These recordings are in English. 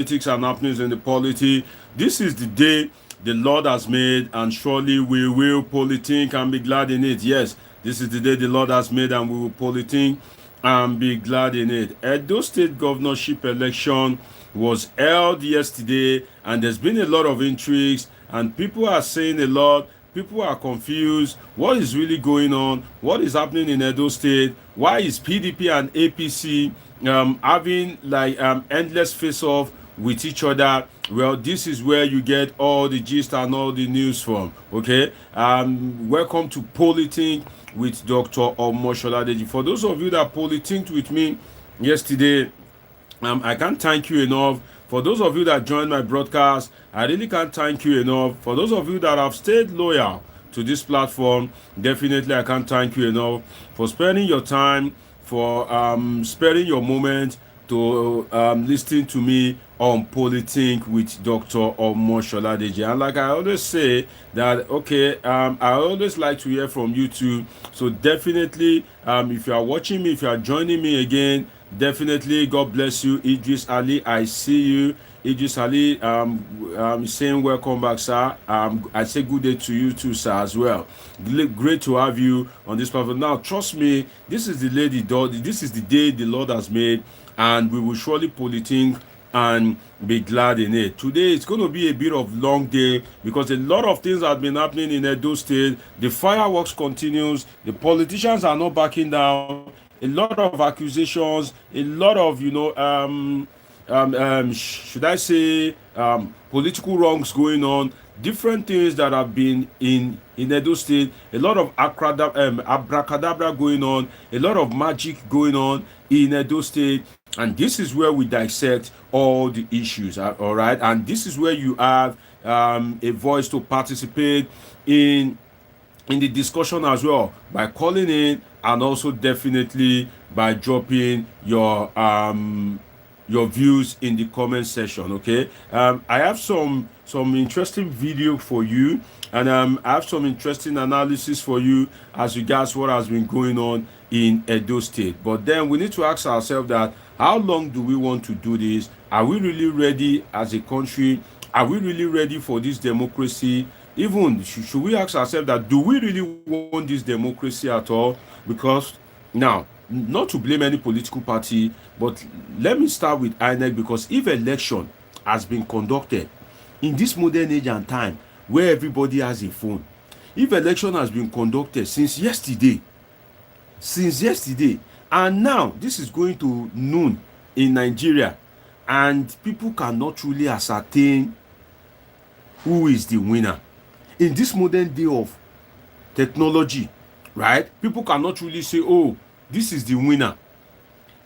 and happenings in the polity. This is the day the Lord has made, and surely we will politic and be glad in it. Yes, this is the day the Lord has made, and we will politic and be glad in it. Edo State governorship election was held yesterday, and there's been a lot of intrigues, and people are saying a lot. People are confused. What is really going on? What is happening in Edo State? Why is PDP and APC having like endless face-off with each other? Well, this is where you get all the gist and all the news from. Okay, welcome to Politing with Dr. Oshiomole. For those of you that politinked with me yesterday, I can't thank you enough. For those of you that joined my broadcast, I really can't thank you enough. For those of you that have stayed loyal to this platform, definitely I can't thank you enough for spending your time, for sparing your moment to listening to me on Politing with Dr. Oshiomole. And like I always say, that okay, I always like to hear from you too. So definitely, if you are watching me, if you are joining me again, definitely, God bless you, Idris Ali. I see you, Idris Ali. Saying welcome back, sir. I say good day to you too, sir, as well. Great to have you on this platform. Now, trust me, this is the lady. This is the day the Lord has made, and we will surely politic and be glad in it. Today it's going to be a bit of long day because a lot of things have been happening in Edo State. The fireworks continues. The politicians are not backing down. A lot of accusations, a lot of, should I say, political wrongs going on, different things that have been in Edo State, a lot of abracadabra going on, a lot of magic going on in Edo State, and this is where we dissect all the issues, all right? And this is where you have a voice to participate in the discussion as well by calling in, and also definitely by dropping your views in the comment section. Okay, I have some interesting video for you, and I have some interesting analysis for you as regards what has been going on in Edo State. But then we need to ask ourselves that how long do we want to do this? Are we really ready as a country? Are we really ready for this democracy? Even should we ask ourselves that, do we really want this democracy at all? Because now, not to blame any political party, but let me start with INEC, because if election has been conducted in this modern age and time where everybody has a phone, if election has been conducted since yesterday, and now this is going to noon in Nigeria, and people cannot truly ascertain who is the winner in this modern day of technology, right? People cannot really say, oh, this is the winner.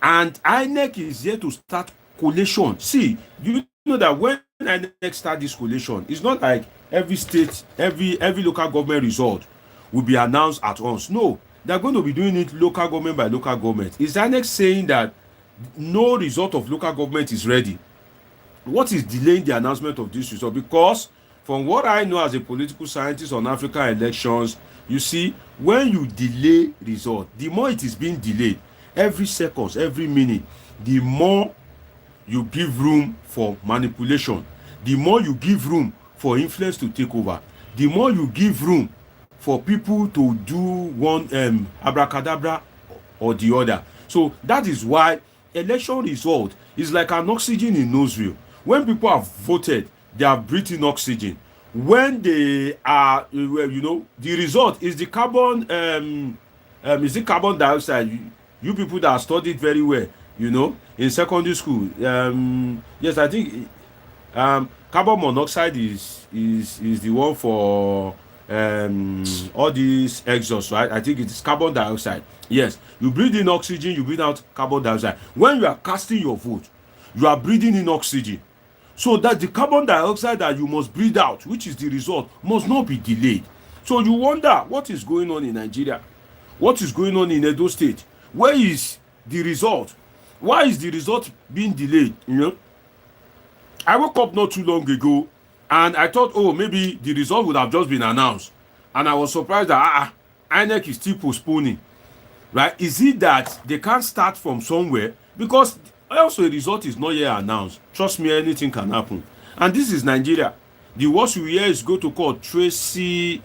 And INEC is here to start collation. See, you know that when INEC start this collation, it's not like every state, every local government result will be announced at once. No, they're going to be doing it local government by local government. Is INEC saying that no result of local government is ready? What is delaying the announcement of this result? Because from what I know as a political scientist on African elections, you see, when you delay result, the more it is being delayed, every seconds, every minute, the more you give room for manipulation, the more you give room for influence to take over, the more you give room for people to do one abracadabra or the other. So that is why election result is like an oxygen in nostril. When people have voted, they are breathing oxygen. When they are, the result is the carbon, is the carbon dioxide. You people that studied very well, in secondary school. Yes, I think carbon monoxide is the one for all these exhausts, right? I think it is carbon dioxide. Yes, you breathe in oxygen, you breathe out carbon dioxide. When you are casting your vote, you are breathing in oxygen. So that the carbon dioxide that you must breathe out, which is the result, must not be delayed. So you wonder what is going on in Nigeria, what is going on in Edo State. Where is the result? Why is the result being delayed? I woke up not too long ago, and I thought, oh, maybe the result would have just been announced, and I was surprised that INEC is still postponing. Right? Is it that they can't start from somewhere? Because Also, a result is not yet announced. Trust me, anything can happen. And this is Nigeria. The worst we hear is go to court. Tracy,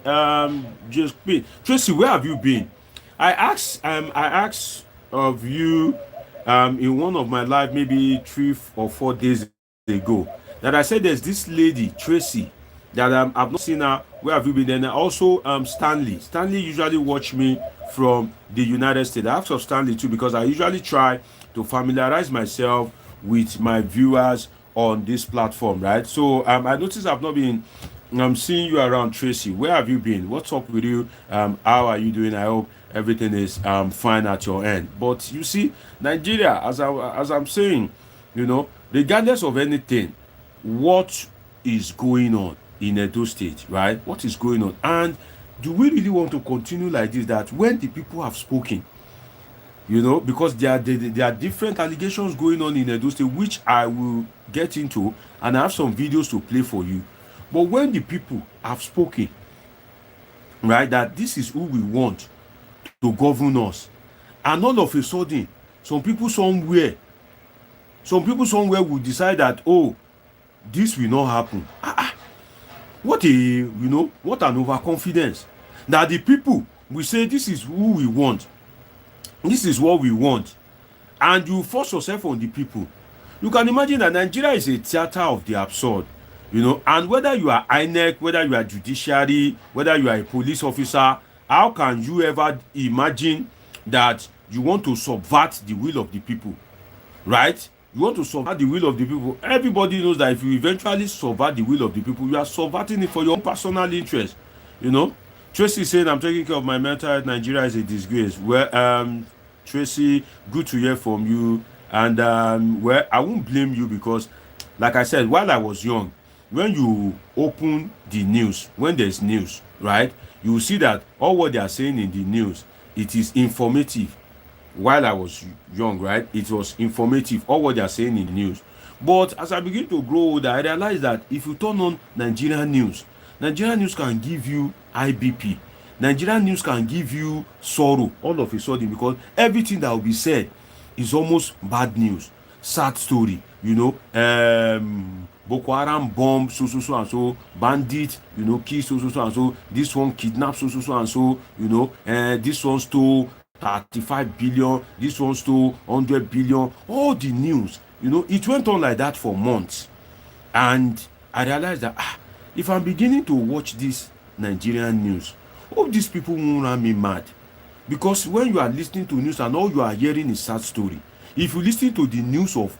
just Tracy, where have you been? I asked of you in one of my live maybe 3 or 4 days ago that I said there's this lady Tracy that I've not seen her. Where have you been? And also Stanley. Stanley usually watch me from the United States. I asked of Stanley too because I usually try to familiarize myself with my viewers on this platform, right? So I noticed I've not been seeing you around. Tracy, where have you been? What's up with you? How are you doing? I hope everything is fine at your end. But you see, Nigeria, as I'm saying, regardless of anything, what is going on in Edo State, right? What is going on? And do we really want to continue like this? That when the people have spoken, because there are different allegations going on in Edo State, which I will get into, and I have some videos to play for you. But when the people have spoken, right, that this is who we want to govern us, and all of a sudden, some people somewhere will decide that, oh, this will not happen. What an overconfidence that the people will say this is who we want, this is what we want, and you force yourself on the people. You can imagine that Nigeria is a theater of the absurd, and whether you are INEC, whether you are judiciary, whether you are a police officer, how can you ever imagine that you want to subvert the will of the people, right? You want to subvert the will of the people. Everybody knows that if you eventually subvert the will of the people, you are subverting it for your own personal interest. Tracy saying I'm taking care of my mental health. Nigeria is a disgrace. Well, Tracy, good to hear from you. And I won't blame you because, like I said, while I was young, when you open the news, when there's news, right, you will see that all what they are saying in the news, it is informative. While I was young, right, it was informative, all what they are saying in the news. But as I begin to grow older, I realized that if you turn on Nigerian news can give you IBP. Nigerian news can give you sorrow all of a sudden because everything that will be said is almost bad news, sad story. Boko Haram bomb so and so, bandit kill so and so, this one kidnap so and so, this one stole 35 billion, this one stole 100 billion. All the news, it went on like that for months. And I realized that if I'm beginning to watch this Nigerian news, hope these people won't run me mad. Because when you are listening to news and all you are hearing is sad story, if you listen to the news of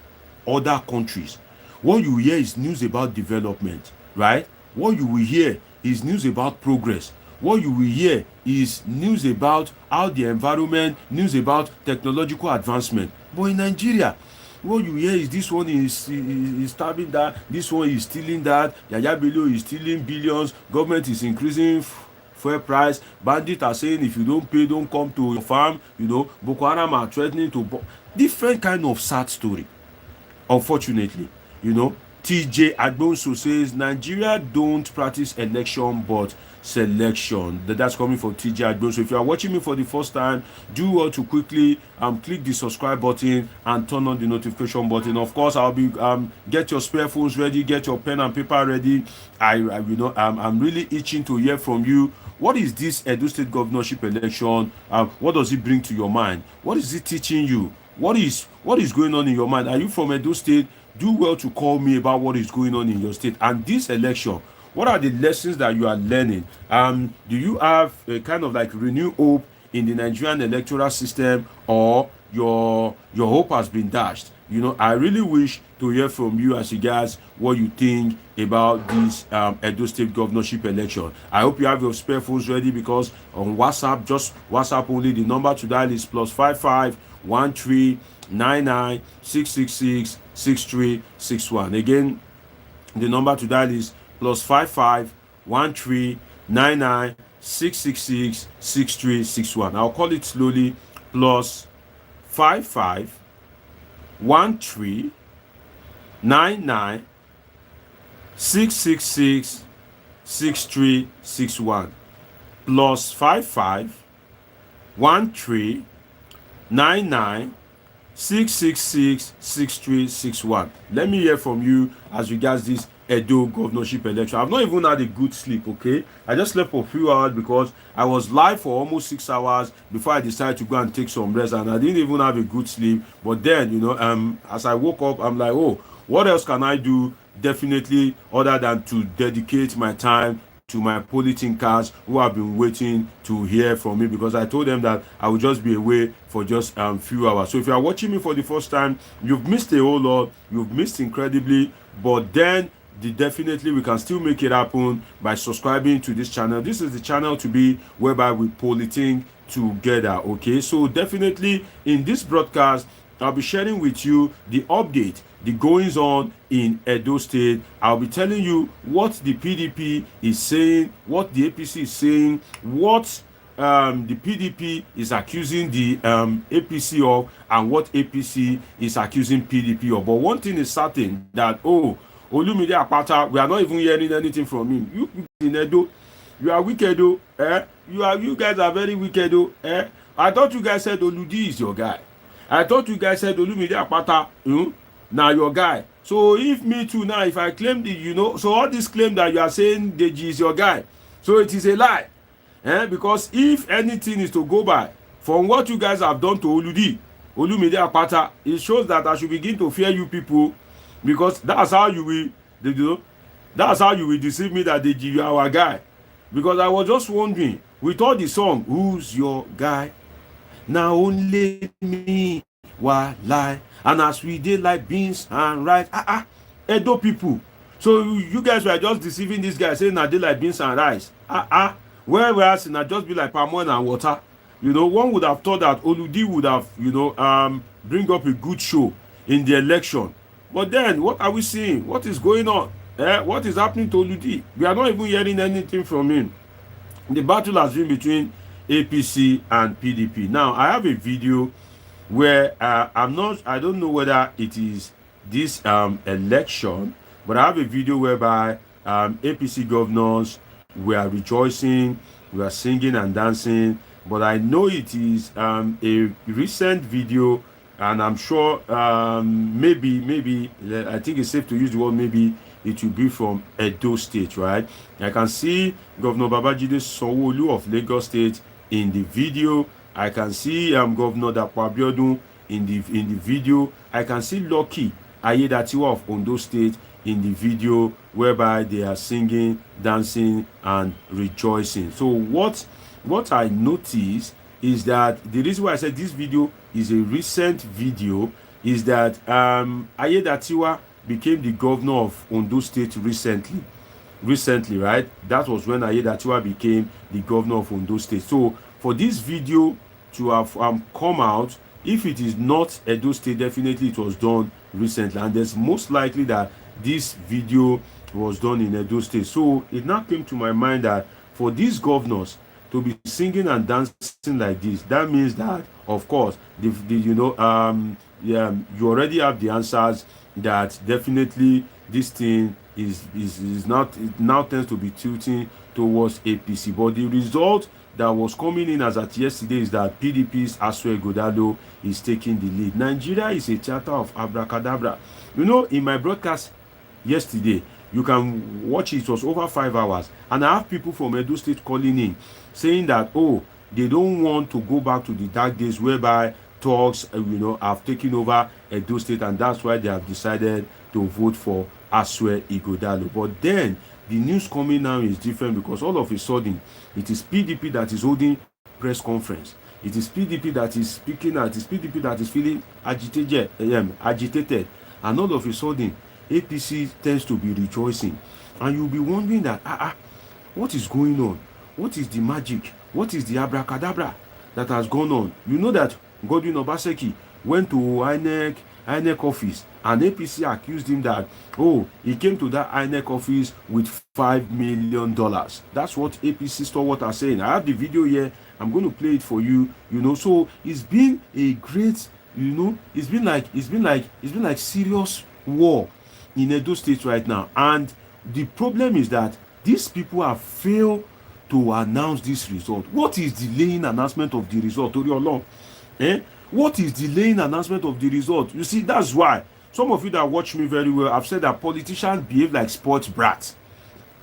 other countries, what you hear is news about development, right? What you will hear is news about progress. What you will hear is news about how the environment, news about technological advancement. But in Nigeria, what you hear is this one is stabbing that, this one is stealing that, Yaya Bello is stealing billions, government is increasing fuel price, bandits are saying if you don't pay, don't come to your farm, Boko Haram are threatening to different kind of sad story. Unfortunately, TJ Agbonso says Nigeria don't practice election but selection. That's coming from TJ Agbonso. If you are watching me for the first time, do well to quickly click the subscribe button and turn on the notification button. Of course, I'll be get your spare phones ready, get your pen and paper ready. I'm really itching to hear from you. What is this Edo State governorship election? What does it bring to your mind? What is it teaching you? What is going on in your mind? Are you from Edo State? Do well to call me about what is going on in your state. And this election, what are the lessons that you are learning? Do you have a kind of like renewed hope in the Nigerian electoral system, or your hope has been dashed? I really wish to hear from you as regards what you think about this Edo State governorship election. I hope you have your spare phones ready because on WhatsApp, just WhatsApp only, the number to dial is +55 13 99 666 6361. Again, the number to dial is +55 13 99 666 6361. I'll call it slowly. +55 13 99 666 6361. +55 13 99 666-6361. Let me hear from you as regards this Edo governorship election. I've not even had a good sleep, okay? I just slept for a few hours because I was live for almost 6 hours before I decided to go and take some rest, and I didn't even have a good sleep. But then, you know, as I woke up, I'm like, oh, what else can I do? Definitely other than to dedicate my time to my politicians who have been waiting to hear from me, because I told them that I would just be away for just few hours. So if you are watching me for the first time, you've missed a whole lot, you've missed incredibly, but then definitely we can still make it happen by subscribing to this channel. This is the channel to be whereby we politic together, okay? So definitely in this broadcast, I'll be sharing with you the update, the goings on in Edo State. I'll be telling you what the PDP is saying, what the APC is saying, what the PDP is accusing the APC of, and what APC is accusing PDP of. But one thing is certain, that, oh, Olumide Akpata, we are not even hearing anything from him. You in Edo, you are wicked, oh, eh? You guys are very wicked, oh, eh? I thought you guys said Oludi is your guy. I thought you guys said Olumide Akpata, now your guy. So if me too now, if I claim the, you know, so all this claim that you are saying Deji is your guy, so it is a lie, because if anything is to go by from what you guys have done to Olumide Akpata, it shows that I should begin to fear you people, because that's how you will, you know, that's how you will deceive me that Deji, you are our guy. Because I was just wondering, with all the song, who's your guy? Now only me why lie, and as we did like beans and rice. Edo people, so you guys were just deceiving this guy, saying that they like beans and rice. Whereas it just be like palm oil and water. You know, one would have thought that Oludi would have, you know, bring up a good show in the election. But then what are we seeing? What is going on? What is happening to Oludi? We are not even hearing anything from him. The battle has been between APC and PDP. Now I have a video where I don't know whether it is this election, but I have a video whereby APC governors were rejoicing, were singing and dancing, but I know it is a recent video, and I'm sure maybe I think it's safe to use the word maybe it will be from Edo State, right? I can see Governor Babajide Sanwo-Olu of Lagos State in the video. I can see Governor Dapo Abiodun in the video. I can see Lucky Ayedatiwa of Ondo State in the video, whereby they are singing, dancing, and rejoicing. So what I noticed is that the reason why I said this video is a recent video is that Ayedatiwa became the governor of Ondo State recently, right? That was when Ayedatiwa became the governor of Ondo State. So for this video to have come out, if it is not Edo State, definitely it was done recently, and there's most likely that this video was done in Edo State. So it now came to my mind that for these governors to be singing and dancing like this, that means that, of course, you know, you already have the answers that definitely this thing is not, it now tends to be tilting towards APC. But the result that was coming in as at yesterday is that PDP's Asue Ighodalo is taking the lead. Nigeria is a theater of abracadabra. You know, in my broadcast yesterday, you can watch it, it was over 5 hours, and I have people from Edo State calling in saying that, oh, they don't want to go back to the dark days whereby talks, you know, have taken over Edo State, and that's why they have decided to vote for Asue Ighodalo. But then the news coming now is different, because all of a sudden it is PDP that is holding press conference. It is PDP that is speaking out. It is PDP that is feeling agitated, and all of a sudden APC tends to be rejoicing, and you'll be wondering that what is going on? What is the magic? What is the abracadabra that has gone on? You know that Godwin Obaseki went to INEC office, and APC accused him that, oh, he came to that INEC office with $5 million. That's what APC stalwart are saying. I have the video here. I'm going to play it for you. You know, so it's been a great, you know, it's been like serious war in Edo State right now. And the problem is that these people have failed to announce this result. What is delaying announcement of the result? What is delaying announcement of the result? You see, that's why some of you that watch me very well, I've said that politicians behave like sports brats.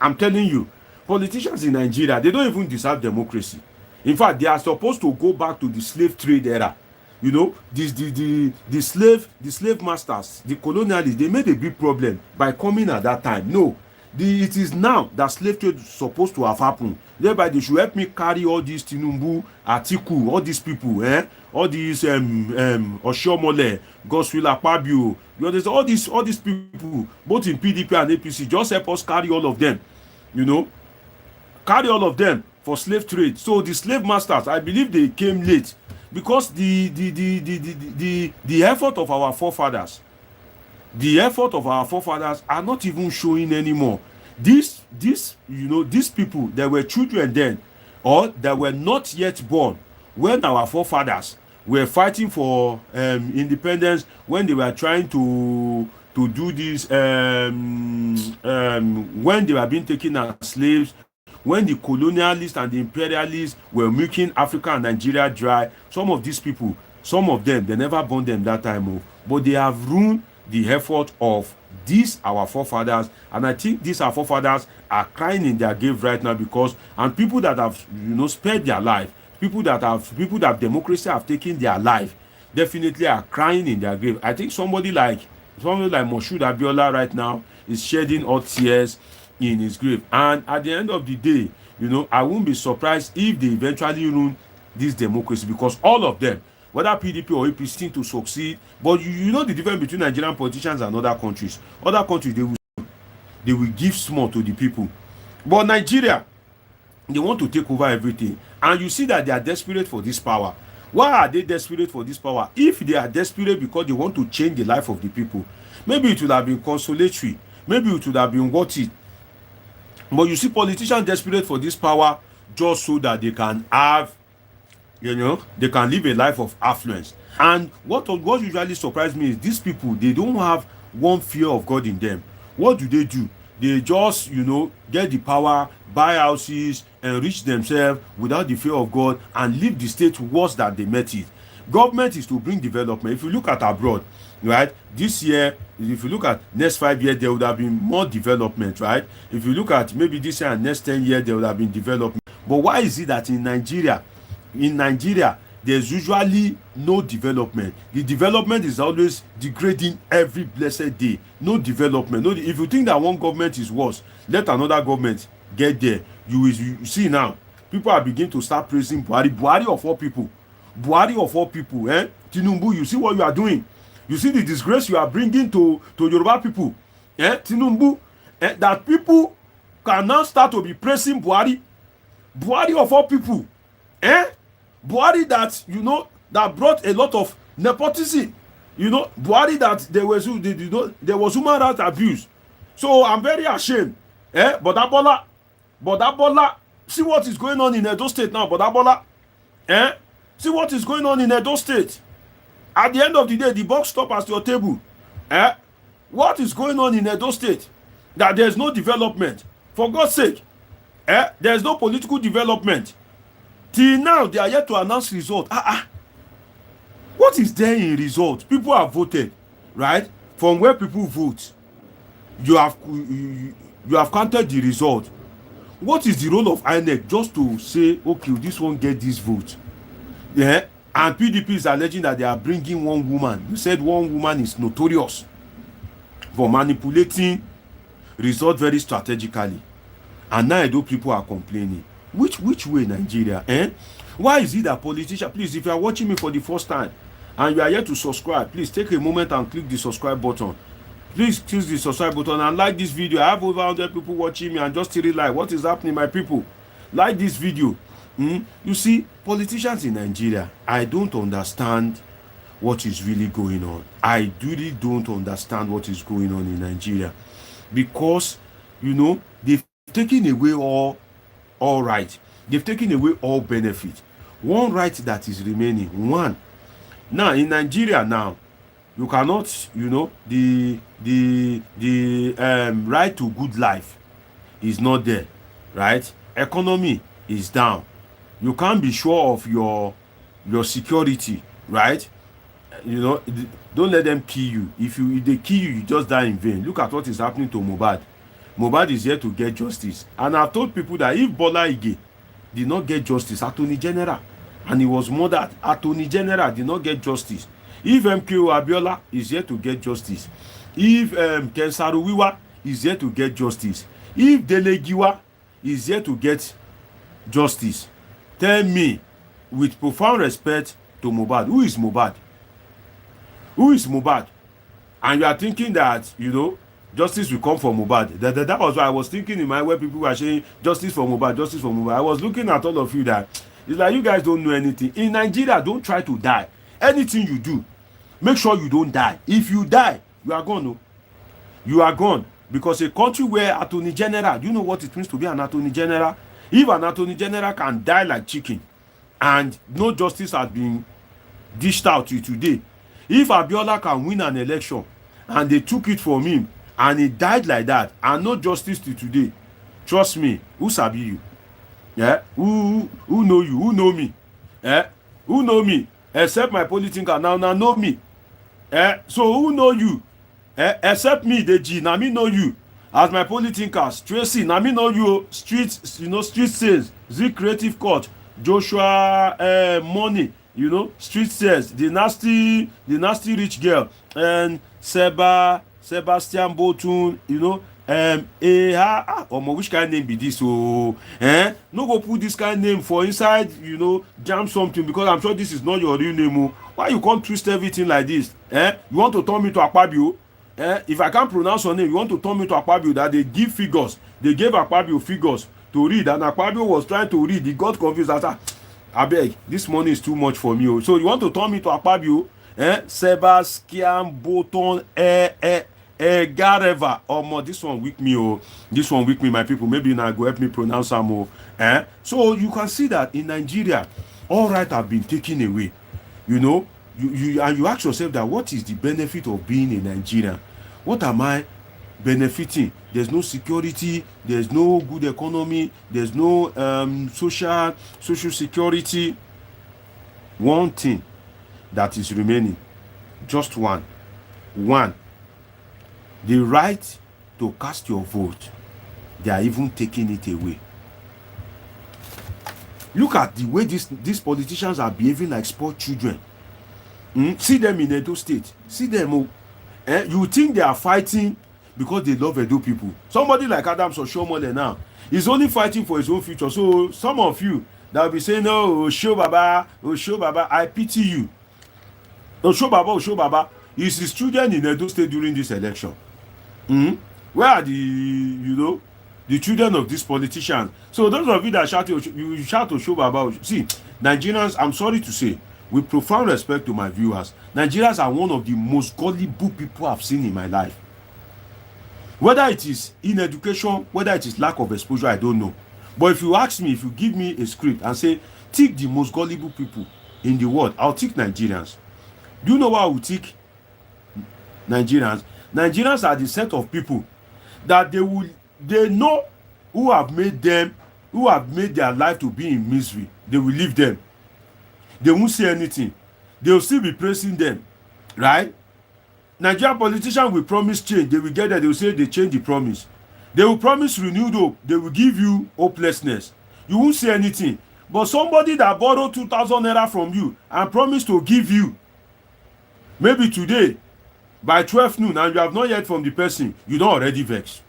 I'm telling you, politicians in Nigeria, they don't even deserve democracy. In fact, they are supposed to go back to the slave trade era. You know, the slave masters, the colonialists, they made a big problem by coming at that time. No, it is now that slave trade is supposed to have happened. Thereby, they should help me carry all these Tinubu, Atiku, all these people, all these Oshiomole, Godwin, Akpabio, you understand? All these people, both in PDP and APC, just help us carry all of them. You know, carry all of them for slave trade. So the slave masters, I believe they came late because the effort of our forefathers, are not even showing anymore. These people, they were children then, or they were not yet born when our forefathers were fighting for independence, when they were trying to do this, when they were being taken as slaves, when the colonialists and the imperialists were making Africa and Nigeria dry. Some of these people, some of them, they never born them that time, but they have ruined the effort of these our forefathers, and I think these our forefathers are crying in their grave right now, because and people that have spared their life, people that democracy have taken their life, definitely are crying in their grave. I think somebody like Moshood Abiola right now is shedding hot tears in his grave, and at the end of the day, I won't be surprised if they eventually ruin this democracy, because all of them, whether PDP or APC, seem to succeed. But you know the difference between Nigerian politicians and other countries. Other countries, they will give small to the people, but Nigeria, they want to take over everything, and you see that they are desperate for this power. Why are they desperate for this power? If they are desperate because they want to change the life of the people, maybe it would have been consolatory, maybe it would have been worth it. But you see politicians desperate for this power just so that they can have, they can live a life of affluence. And what usually surprised me is these people, they don't have one fear of God in them. What do? They just, get the power, buy houses, enrich themselves without the fear of God, and leave the state worse than they met it. Government is to bring development. If you look at abroad, right, this year, if you look at next 5 years, there would have been more development, right? If you look at maybe this year and next 10 years, there would have been development. But why is it that in Nigeria, there's usually no development? The development is always degrading every blessed day. No development. If you think that one government is worse, let another government get there. You see now, people are beginning to start praising Buhari of all people. Tinubu, you see what you are doing. You see the disgrace you are bringing to Yoruba people. Tinubu, that people can now start to be praising Buhari of all people. Buhari that that brought a lot of nepotism. Buhari that there was human rights abuse. So I'm very ashamed. But Bola, see what is going on in Edo State now. Bola, see what is going on in Edo State. At the end of the day, the box stop at your table. What is going on in Edo State? That there's no development. For God's sake, there's no political development. Till now, they are yet to announce result. What is there in result? People have voted, right? From where people vote, you have counted the result. What is the role of INEC? Just to say, okay, this one get this vote. And PDP is alleging that they are bringing one woman. You said one woman is notorious for manipulating results very strategically. And now Edo people are complaining. Which way, Nigeria? Why is it that politicians, please, if you are watching me for the first time and you are yet to subscribe, please take a moment and click the subscribe button. Please click the subscribe button and like this video. I have over 100 people watching me and just still like, what is happening, my people? Like this video. You see, politicians in Nigeria, I don't understand what is really going on. I really don't understand what is going on in Nigeria, because they've taken away all right. They've taken away all benefit. One right that is remaining, one. Now in Nigeria now, you cannot, the right to good life is not there, right? Economy is down. You can't be sure of your security, right? you know, don't let them kill you. If they kill you, you just die in vain. Look at what is happening to Mohbad. Mohbad is here to get justice, and I've told people that if Bola Ige did not get justice, Attorney General, and he was murdered, Attorney General did not get justice. If MKO Abiola is here to get justice, if Kensaru Wiwa is here to get justice, if Dele Giwa is here to get justice, tell me, with profound respect to Mohbad, who is Mohbad? Who is Mohbad? And you are thinking that, you know, justice will come for Mohbad. That was what I was thinking in my way. People were saying justice for Mohbad, justice for Mohbad. I was looking at all of you that it's like you guys don't know anything. In Nigeria, don't try to die. Anything you do, make sure you don't die. If you die, you are gone. No? You are gone. Because a country where Attorney General, do you know what it means to be an Attorney General? If an Attorney General can die like chicken and no justice has been dished out to today, if Abiola can win an election and they took it from him and he died like that and no justice to today, trust me, who sabi you? Yeah? Who know you? Who know me? Yeah? Who know me? Except my political now know me. Yeah? So who know you? Except me, the G, na me know you. As my politicals, Tracy, na me know you. Street, you know, street sales, Z Creative Court, Joshua Money, you know, street sales, the nasty rich girl, and Sebastian Botun, you know, which kind of name be this? So, no go put this kind of name for inside, you know, jam something, because I'm sure this is not your real name. Why you can't twist everything like this? You want to turn me to Akpabio? If I can't pronounce your name, you want to turn me to Akpabio, that they give figures. They gave Akpabio figures to read, and Akpabio was trying to read. He got confused. I beg, this money is too much for me. So you want to turn me to Akpabio? Sebastian Botton, Gareva. This one weak me. This one weak me, my people. Maybe now go help me pronounce some. So you can see that in Nigeria, all right have been taken away. You know, you ask yourself that what is the benefit of being a Nigerian? What am I benefiting? There's no security, there's no good economy, there's no social security. One thing that is remaining, just one, the right to cast your vote. They are even taking it away. Look at the way these politicians are behaving like spoiled children. See them in Edo State. See them. You think they are fighting because they love Edo people. Somebody like Oshiomole now is only fighting for his own future. So some of you that will be saying, "Oh, Osho Baba, I pity you." Osho Baba is his children in Edo State during this election. Where are the children of these politicians? So those of you that shout Osho Baba. See, Nigerians, I'm sorry to say, with profound respect to my viewers, Nigerians are one of the most gullible people I've seen in my life. Whether it is in education, whether it is lack of exposure, I don't know. But if you ask me, if you give me a script and say, tick the most gullible people in the world, I'll tick Nigerians. Do you know why I will tick Nigerians? Nigerians are the set of people that they know who have made their life to be in misery. They will leave them. They won't say anything. They will still be praising them, right? Nigerian politicians will promise change. They will get there. They will say they change the promise. They will promise renewed hope. They will give you hopelessness. You won't say anything. But somebody that borrowed 2,000 naira from you and promised to give you, maybe today, by 12 noon, and you have not yet from the person, you don't already vex.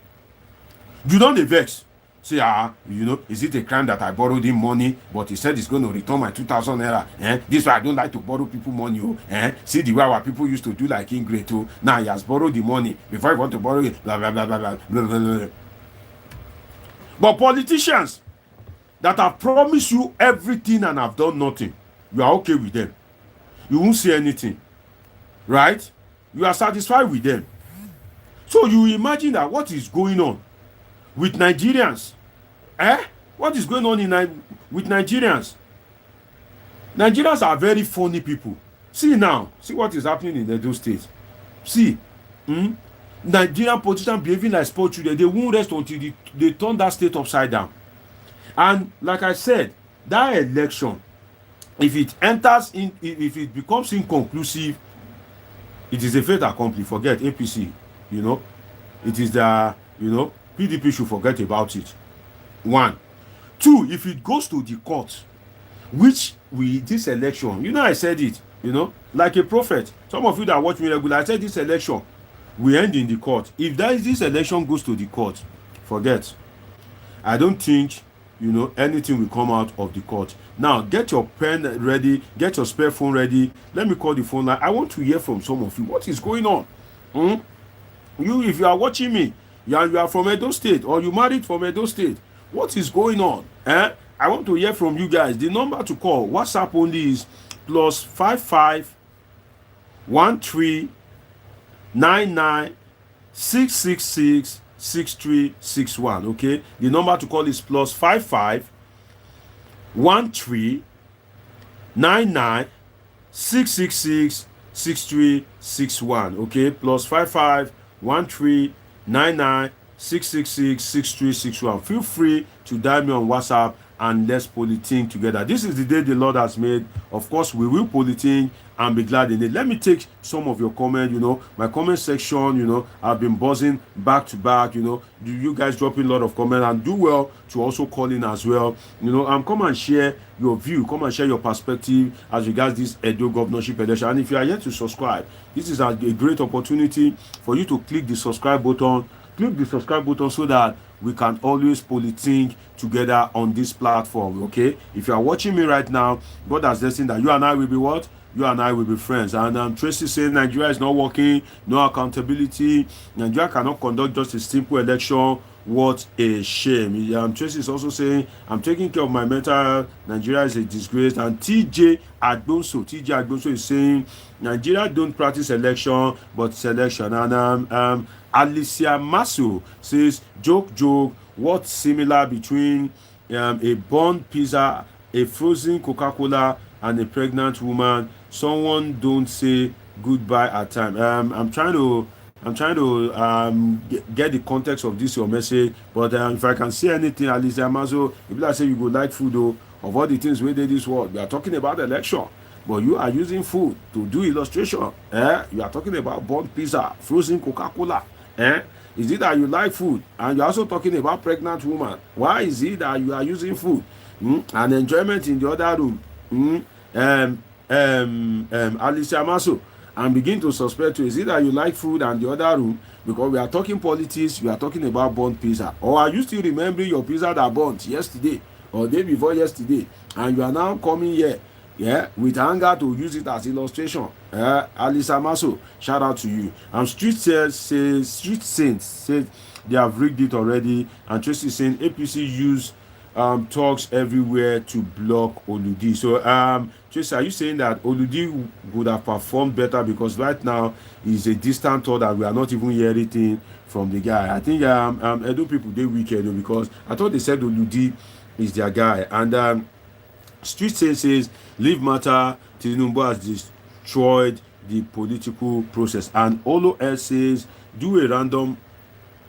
You don't vex. Say, you know, is it a crime that I borrowed him money, but he said he's going to return my 2,000 naira? This why I don't like to borrow people money. See the way our people used to do like ingrate. Now he has borrowed the money before he want to borrow it. Blah, blah, blah, blah, blah, blah, blah, blah. But politicians that have promised you everything and have done nothing, you are okay with them. You won't say anything, right? You are satisfied with them. So you imagine that what is going on with Nigerians? What is going on with Nigerians? Nigerians are very funny people. See now, see what is happening in Edo State. See, Nigerian politicians behaving like spoiled children. They won't rest until they turn that state upside down. And like I said, that election, if it becomes inconclusive, It is a fait accompli. Forget APC. You know, it is the, PDP should forget about it. One. Two, if it goes to the court, which this election, I said it, like a prophet. Some of you that watch me regularly, I said this election will end in the court. If this election goes to the court, forget. I don't think, anything will come out of the court. Now, get your pen ready, get your spare phone ready. Let me call the phone line. I want to hear from some of you. What is going on? If you are watching me, you are from Edo State, or you married from Edo State, what is going on? I want to hear from you guys. The number to call, WhatsApp only, is +55 13 99 666 6361. Okay, the number to call is +55 13 99 666 6361. Okay, +55 13 99 666 6361. Feel free to dial me on WhatsApp and let's politique together. This is the day the Lord has made. Of course, we will politique and be glad in it. Let me take some of your comments. My comment section, I've been buzzing back to back. You guys dropping a lot of comments, and do well to also call in as well. Come and share your view, come and share your perspective as regards this Edo governorship election. And if you are yet to subscribe, this is a great opportunity for you to click the subscribe button. Click the subscribe button so that we can always politique together on this platform. Okay, if you are watching me right now, God has destined that you and I will be what? You and I will be friends. And Tracy saying Nigeria is not working, no accountability. Nigeria cannot conduct just a simple election. What a shame. Tracy is also saying, I'm taking care of my mental health. Nigeria is a disgrace. And TJ Agbonso is saying, Nigeria don't practice election, but selection. And Alicia Masu says, joke, what's similar between a burnt pizza, a frozen Coca-Cola, and a pregnant woman? Someone don't say goodbye at time. I'm trying to get the context of this your message, but if I can say anything, Alicia Masu, if I say you go like food, of all the things we did this world, we are talking about election, but you are using food to do illustration. You are talking about burnt pizza, frozen Coca-Cola. Is it that you like food and you're also talking about pregnant woman? Why is it that you are using food and enjoyment in the other room? Alicia Maso, and begin to suspect you. Is it that you like food and the other room? Because we are talking politics, we are talking about burnt pizza. Or are you still remembering your pizza that burnt yesterday or day before yesterday, and you are now coming here with anger to use it as illustration? Alisa Maso, shout out to you. And Street Saints said they have rigged it already. And Tracy saying APC use talks everywhere to block Oludi. So Tracy, are you saying that Oludi would have performed better because right now he's a distant thought and we are not even hearing anything from the guy? I think Edo people, they wicked because I thought they said Oludi is their guy. And Street says leave matter, Tinubu has destroyed the political process. And Olo S says do a random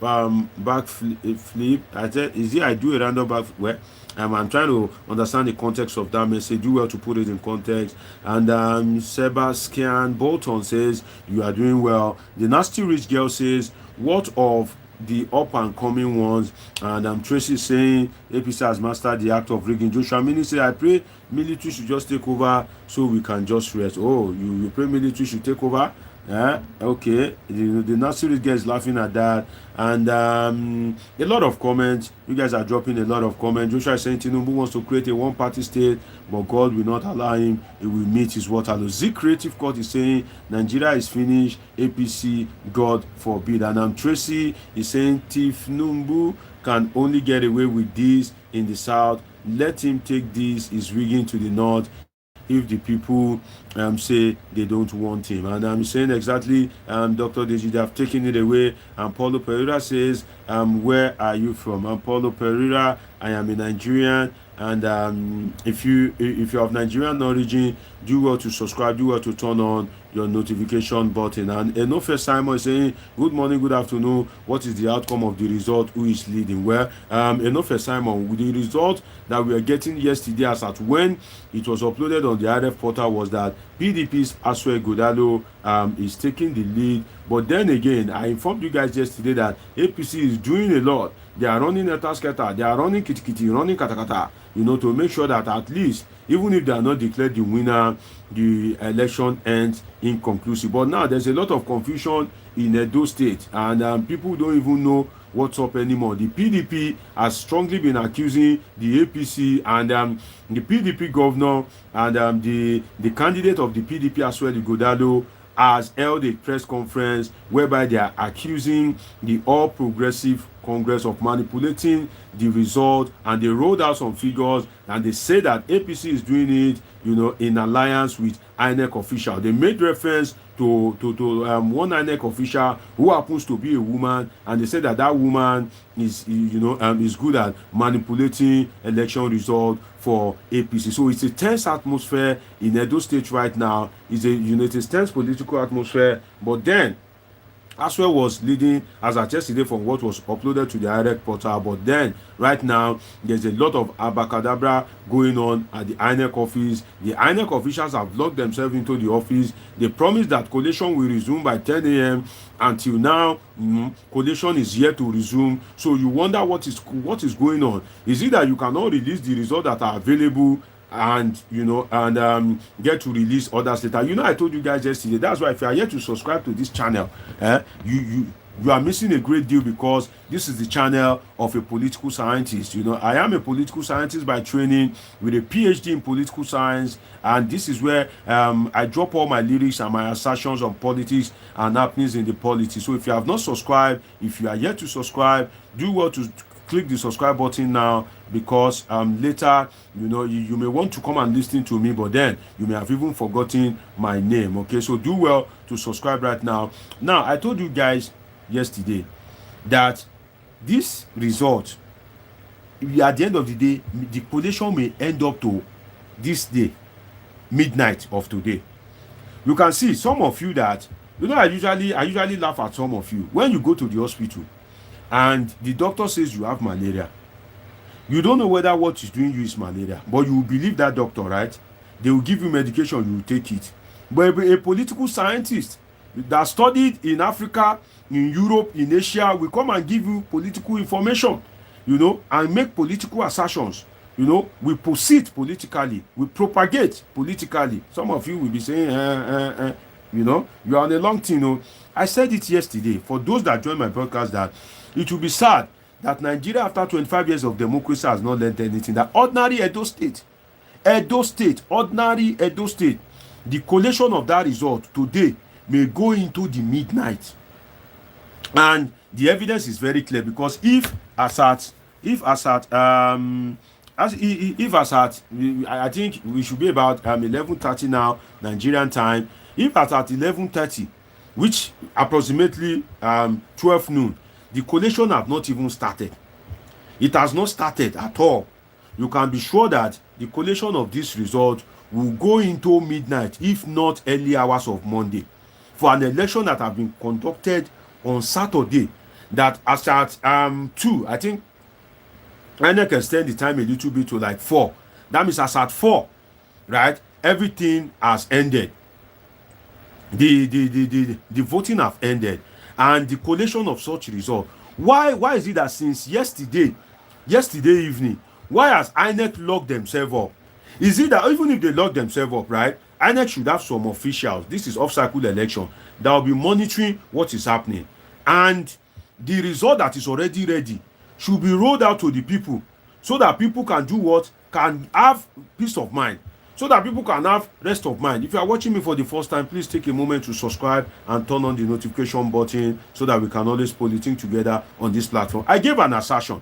backflip. I said, is it I do a random back? Well, I'm trying to understand the context of that message. Do well to put it in context. And Sebastian Bolton says you are doing well. The nasty rich girl says what of the up and coming ones? And Tracy saying APC has mastered the act of rigging. Joshua Mini said I pray military should just take over so we can just rest. Oh, you pray military should take over? Okay. The nursery guys laughing at that. And a lot of comments. You guys are dropping a lot of comments. Joshua is saying Tinubu wants to create a one-party state, but God will not allow him. He will meet his Waterloo. Z Creative Court is saying Nigeria is finished. APC, God forbid. And Tracy is saying Tinubu can only get away with this in the south. Let him take this. Is rigging to the north. If the people say they don't want him. And I'm saying exactly, Dr. Deji, they have taken it away. And Paulo Pereira says, where are you from? I'm Paulo Pereira. I am a Nigerian. And if you have Nigerian origin, do well to subscribe, do well to turn on your notification button. And Enofe Simon is saying, good morning, good afternoon. What is the outcome of the result? Who is leading? Well, Enofe Simon, with the result that we are getting yesterday, as at when it was uploaded on the RF portal, was that PDP's Asue Ighodalo is taking the lead. But then again, I informed you guys yesterday that APC is doing a lot. They are running etasketa, they are running kitikiti, running katakata, to make sure that at least, even if they are not declared the winner, the election ends inconclusive. But now there's a lot of confusion in Edo State, and people don't even know what's up anymore. The PDP has strongly been accusing the APC and the PDP governor and the candidate of the PDP, Asue Ighodalo, has held a press conference whereby they are accusing the All Progressive Congress of manipulating the result, and they rolled out some figures and they say that APC is doing it, in alliance with INEC official. They made reference to one INEC official who happens to be a woman, and they said that woman is is good at manipulating election result for APC. So it's a tense atmosphere in Edo State right now. It's a tense political atmosphere. But then Asue was leading as at yesterday from what was uploaded to the INEC portal. But then, right now, there's a lot of abacadabra going on at the INEC office. The INEC officials have locked themselves into the office. They promised that collation will resume by 10 a.m. Until now, collation is yet to resume. So you wonder what is going on. Is it that you cannot release the results that are available and get to release others later? I told you guys yesterday, that's why if you are yet to subscribe to this channel, you are missing a great deal, because this is the channel of a political scientist. I am a political scientist by training with a PhD in political science, and this is where I drop all my lyrics and my assertions on politics and happenings in the politics. So if you have not subscribed, if you are yet to subscribe, do well to click the subscribe button now, because later you may want to come and listen to me, but then you may have even forgotten my name. Okay, so do well to subscribe right now. Now, I told you guys yesterday that this result, at the end of the day, the collation may end up to this day, midnight of today. You can see some of you that I usually laugh at some of you when you go to the hospital and the doctor says you have malaria. You don't know whether what is doing you is malaria, but you will believe that doctor, right? They will give you medication, you will take it. But a political scientist that studied in Africa, in Europe, in Asia will come and give you political information, and make political assertions. We proceed politically, we propagate politically. Some of you will be saying, you are on a long thing. I said it yesterday, for those that join my podcast, that it will be sad that Nigeria, after 25 years of democracy, has not learned anything. That ordinary Edo State, ordinary Edo State, the collation of that result today may go into the midnight. And the evidence is very clear, because if as at I think we should be about 11:30 now Nigerian time. If at 11:30, which approximately 12 noon, the collation have not even started. It has not started at all. You can be sure that the collation of this result will go into midnight, if not early hours of Monday, for an election that have been conducted on Saturday. That as at 2, I think INEC extend the time a little bit to like 4. That means as at 4, right, everything has ended. The voting have ended, and the collation of such result. Why is it that since yesterday evening, why has INEC locked themselves up? Is it that even if they lock themselves up, right, INEC should have some officials, this is off-cycle election, that will be monitoring what is happening, and the result that is already ready should be rolled out to the people, so that people can do what? Can have peace of mind, so that people can have rest of mind. If you are watching me for the first time, please take a moment to subscribe and turn on the notification button, so that we can always politic together on this platform. I gave an assertion.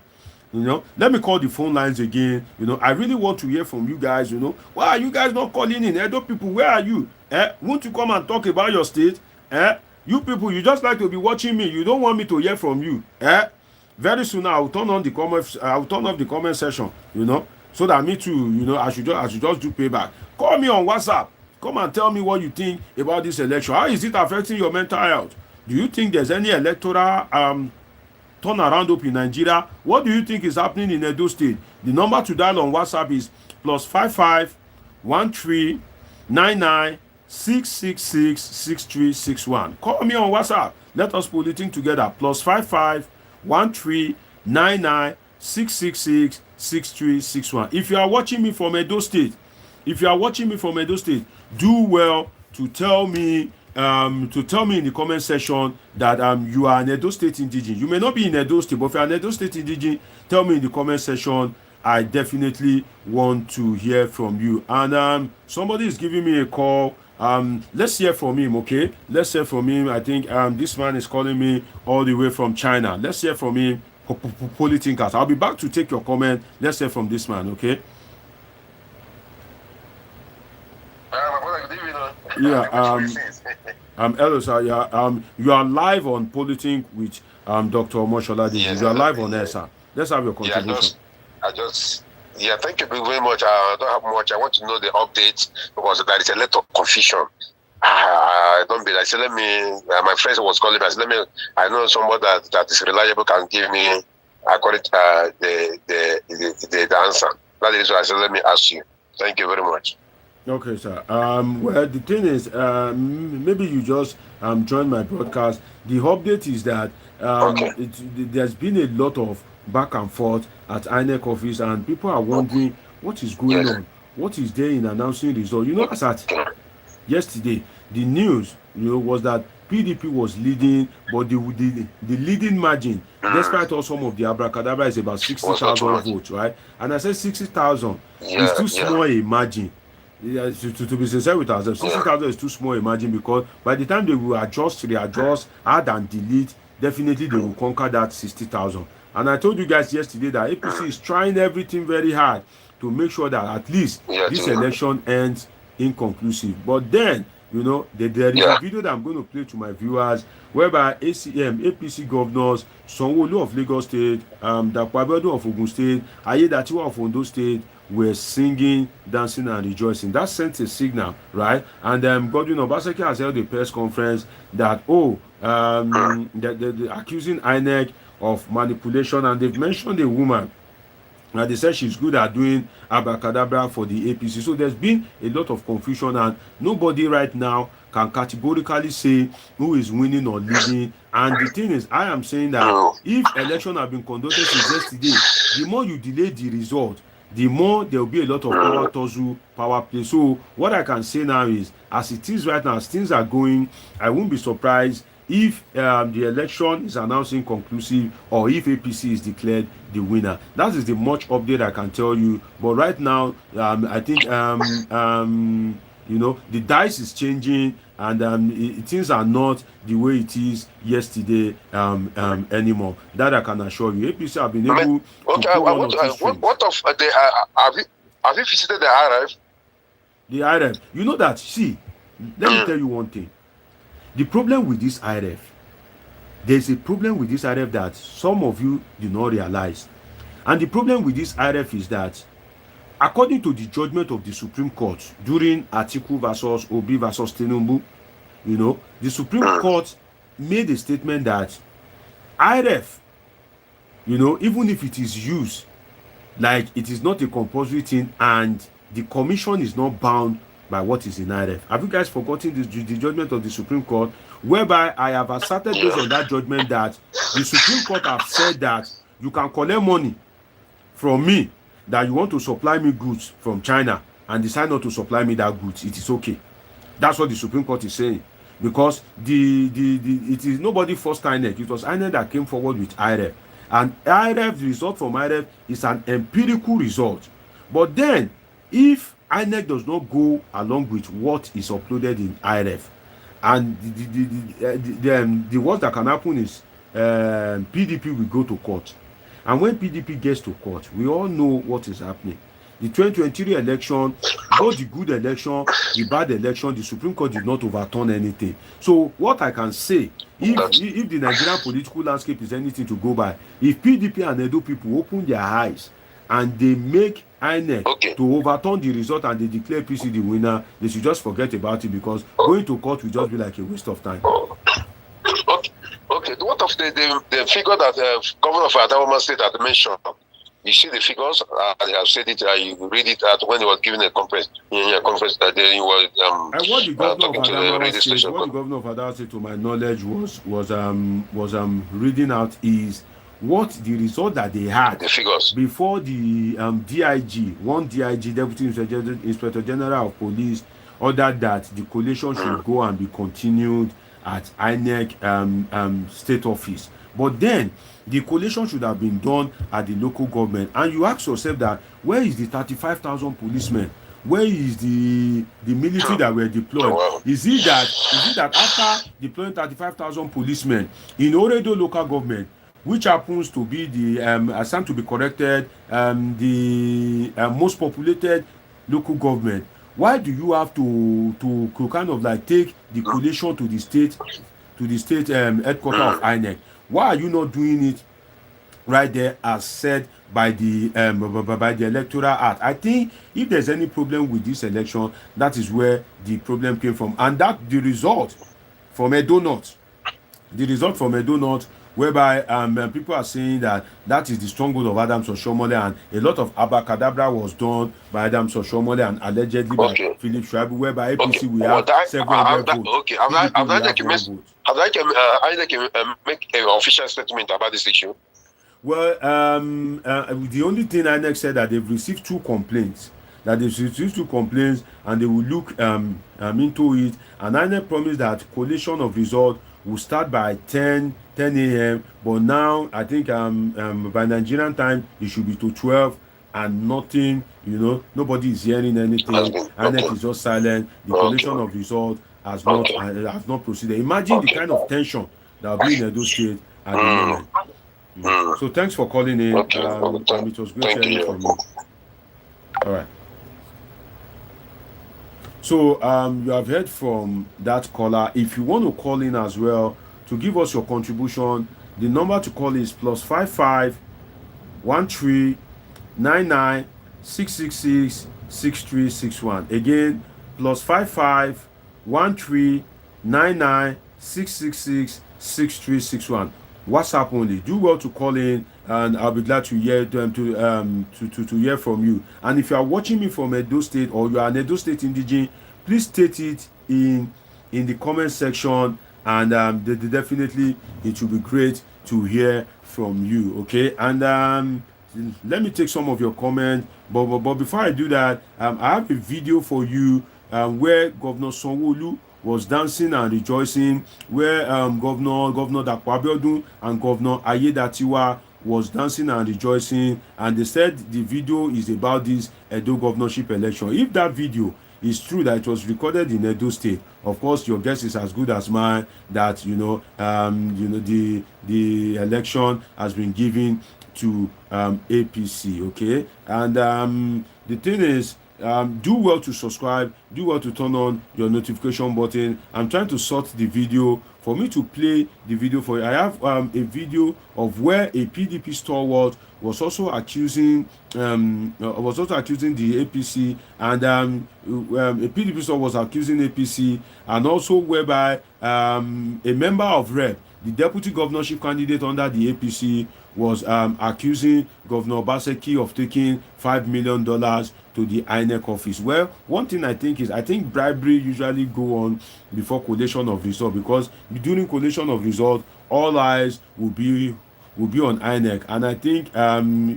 Let me call the phone lines again. I really want to hear from you guys. Why are you guys not calling in? Edo people, where are you? Won't you come and talk about your state? You people, you just like to be watching me. You don't want me to hear from you. Very soon I will turn on the comments. I will turn off the comment section. So that me too. I should just do payback. Call me on WhatsApp Come and tell me what you think about this election. How is it affecting your mental health? Do you think there's any electoral turnaround up in Nigeria? What do you think is happening in Edo State? The number to dial on WhatsApp is +55 13 99 666 6361. Call me on WhatsApp. Let us put the thing together. +55 13 99 666 6361. If you are watching me from Edo State, do well to tell me in the comment section that you are an Edo State indigene. You may not be in Edo State, but if you are an Edo State indigene, tell me in the comment section. I definitely want to hear from you. And somebody is giving me a call. Let's hear from him, okay? Let's hear from him. I think this man is calling me all the way from China. Let's hear from him. Polythinkers. I'll be back to take your comment. Let's hear from this man, okay? Yeah, hello, sir. Yeah, you are live on Polythink with Dr. Omoshola. Yes, you are live on air, sir. Let's have your contribution. Thank you very much. I don't have much. I want to know the updates because there is a lot of confusion. I don't be like, let me, my friend was calling me, I said, I know somebody that is reliable can give me according to the answer. That is why I said, let me ask you. Thank you very much. Okay, sir. Well, the thing is, maybe you just joined my broadcast. The update is that there's been a lot of back and forth at INEC office, and people are wondering what is going on. What is there in announcing results? You know, as at yesterday, the news, was that PDP was leading, but the leading margin, despite all some of the abracadabra, is about 60,000 votes, right? And I said 60,000 is too small a margin. Yeah, to be sincere with ourselves, 60,000 is too small a margin, because by the time they will adjust, readjust, add and delete, definitely they will conquer that 60,000. And I told you guys yesterday that APC is trying everything very hard to make sure that at least this election ends inconclusive. But then, there is a video that I'm going to play to my viewers whereby APC governors, Sanwo-Olu of Lagos State, Akpebholo of Ogun State, Ayedatiwa of Ondo State, were singing, dancing, and rejoicing. That sent a signal, right? And Godwin Obaseki has held a press conference that, they're accusing INEC of manipulation, and they've mentioned a woman. And they said she's good at doing abracadabra for the APC. So there's been a lot of confusion, and nobody right now can categorically say who is winning or losing. And the thing is, I am saying that if election have been conducted since yesterday, the more you delay the result, the more there will be a lot of power tussle, power play. So what I can say now is, as it is right now, as things are going, I won't be surprised if the election is announced inconclusive, or if APC is declared the winner. That is the much update I can tell you. But right now, I think the dice is changing, and things are not the way it is yesterday anymore. That I can assure you. APC have been able to what of have you visited the IRF? The IRF. You know that, see, let me tell you one thing. The problem with this IRF, there's a problem with this IRF that some of you do not realize. And the problem with this IRF is that, according to the judgment of the Supreme Court during Atiku versus Obi versus Tinubu, the Supreme Court made a statement that IRF, even if it is used, like, it is not a compulsory thing, and the commission is not bound by what is in IRF. Have you guys forgotten the judgment of the Supreme Court, whereby I have asserted based on that judgment that the Supreme Court have said that you can collect money from me, that you want to supply me goods from China, and decide not to supply me that goods. It is okay. That's what the Supreme Court is saying, because it is nobody forced INEC. It was INEC that came forward with IRF, and IRF, the result from IRF is an empirical result. But then, if INEC does not go along with what is uploaded in IRF, and the worst that can happen is PDP will go to court. And when PDP gets to court, we all know what is happening. The 2023 election, both the good election, the bad election, the Supreme Court did not overturn anything. So what I can say, if the Nigerian political landscape is anything to go by, if PDP and Edo people open their eyes and they make INEC to overturn the result and they declare APC the winner, they should just forget about it, because going to court will just be like a waste of time. Okay. What of the figure that Governor of Adamawa State had mentioned? You see the figures. They have said it. You read it when he was giving a conference. In a conference that he was and what the governor of Adamawa State, what the governor of Adamawa State, to my knowledge, was reading out is what the result that they had, the figures before the DIG, Deputy Inspector General of Police, ordered that the collation should go and be continued at INEC state office. But then the collation should have been done at the local government. And you ask yourself that, where is the 35,000 policemen? Where is the military that were deployed? Is it that after deploying 35,000 policemen in Oredo local government, which happens to be the assigned to be corrected, the most populated local government, why do you have to kind of like take the collation to the state headquarters of INEC? Why are you not doing it right there as said by the electoral act? I think if there's any problem with this election, that is where the problem came from, and that the result from Edo North, whereby people are saying that is the stronghold of Adams Oshiomole, and a lot of abacadabra was done by Adams Oshiomole and allegedly by Philip Schreiber, whereby APC we have 700 votes. Okay, I'd like to make an official statement about this issue. Well, the only thing INEC said that they've received two complaints, and they will look into it, and INEC promised that collation of result will start by 10 a.m. But now I think by Nigerian time it should be to 12, and nothing, nobody is hearing anything. INEC is just silent. The collation of result has not proceeded. Imagine the kind of tension that will be in Edo State at the moment. So thanks for calling in. It was great hearing from you. All right. So you have heard from that caller. If you want to call in as well to give us your contribution, the number to call is +55 13 99 666 6361. Again, +55 13 99 666 6361. WhatsApp only. Do well to call in, and I'll be glad to hear to hear from you. And if you are watching me from Edo State, or you are an Edo State indigene, please state it in the comment section, and definitely it will be great to hear from you. Okay, and let me take some of your comments. But before I do that, I have a video for you where Governor Sanwo-Olu was dancing and rejoicing, where Governor Akpabio and Governor Ayedatiwa was dancing and rejoicing, and they said the video is about this Edo governorship election. If that video is true, that it was recorded in Edo State, of course your guess is as good as mine that the election has been given to APC. Okay, and the thing is, do well to subscribe, do well to turn on your notification button. I'm trying to sort the video for me to play the video for you. I have a video of where a PDP stalwart was also accusing the APC, and a PDP stalwart was accusing APC, and also whereby a member of REP, the deputy governorship candidate under the APC, was accusing Governor Obaseki of taking $5 million to the INEC office. Well, one thing I think bribery usually go on before collation of result, because during collation of result, all eyes will be on INEC, and I think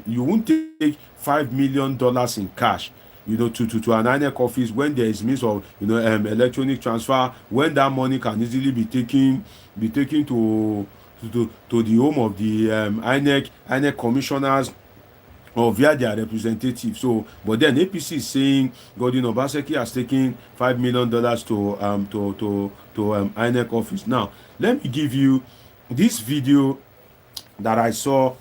you won't take $5 million in cash, to an INEC office when there is means of electronic transfer, when that money can easily be taken to the home of the INEC commissioners or via their representatives. So, but then APC is saying Godwin Obaseki has taken $5 million to INEC office. Now, let me give you this video that I saw.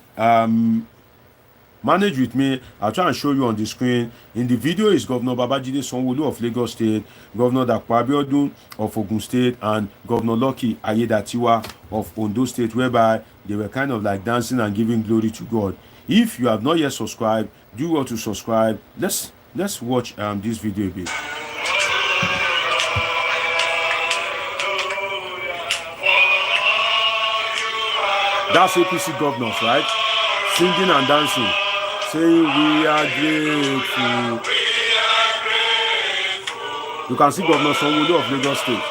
Manage with me. I'll try and show you on the screen. In the video is Governor Babajide Sanwo-Olu of Lagos State, Governor Akpabio of Ogun State, and Governor Lucky Ayedatiwa of Ondo State, whereby they were kind of like dancing and giving glory to God. If you have not yet subscribed, do well to subscribe. Let's watch this video a bit. That's APC governors, right? Singing and dancing, saying we are grateful. You can see Governor Oshiomole of Edo State.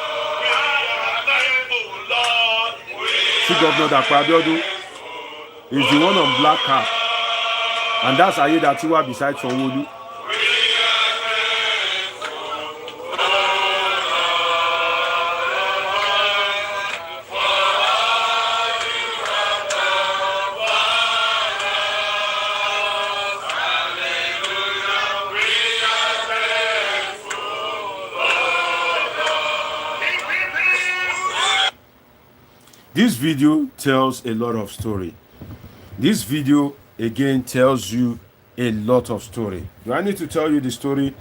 See Governor Akpata is the one on black cap, and that's Ayedatiwa beside Oshiomole. This video tells a lot of story. This video again tells you a lot of story. Do I need to tell you the story?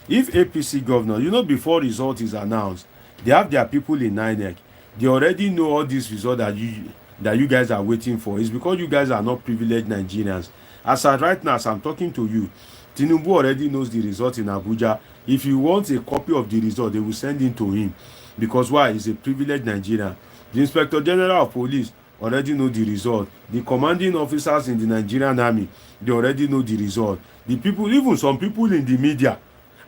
If APC governor, you know, before result is announced, they have their people in INEC. They already know all these results that you guys are waiting for. It's because you guys are not privileged Nigerians. As at right now, as I'm talking to you, Tinubu already knows the result in Abuja. If you want a copy of the result, they will send it to him. Because why? He's a privileged Nigerian. The Inspector General of Police already know the result. The commanding officers in the Nigerian army, they already know the result. The people, even some people in the media,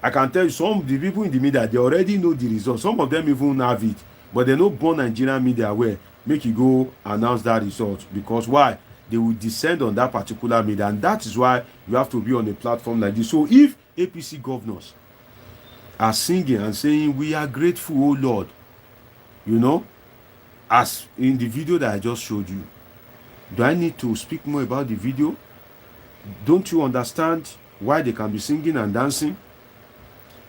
I can tell you, some of the people in the media, they already know the result. Some of them even have it, but they no born Nigerian media where make you go announce that result. Because why? They will descend on that particular media, and that is why you have to be on a platform like this. So if APC governors are singing and saying, we are grateful, oh Lord, you know, as in the video that I just showed you, do I need to speak more about the video? Don't you understand why they can be singing and dancing?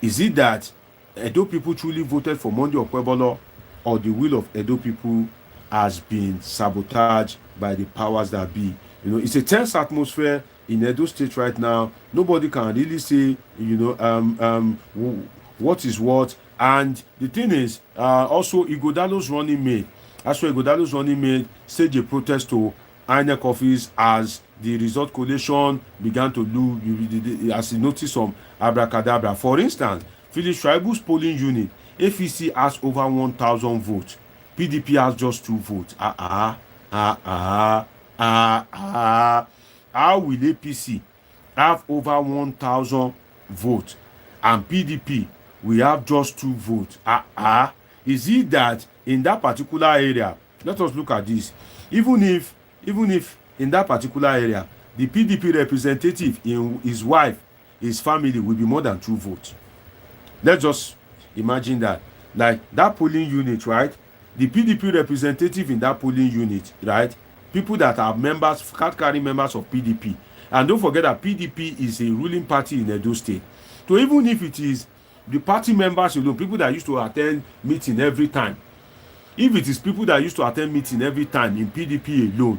Is it that Edo people truly voted for Monday Okpebholo, or the will of Edo people has been sabotaged by the powers that be? You know, it's a tense atmosphere in Edo State right now. Nobody can really say, you know, what is what. And the thing is, also Ighodalo's running mate, Asue Ighodalo's running mate, staged a protest to INEC office as the result collation began to lose, as you notice some abracadabra. For instance, Phillips Tribu's polling unit, APC has over 1,000 votes. PDP has just 2 votes. How will APC have over 1,000 votes and PDP will have just 2 votes? Is it that in that particular area, let us look at this, even if in that particular area the PDP representative, in his wife, his family will be more than 2 votes. Let's just imagine that, like that polling unit, right? The PDP representative in that polling unit, right? People that are members, card-carrying members of PDP. And don't forget that PDP is a ruling party in Edo State. So even if it is the party members alone, people that used to attend meeting every time, if it is people that used to attend meeting every time in PDP alone,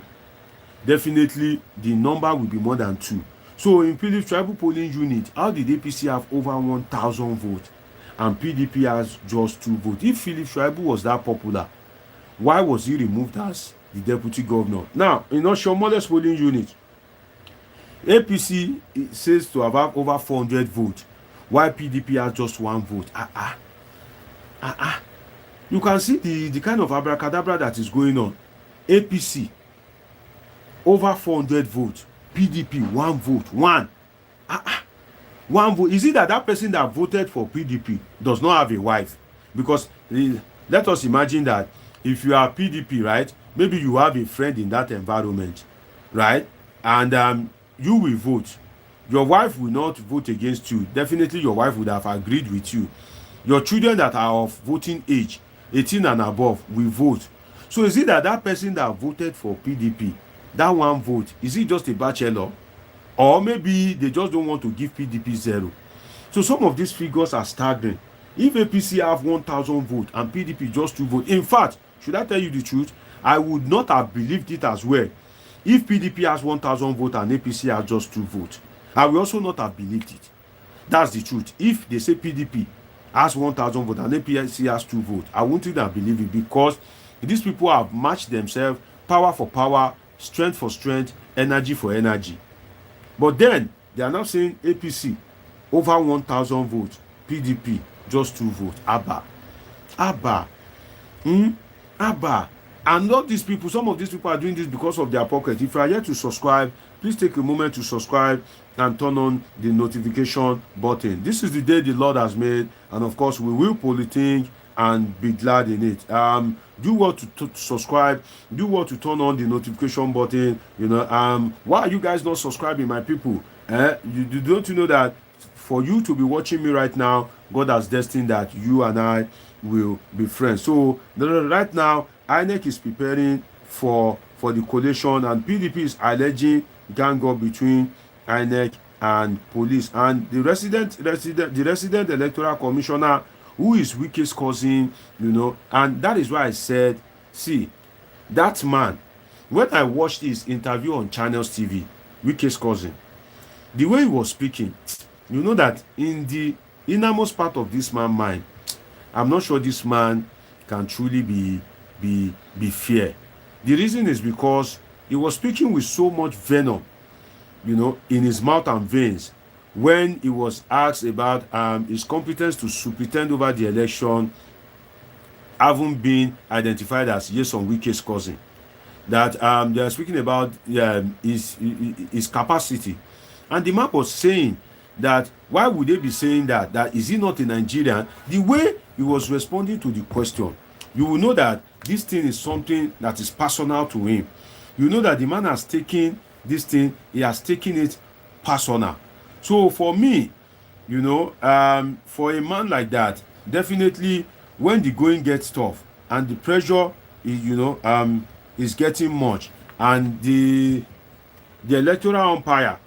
definitely the number will be more than 2. So in Phillips Tribal polling unit, how did APC have over 1,000 votes and PDP has just 2 votes? If Phillips Tribal was that popular, why was he removed as the deputy governor? Now, in Oshiomole's polling unit, APC says to have over 400 votes, while PDP has just 1 vote. You can see the kind of abracadabra that is going on. APC over 400 votes, PDP 1 vote. 1 vote. Is it that person that voted for PDP does not have a wife? Because let us imagine that if you are PDP, right, maybe you have a friend in that environment, right, and you will vote. Your wife will not vote against you. Definitely your wife would have agreed with you. Your children that are of voting age, 18 and above, will vote. So is it that person that voted for PDP, that 1 vote, is it just a bachelor? Or maybe they just don't want to give PDP 0. So some of these figures are staggering. If APC have 1,000 votes and PDP just 2 votes, in fact, should I tell you the truth, I would not have believed it as well if PDP has 1,000 votes and APC has just 2 votes. I will also not have believed it. That's the truth. If they say PDP has 1,000 votes and APC has 2 votes, I wouldn't have believed it, because these people have matched themselves, power for power, strength for strength, energy for energy. But then they are now saying APC over 1,000 votes, PDP just 2 votes. Abba, Abba. And not these people, some of these people are doing this because of their pocket. If you are yet to subscribe, please take a moment to subscribe and turn on the notification button. This is the day the Lord has made, and of course we will politic and be glad in it. Do what to subscribe, do what to turn on the notification button. Why are you guys not subscribing, my people? Don't you know that for you to be watching me right now, God has destined that you and I will be friends. So right now, INEC is preparing for the collation, and PDP is alleging gang up between INEC and police, and the resident electoral commissioner, who is Wike's cousin, and that is why I said, see, that man, when I watched his interview on Channels TV, Wike's cousin, the way he was speaking, you know that in the innermost part of this man's mind, I'm not sure this man can truly be fair. The reason is because he was speaking with so much venom, in his mouth and veins, when he was asked about his competence to superintend over the election, having been identified as Nyesom Wike's cousin. That they are speaking about his capacity, and the man was saying that why would they be saying that is he not a Nigerian? The way he was responding to the question, you will know that this thing is something that is personal to him. You know that the man has taken this thing, he has taken it personal. So for me, for a man like that, definitely when the going gets tough and the pressure is getting much, and the electoral umpire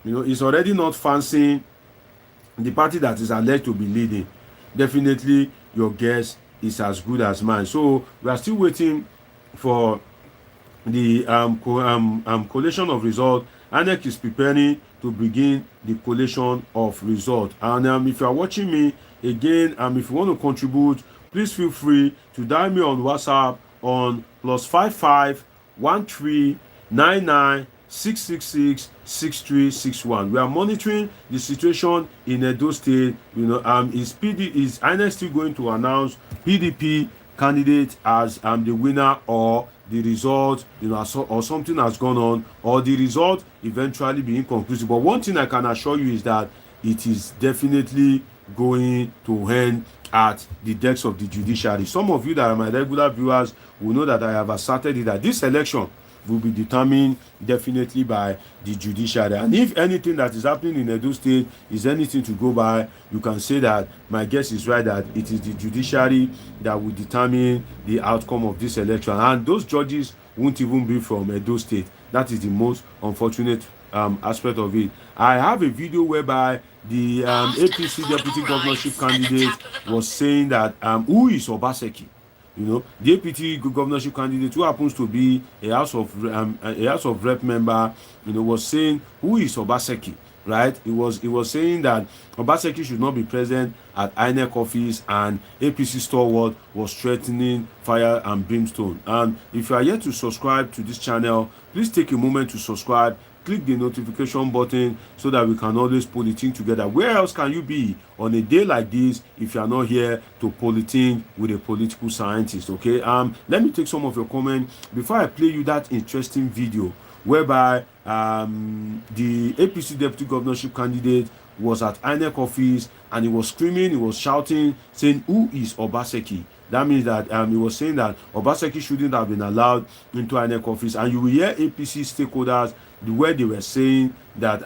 is already not fancying the party that is alleged to be leading, definitely your guess is as good as mine. So we are still waiting for the collation of results. INEC is preparing to begin the collation of results. And if you are watching me again, if you want to contribute, please feel free to dial me on WhatsApp on +55 13 99 666 6361. We are monitoring the situation in Edo State. Is INEC still going to announce PDP candidate as the winner, or the result, or something has gone on, or the result eventually be inconclusive? But one thing I can assure you is that it is definitely going to end at the decks of the judiciary. Some of you that are my regular viewers will know that I have asserted that this election will be determined definitely by the judiciary. And if anything that is happening in Edo State is anything to go by, you can say that my guess is right, that it is the judiciary that will determine the outcome of this election. And those judges won't even be from Edo State. That is the most unfortunate aspect of it. I have a video whereby the APC deputy governorship candidate was saying that who is Obaseki? The APT governorship candidate, who happens to be a House of Rep member, was saying, who is Obaseki, right? He was saying that Obaseki should not be present at INEC office, and APC stalwart was threatening fire and brimstone. And if you are yet to subscribe to this channel, please take a moment to subscribe. Click the notification button so that we can always politic together. Where else can you be on a day like this if you are not here to politic with a political scientist? Okay, let me take some of your comments before I play you that interesting video whereby the APC deputy governorship candidate was at INEC office, and he was screaming, he was shouting, saying, who is Obaseki? That means that he was saying that Obaseki shouldn't have been allowed into INEC office. And you will hear APC stakeholders the way they were saying that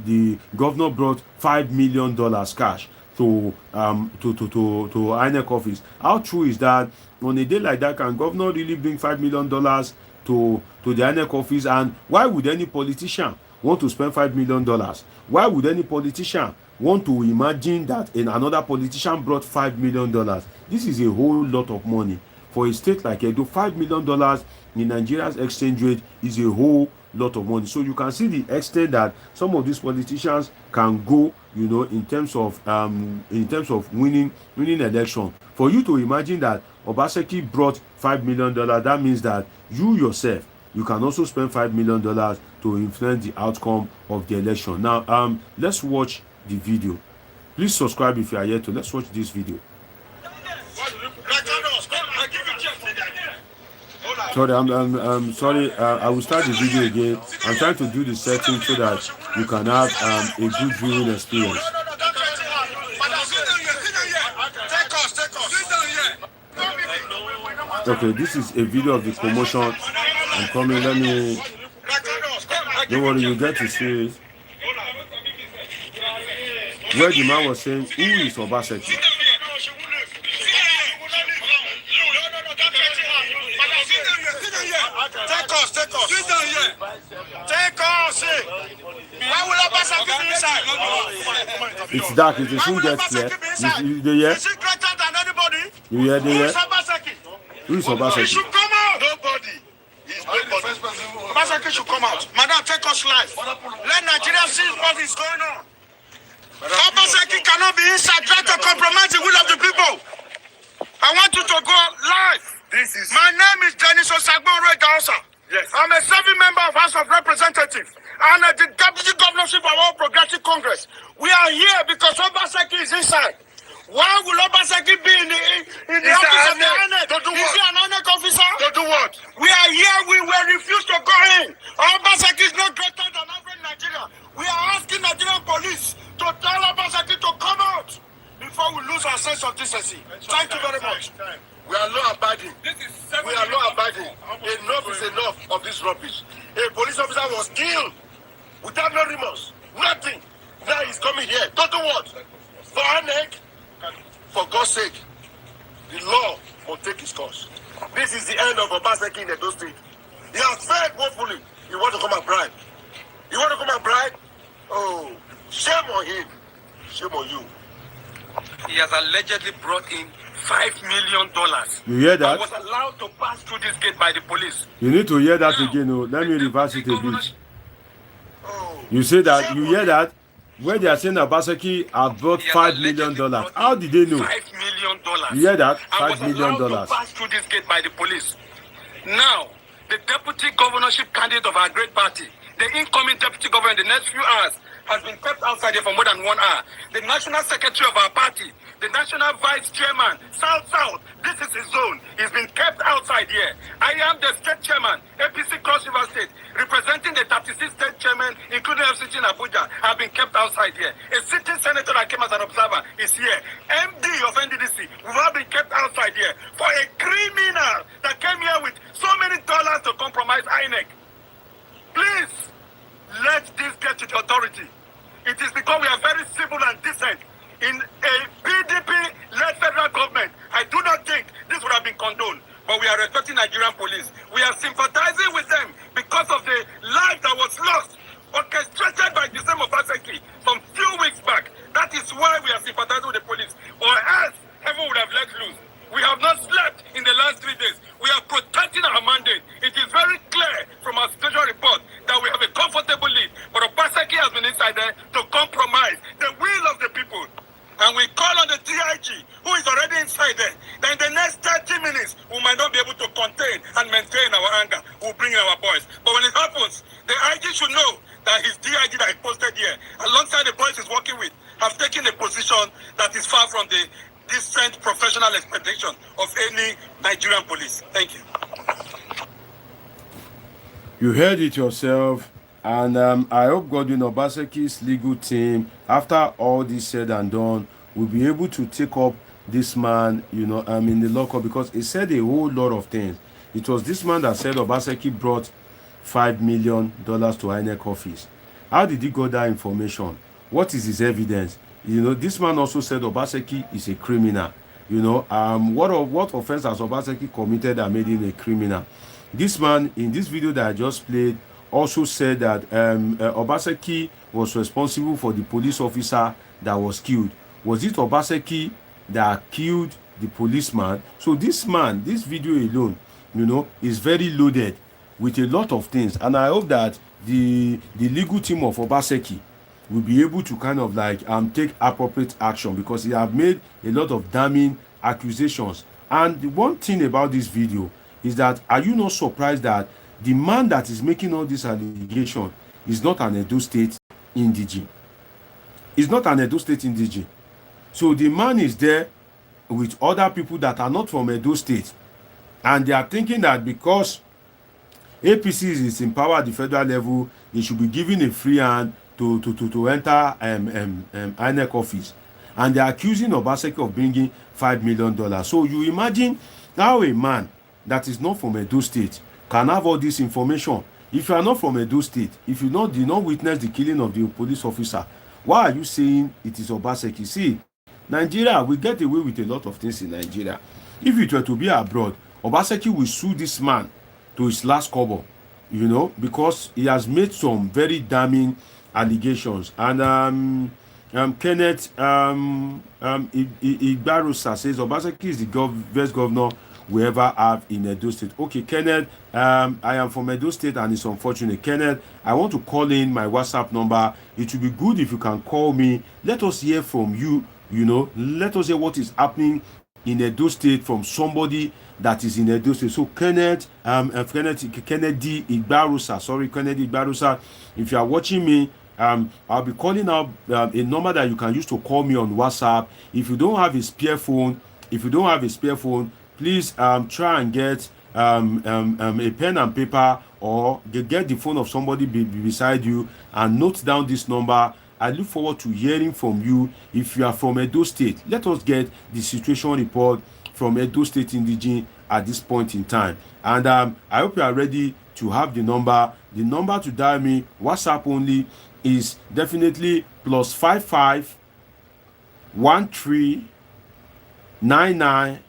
the governor brought $5 million cash to INEC office. How true is that? On a day like that, can governor really bring $5 million to the INEC office? And why would any politician want to spend $5 million? Why would any politician want to imagine that another politician brought $5 million? This is a whole lot of money for a state like Edo. $5 million in Nigeria's exchange rate is a whole lot of money. So you can see the extent that some of these politicians can go, in terms of winning election. For you to imagine that Obaseki brought $5 million, that means that you yourself, you can also spend $5 million to influence the outcome of the election. Now, let's watch the video. Please subscribe if you are yet to. Let's watch this video. Sorry, I'm sorry. I will start the video again. I'm trying to do the setting so that you can have a good viewing experience. Okay, this is a video of the commotion. I'm coming. Let me. Don't worry, you get to see it. Where the man was saying, "Who is Obaseki?" It's dark. It isn't get clear. You hear? You hear the hear? Who is Obaseki? He should come out. Nobody. Obaseki should come out. Madam, take us live. Let Nigeria see what is going on. Obaseki cannot be inside trying to compromise the will of the people. I want you to go live. My name is Nyesom Wike. Yes. I'm a serving member of House of Representatives and the deputy governorship of All Progressive Congress. We are here because Obaseki is inside. Why will Obaseki be in the office of the INEC? Is he an INEC officer? To do what? We are here. We will refuse to go in. Obaseki is not greater than average Nigeria. We are asking Nigerian police to tell Obaseki to come out before we lose our sense of decency. Thank you very much. We are law abiding. We are law abiding. Enough is enough of this rubbish. A police officer was killed without no remorse. Nothing. Now he's coming here. Don't do what? For INEC? For God's sake, the law will take its course. This is the end of Obaseki in Edo State. He has failed woefully. You want to come and bribe? You want to come and bribe? Oh, shame on him. Shame on you. He has allegedly brought in $5 million. You hear that? I was allowed to pass through this gate by the police. You need to hear that again. Oh. Let me reverse it a bit. You say that, you hear that? Where they are saying Obaseki have brought $5 million. How did they know? $5 million. You hear that? $5 million. I was allowed to pass through this gate by the police. Now, the deputy governorship candidate of our great party, the incoming deputy governor in the next few hours, has been kept outside here for more than 1 hour. The national secretary of our party, the national vice chairman, South, this is his zone. He's been kept outside here. I am the state chairman, APC Cross River State, representing the 36 state chairman, including FCT in Abuja, have been kept outside here. A sitting senator that came as an observer is here. MD of NDDC, we've all been kept outside here for a criminal that came here with so many dollars to compromise INEC. Please, let this get to the authority. It is because we are very civil and decent. In a PDP-led federal government, I do not think this would have been condoned. But we are respecting Nigerian police. We are sympathizing with them because of the life that was lost, orchestrated by Nyesom Wike some few weeks back. That is why we are sympathizing with the police. Or else, heaven would have let loose. We have not slept in the last 3 days. We are protecting our mandate. It is very clear from our special report that we have a comfortable lead. But Obaseki has been inside there to compromise the will of the people. And we call on the DIG, who is already inside there, that in the next 30 minutes, we might not be able to contain and maintain our anger. We'll bring in our boys. But when it happens, the IG should know that his DIG that he posted here, alongside the boys he's working with, have taken a position that is far from the decent professional expectation of any Nigerian police. Thank you. You heard it yourself, and I hope Godwin Obaseki's legal team, after all this said and done, will be able to take up this man, in the lockup, because he said a whole lot of things. It was this man that said Obaseki brought $5 million to INEC office. How did he get that information? What is his evidence? This man also said Obaseki is a criminal. What offense has Obaseki committed that made him a criminal? This man, in this video that I just played, also said that Obaseki was responsible for the police officer that was killed. Was it Obaseki that killed the policeman? So this man, this video alone, is very loaded with a lot of things. And I hope that the legal team of Obaseki will be able to kind of take appropriate action, because he have made a lot of damning accusations. And the one thing about this video is that, are you not surprised that the man that is making all this allegation is not an Edo State indigene. He's not an Edo State indigene. So the man is there with other people that are not from Edo State, and they are thinking that because APC is in power at the federal level, they should be given a free hand to enter INEC office, and they are accusing Obaseki of bringing $5 million. So you imagine how a man that is not from Edo State can have all this information. If you are not from Edo State, if you did not witness the killing of the police officer, why are you saying it is Obaseki? See, Nigeria, we get away with a lot of things in Nigeria. If it were to be abroad, Obaseki will sue this man to his last kobo, you know, because he has made some very damning allegations. And Kenneth Igbarusa says Obaseki is the best governor we ever have in Edo State. Okay, Kenneth, I am from Edo State and it's unfortunate. Kenneth, I want to call in my WhatsApp number. It would be good if you can call me. Let us hear from you, you know. Let us hear what is happening in Edo State from somebody that is in Edo State. So Kenneth Igbarusa, if you are watching me, I'll be calling out a number that you can use to call me on WhatsApp. If you don't have a spare phone, please try and get a pen and paper, or get the phone of somebody beside you and note down this number. I look forward to hearing from you. If you are from Edo State, let us get the situation report from Edo State indigene at this point in time. And I hope you are ready to have the number. The number to dial me, WhatsApp only, is definitely +55 13 99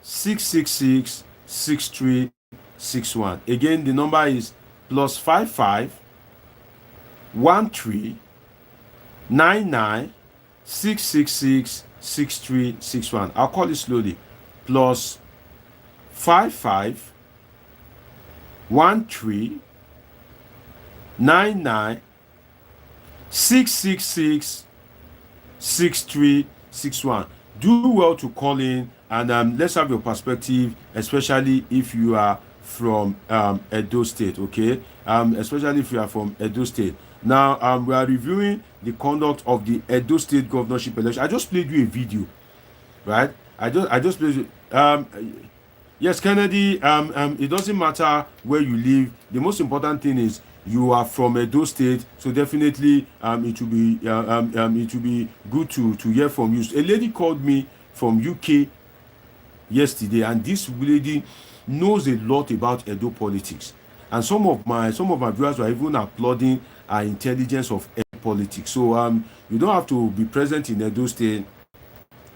666 6361. Again, the number is +55 13 99 666 6361. I'll call it slowly. +55 13 99 666 6361. Do well to call in, and let's have your perspective, especially if you are from Edo State, okay? Especially if you are from Edo State. Now, we are reviewing the conduct of the Edo State governorship election. I just played you a video, right? I just played you. Yes, Kennedy, it doesn't matter where you live. The most important thing is you are from Edo State, so definitely it will be good to hear from you. A lady called me from UK yesterday, and this lady knows a lot about Edo politics, and some of my viewers were even applauding her intelligence of Edo politics. So you don't have to be present in Edo State.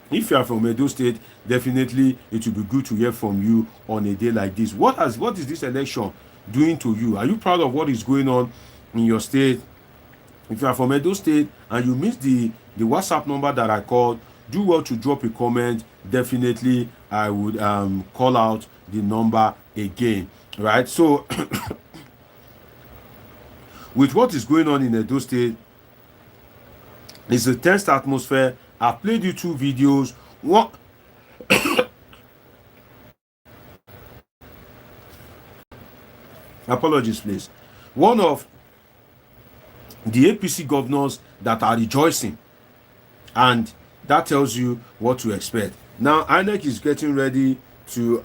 If you are from Edo State, definitely it will be good to hear from you on a day like this. What is this election doing to you? Are you proud of what is going on in your state? If you are from Edo State and you missed the WhatsApp number that I called, do well to drop a comment. Definitely I would call out the number again, right? So with what is going on in Edo State, it's a tense atmosphere. I've played you 2 videos. One apologies, please. One of the APC governors that are rejoicing, and that tells you what to expect. Now, INEC is getting ready to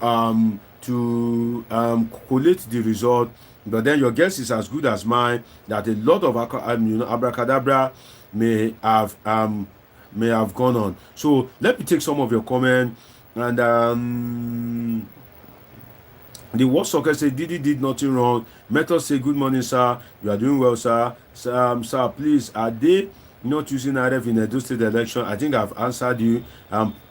collate the result, but then your guess is as good as mine that a lot of abracadabra may have gone on. So let me take some of your comments. And the World Soccer say Didi did nothing wrong. Method say good morning, sir. You are doing well, sir. Sir, please, are they not using RF in the Edo State election? I think I've answered you.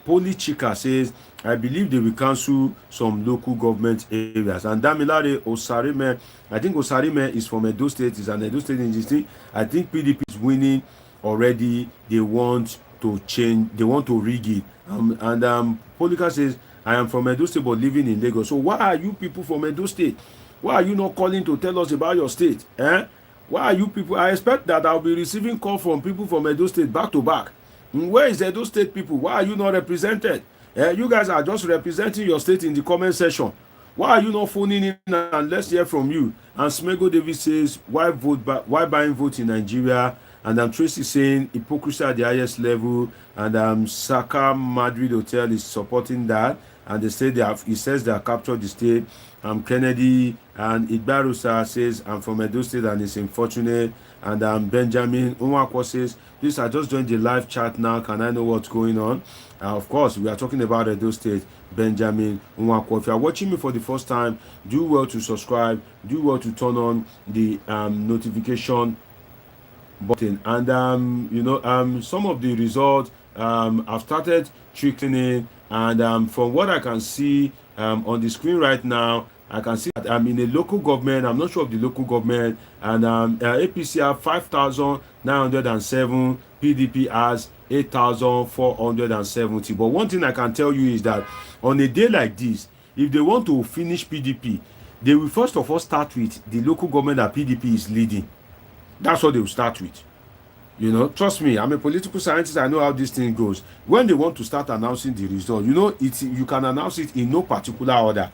Poli Chika says, I believe they will cancel some local government areas. And Damilare Osarime, I think Osarime is from Edo State, is an Edo State industry. I think PDP is winning already. They want to change, they want to rig it. Polika says, I am from Edo State but living in Lagos. So why are you people from Edo State? Why are you not calling to tell us about your state? Why are you people? I expect that I'll be receiving call from people from Edo State back to back. Where is Edo State people? Why are you not represented? You guys are just representing your state in the comment section. Why are you not phoning in and let's hear from you? And Smego David says, why buying votes in Nigeria? And Tracy saying hypocrisy at the highest level. And Saka Madrid Hotel is supporting that. And they say he says they have captured the state. Kennedy and Igbarusa says, I'm from Edo State and it's unfortunate. And Benjamin Unwakwa says, please, I just joined the live chat now. Can I know what's going on? Of course, we are talking about Edo State. Benjamin Unwakwa. If you are watching me for the first time, do well to subscribe. Do well to turn on the notification button. And some of the results I've started trickling in. And from what I can see on the screen right now, I can see that I'm in a local government. I'm not sure of the local government. And APC have 5,907. PDP has 8,470. But one thing I can tell you is that on a day like this, if they want to finish PDP, they will first of all start with the local government that PDP is leading. That's what they will start with. You know, trust me, I'm a political scientist. I know how this thing goes. When they want to start announcing the result, you know, you can announce it in no particular order.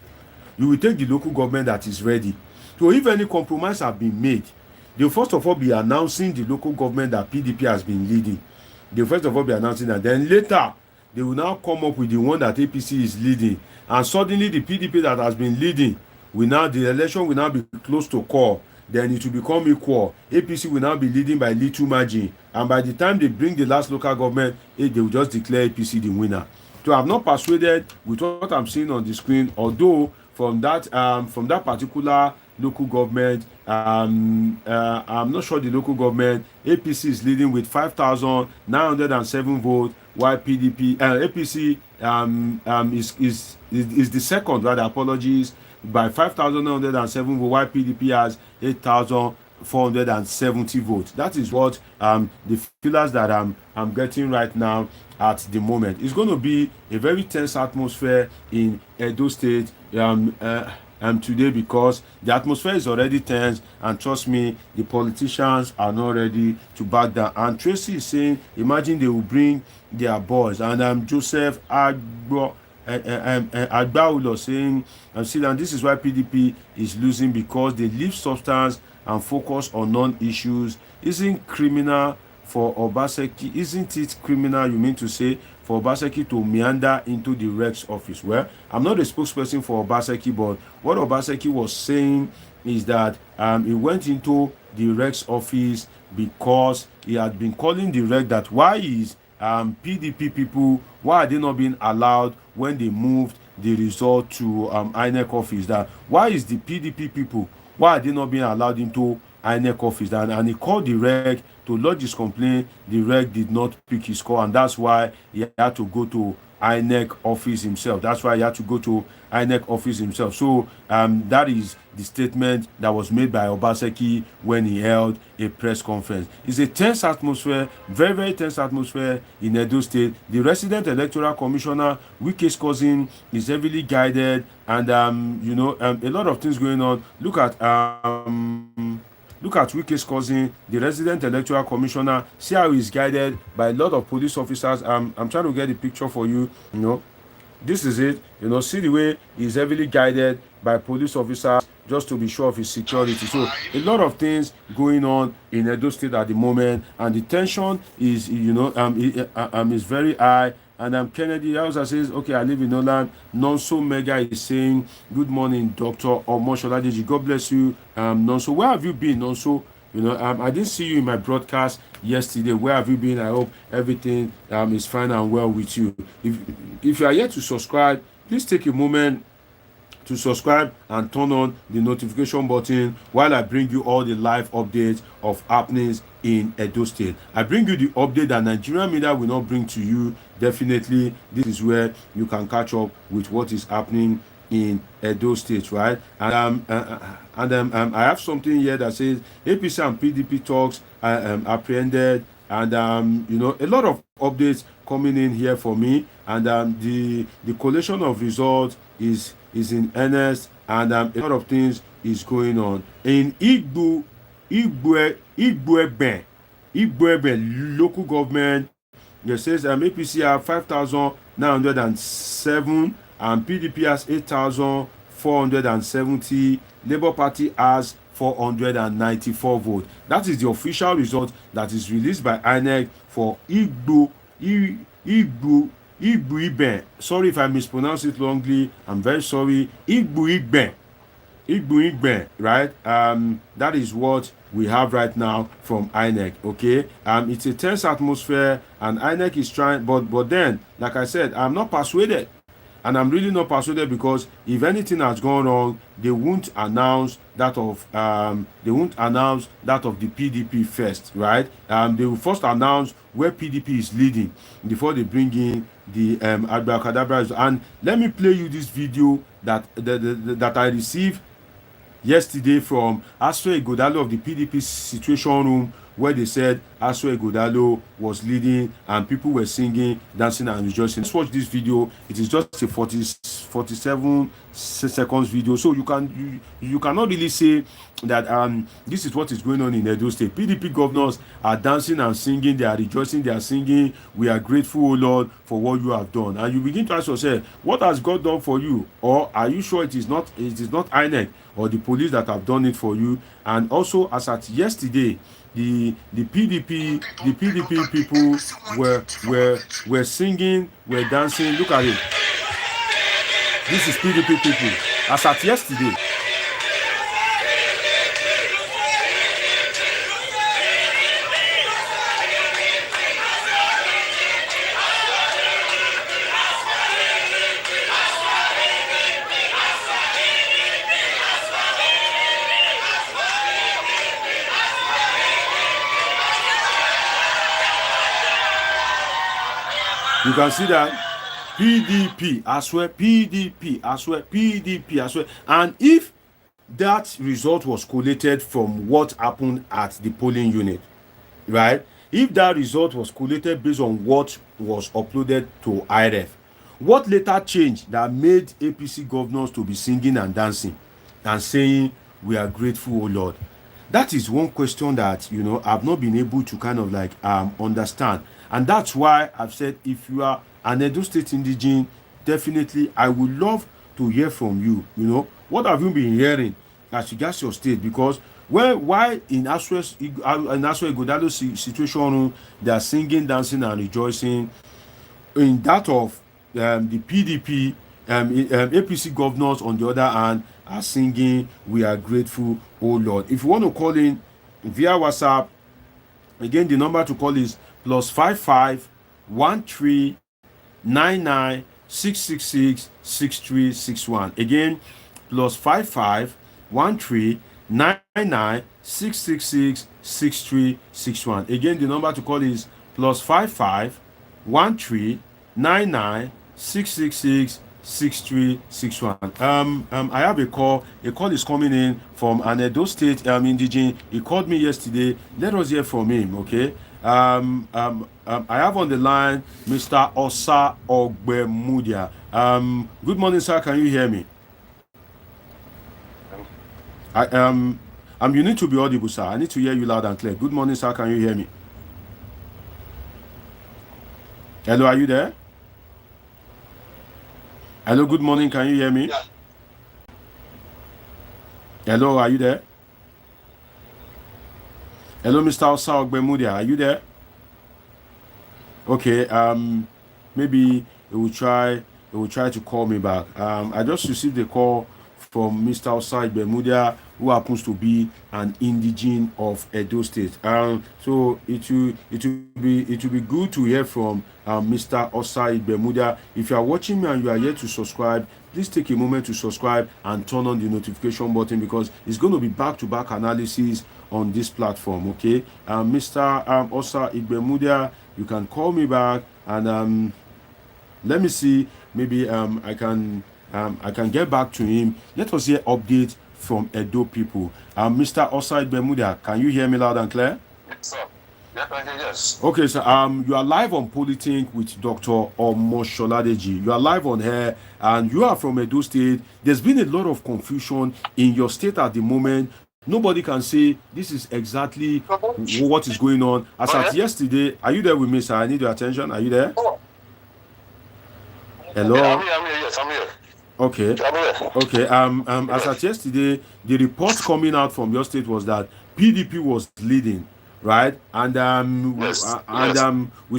You will take the local government that is ready. So if any compromise have been made, they'll first of all be announcing the local government that PDP has been leading. They'll first of all be announcing that. Then later, they will now come up with the one that APC is leading. And suddenly the PDP that has been leading, the election will now be close to call. Then it will become equal. APC will now be leading by little margin. And by the time they bring the last local government, they will just declare APC the winner. So I'm not persuaded with what I'm seeing on the screen, although from that particular local government, I'm not sure the local government, APC is leading with 5,907 votes, while APC is the second, rather, apologies, by 5,907 votes, while PDP has 8,470 votes. That is what the feelers that I'm getting right now at the moment. It's going to be a very tense atmosphere in Edo State today, because the atmosphere is already tense, and trust me, the politicians are not ready to back down. And Tracy is saying, imagine they will bring their boys. And Joseph Agbaoulo saying, and this is why PDP is losing, because they leave substance and focus on non-issues. Isn't criminal for Obaseki? Isn't it criminal, you mean to say, for Obaseki to meander into the Rex office? Well, I'm not a spokesperson for Obaseki, but what Obaseki was saying is that he went into the Rex office because he had been calling the Rex that why is PDP people, why are they not being allowed when they moved the result to INEC office? That why is the PDP people, why are they not being allowed into INEC office? And he called the reg to lodge his complaint. The reg did not pick his call, and that's why he had to go to INEC office himself. That's why he had to go to INEC office himself. So that is the statement that was made by Obaseki when he held a press conference. It's a tense atmosphere, very, very tense atmosphere in Edo State. The resident electoral commissioner, Wike's cousin, is heavily guided, and a lot of things going on. Look at Wike's cousin, the resident electoral commissioner. See how he's guided by a lot of police officers. I'm trying to get the picture for you. This is it. See the way he's heavily guided by police officers just to be sure of his security. So a lot of things going on in Edo State at the moment, and the tension is is very high. And Kennedy also says, okay, I live in Holland. Nonso Mega is saying, good morning, Dr. Omosholadiji. God bless you. Nonso, where have you been, Nonso? I didn't see you in my broadcast yesterday. Where have you been? I hope everything is fine and well with you. If you are yet to subscribe, please take a moment to subscribe and turn on the notification button while I bring you all the live updates of happenings in Edo State. I bring you the update that Nigerian media will not bring to you. Definitely, this is where you can catch up with what is happening in Edo State, right? And I have something here that says APC and PDP talks apprehended, and a lot of updates coming in here for me, and the collation of results is in earnest, and a lot of things is going on in Igboebe local government. It says APC have 5,907 and PDP has 8,470. 470. Labour Party has 494 votes. That is the official result that is released by INEC for Igbo. Sorry if I mispronounce it wrongly. I'm very sorry. Igbo, right? That is what we have right now from INEC. Okay. It's a tense atmosphere, and INEC is trying, but then, like I said, I'm not persuaded. And I'm really not persuaded, because if anything has gone wrong, they won't announce that of the PDP first, right? They will first announce where PDP is leading before they bring in the abracadabra. And let me play you this video that I received yesterday from Asue Ighodalo of the PDP situation room, where they said Asue Ighodalo was leading and people were singing, dancing and rejoicing. Let's watch this video. It is just a 47 seconds video, so you cannot really say that this is what is going on in Edo State. PDP governors are dancing and singing, they are rejoicing, they are singing, "We are grateful, O Lord, for what you have done." And you begin to ask yourself, what has God done for you? Or are you sure it is not INEC or the police that have done it for you? And also, as at yesterday, the PDP people were singing, were dancing. Look at it. This is PDP people. As at yesterday. You can see that PDP, Asue, PDP, Asue, PDP, Asue. And if that result was collated from what happened at the polling unit, right? If that result was collated based on what was uploaded to IRF, what later changed that made APC governors to be singing and dancing and saying, "We are grateful, O Lord"? That is one question that, I've not been able to kind of like understand. And that's why I've said, if you are an Edo State indigene, definitely I would love to hear from you. What have you been hearing as regards your state? Because why in Asue Ighodalo's situation, they are singing, dancing, and rejoicing. In that of the PDP, APC governors, on the other hand, are singing, "We are grateful, O Lord." If you want to call in via WhatsApp, again, the number to call is +55 13 99 666 6361. Again, +55 13 99 666 6361. Again, the number to call is +55 13 99 666 6361. I have a call. A call is coming in from an Edo State indigene. He called me yesterday. Let us hear from him, okay? I have on the line Mr. Osa Ogbemudia. Good morning, sir. Can you hear me? You need to be audible, sir. I need to hear you loud and clear. Good morning, sir. Can you hear me? Hello, are you there? Hello, good morning. Can you hear me? Yeah. Hello, are you there? Hello, Mr. Osa Ogbemudia. Are you there? Okay. Maybe he will try to call me back. I just received a call from Mr. Osa Ighodalo, who happens to be an indigene of Edo State. So it will be good to hear from Mr. Osa Ighodalo. If you are watching me and you are yet to subscribe, please take a moment to subscribe and turn on the notification button, because it's going to be back-to-back analysis on this platform. Okay, Mr. Osa Ighodalo, you can call me back, and let me see. Maybe I can get back to him. Let us hear update from Edo people. Mr. Asue Ighodalo, can you hear me loud and clear? Yes, sir. Yes. Okay, so you are live on Politik with Dr. Omosholadeji. You are live on here, and you are from Edo State. There's been a lot of confusion in your state at the moment. Nobody can say this is exactly what is going on. As at yesterday, are you there with me, sir? I need your attention. Are you there? Oh. Hello? Yeah, I'm here. Yes, I'm here. Okay. Okay. As at yesterday, the report coming out from your state was that PDP was leading, right? We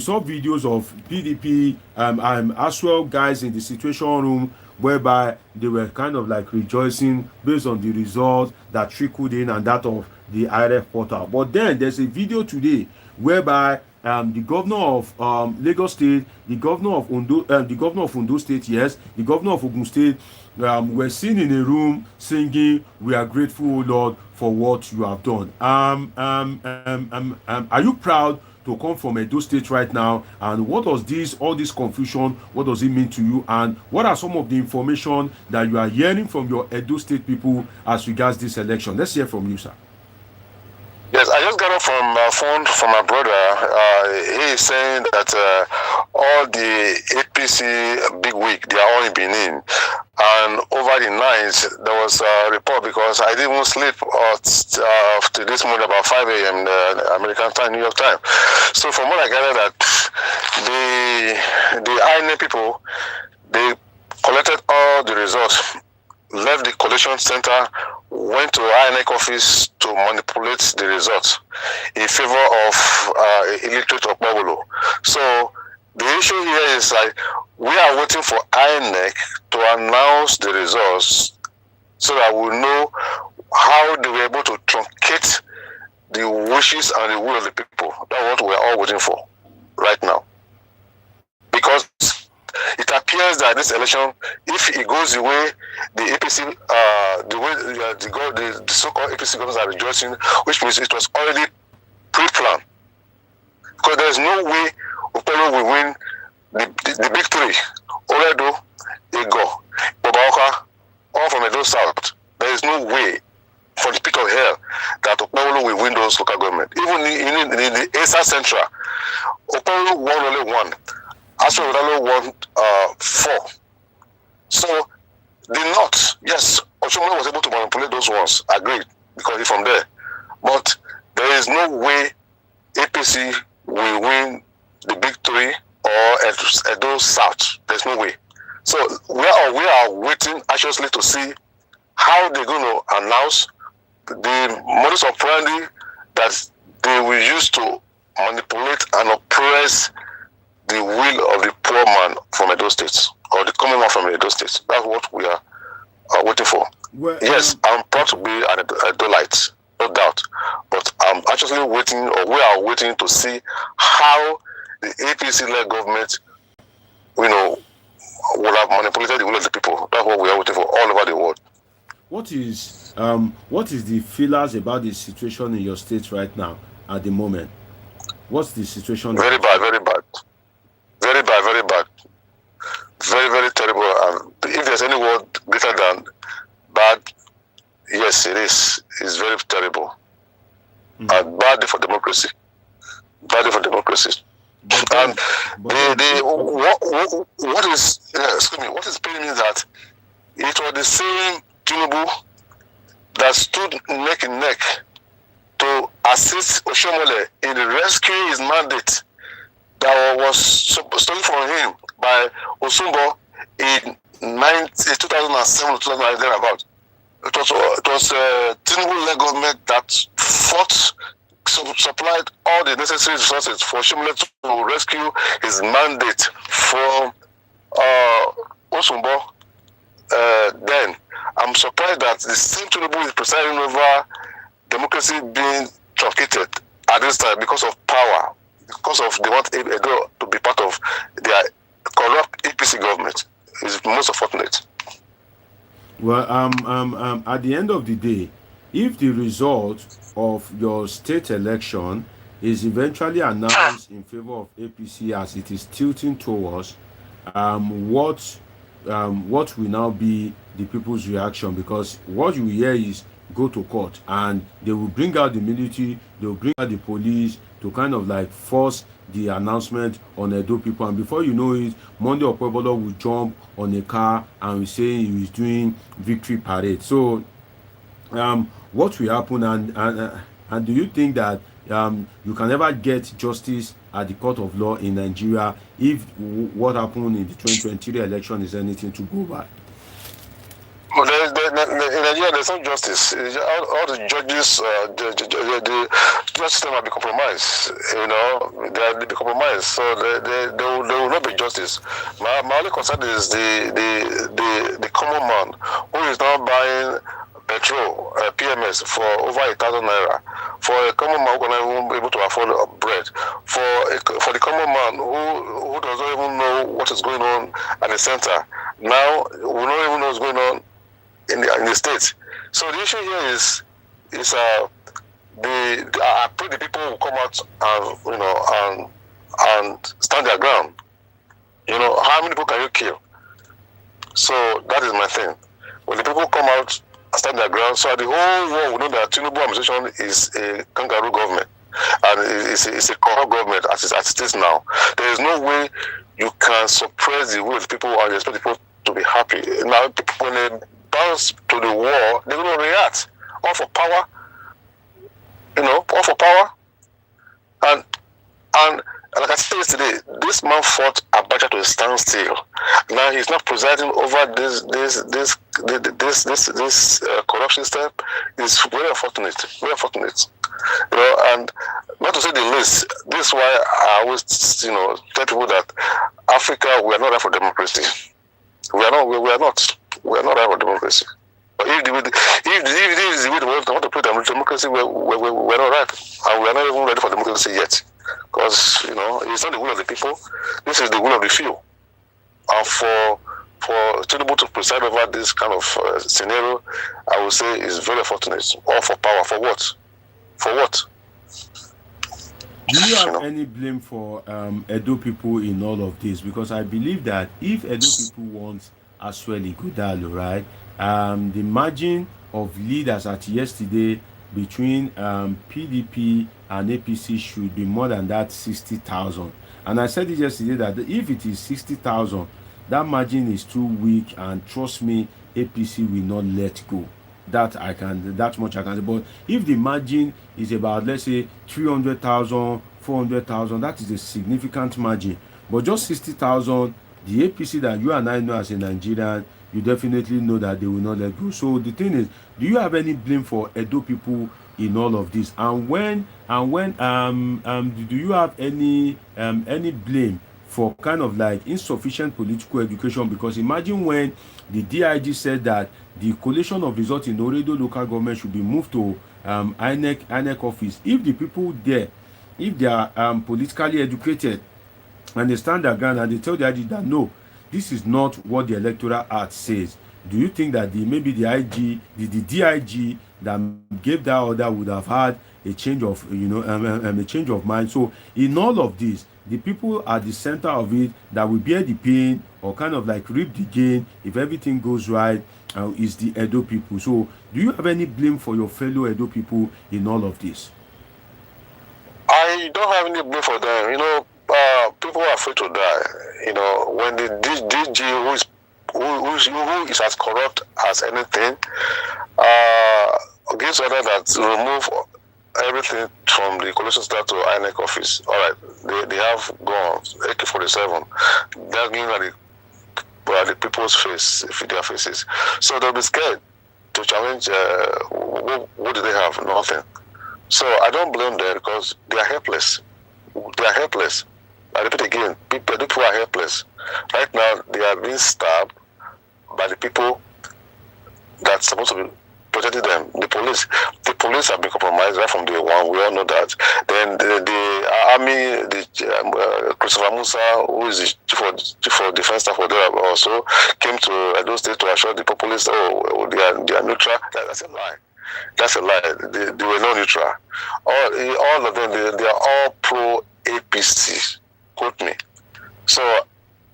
saw videos of PDP as well guys in the situation room whereby they were kind of like rejoicing based on the results that trickled in and that of the IRF portal. But then there's a video today whereby the governor of Lagos State, the governor of Ondo State, yes, the governor of Ogun State, were seen in a room singing, "We are grateful, O Lord, for what you have done." Are you proud to come from Edo State right now? And what does all this confusion, what does it mean to you? And what are some of the information that you are hearing from your Edo State people as regards this election? Let's hear from you, sir. Yes, I just got off from my phone from my brother. He is saying that all the APC big week, they are all in Benin. And over the night, there was a report because I didn't even sleep to this morning about 5 a.m. American time, New York time. So from what I gathered, that the INEC people, they collected all the results, left the collation center, went to INEC office to manipulate the results in favor of Electoral Okpebholo. So the issue here is like we are waiting for INEC to announce the results so that we know how they were able to truncate the wishes and the will of the people. That's what we are all waiting for right now. Because it appears that this election, if it goes the way the APC, the so-called APC governors are rejoicing, which means it was already pre-planned. Because there is no way Okpebholo will win the big three: Oredo, Ego, Obaoka, all from Edo South. There is no way, for the pit of hell, that Okpebholo will win those local government. Even in the Esa Central, Okpebholo won only one. Asue Ighodalo won 4. So the North, yes, Oshiomole was able to manipulate those ones, agreed, because he's from there. But there is no way APC will win the big three or Edo South. There's no way. So we are waiting anxiously to see how they're going to announce the modus operandi that they will use to manipulate and oppress the will of the poor man from Edo State, or the common man from Edo State. That's what we are waiting for. Well, yes, I'm proud to be an Edolite, no doubt. But I'm actually waiting, or we are waiting to see how the APC-led government, will have manipulated the will of the people. That's what we are waiting for all over the world. What is the feelers about the situation in your state right now at the moment? What's the situation? Very bad, very bad. Very bad, very bad. Very, very terrible. If there's any word greater than bad, yes, it is. It's very terrible. And bad for democracy. Bad for democracy. What is paining me is that it was the same Tinubu that stood neck and neck to assist Oshiomole in rescuing his mandate that was stolen from him by Osumbo in 2007, 2009, thereabout. It was Tinubu-led government that supplied all the necessary resources for Oshiomole to rescue his mandate from Osumbo. Then I'm surprised that the same Tinubu is presiding over democracy being truncated at this time because of power. Because of they want Edo to be part of their corrupt APC government. Is most unfortunate. Well, at the end of the day, if the result of your state election is eventually announced in favor of APC as it is tilting towards, what will now be the people's reaction? Because what you hear is go to court and they will bring out the military, they will bring out the police to kind of like force the announcement on Edo people, and before you know it, Monday Okpebholo will jump on a car and will say he is doing victory parade. So what will happen, and do you think that you can never get justice at the court of law in Nigeria if what happened in the 2023 election is anything to go by? there's no justice. All the judges, the justice system have been compromised. You know, they be compromised, so there will not be justice. My only concern is the common man who is now buying petrol, PMS for over 1,000 naira. For a common man who cannot be able to afford bread. For the common man who doesn't even know what is going on at the center. Now we don't even know what's going on in the states. So the issue here is I pray the people will come out and and stand their ground. You know, how many people can you kill? So that is my thing. When the people come out and stand their ground, so the whole world will know that Tinubu administration is a kangaroo government and it's a corrupt government as it is now. There is no way you can suppress the will of people and expect people to be happy. Now, people, when they bounce to the wall, they're going to react. All for power, you know, all for power. And like I said yesterday, this man fought Abacha to a standstill. Now he's not presiding over this corruption step. It's very unfortunate, very unfortunate. You know, and not to say the least, this is why I always, you know, tell people that Africa, we are not there for democracy. We are not there for democracy. But if this is the way they want to put democracy, we're not right, and we are not even ready for democracy yet. Because, you know, it's not the will of the people. This is the will of the few. And for Tinubu to preside over this kind of scenario, I would say is very fortunate. All for power. For what? For what? Do you have any blame for Edo people in all of this? Because I believe that if Edo people want Asue Ighodalo, right, the margin of leaders at yesterday between PDP and APC should be more than that 60,000. And I said it yesterday that if it is 60,000, that margin is too weak, and trust me, APC will not let go. That much I can say. But if the margin is about, let's say, 300,000, 400,000, that is a significant margin. But just 60,000, the APC that you and I know as a Nigerian, you definitely know that they will not let go. So the thing is, do you have any blame for Edo people in all of this? And when do you have any blame for kind of like insufficient political education? Because imagine when the DIG said that the collation of results in Oredo local government should be moved to INEC office. If the people there, if they are politically educated and they stand their ground and they tell the IG that no, this is not what the electoral act says, do you think that maybe the DIG that gave that order would have had a change of a change of mind? So in all of this, the people at the center of it that will bear the pain or kind of like reap the gain if everything goes right is the Edo people. So do you have any blame for your fellow Edo people in all of this? I don't have any blame for them. You know, people are afraid to die. You know, when the DG who is as corrupt as anything gives order that remove everything from the collation staff to INEC office. All right, they have guns, AK-47, dagging at the people's face, their faces. So they'll be scared to challenge. What do they have? Nothing. So I don't blame them because they are helpless. They are helpless. I repeat again, people are helpless. Right now, they are being stabbed by the people that's supposed to be protecting them. The police have been compromised right from day one. We all know that. Then the army, Christopher Musa, who is the chief of defense staff for there, also came to Edo State to assure the populace, they are neutral. That's a lie. That's a lie. They were not neutral. All of them, they are all pro APC. Quote me. So,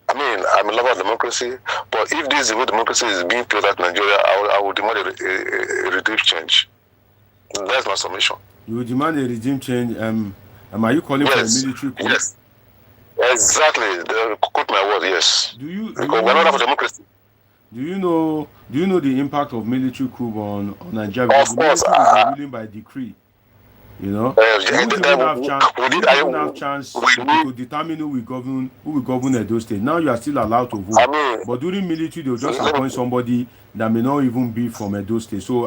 I mean, I'm a lover of democracy, but if this is the way democracy is being played out in Nigeria, I would demand a regime change. That's my submission. You would demand a regime change. Are you calling for a military coup? Yes. Exactly. Quote my word, yes. Because we're not there for democracy. Do you know the impact of military coup on Nigeria? Of course. The military is ruling by decree. You know, we and won't then even have chance. we We did. won't even have chance We need. to determine who will govern Edo State. Now you are still allowed to vote, I mean, but during military they'll just let me, appoint somebody that may not even be from Edo State. So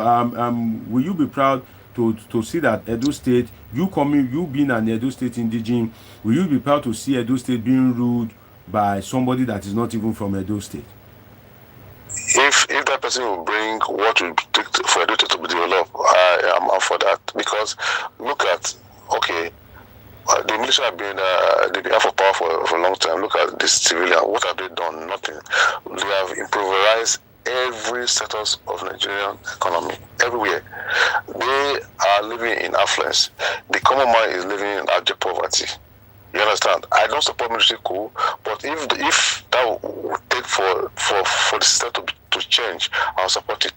will you be proud to see that Edo State, you being an Edo State indigene, will you be proud to see Edo State being ruled by somebody that is not even from Edo State? if that person will bring what will take for Edo State to be developed, I am up for that, because look at, okay, the military have been they've been out for power for a long time. Look at the civilian. What have they done? Nothing. They have improvised every status of Nigerian economy everywhere. They are living in affluence. The common man is living in abject poverty. You understand? I don't support military coup, but if that would take for the system to change, I'll support it.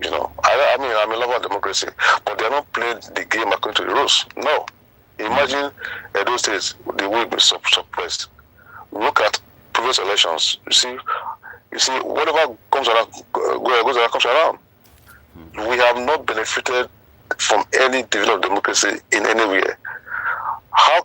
You know, I mean, I'm a lover of democracy, but they're not playing the game according to the rules. No. Imagine Edo State, the way it's suppressed. Look at previous elections. You see, whatever comes around, comes around. We have not benefited from any developed democracy in anywhere. How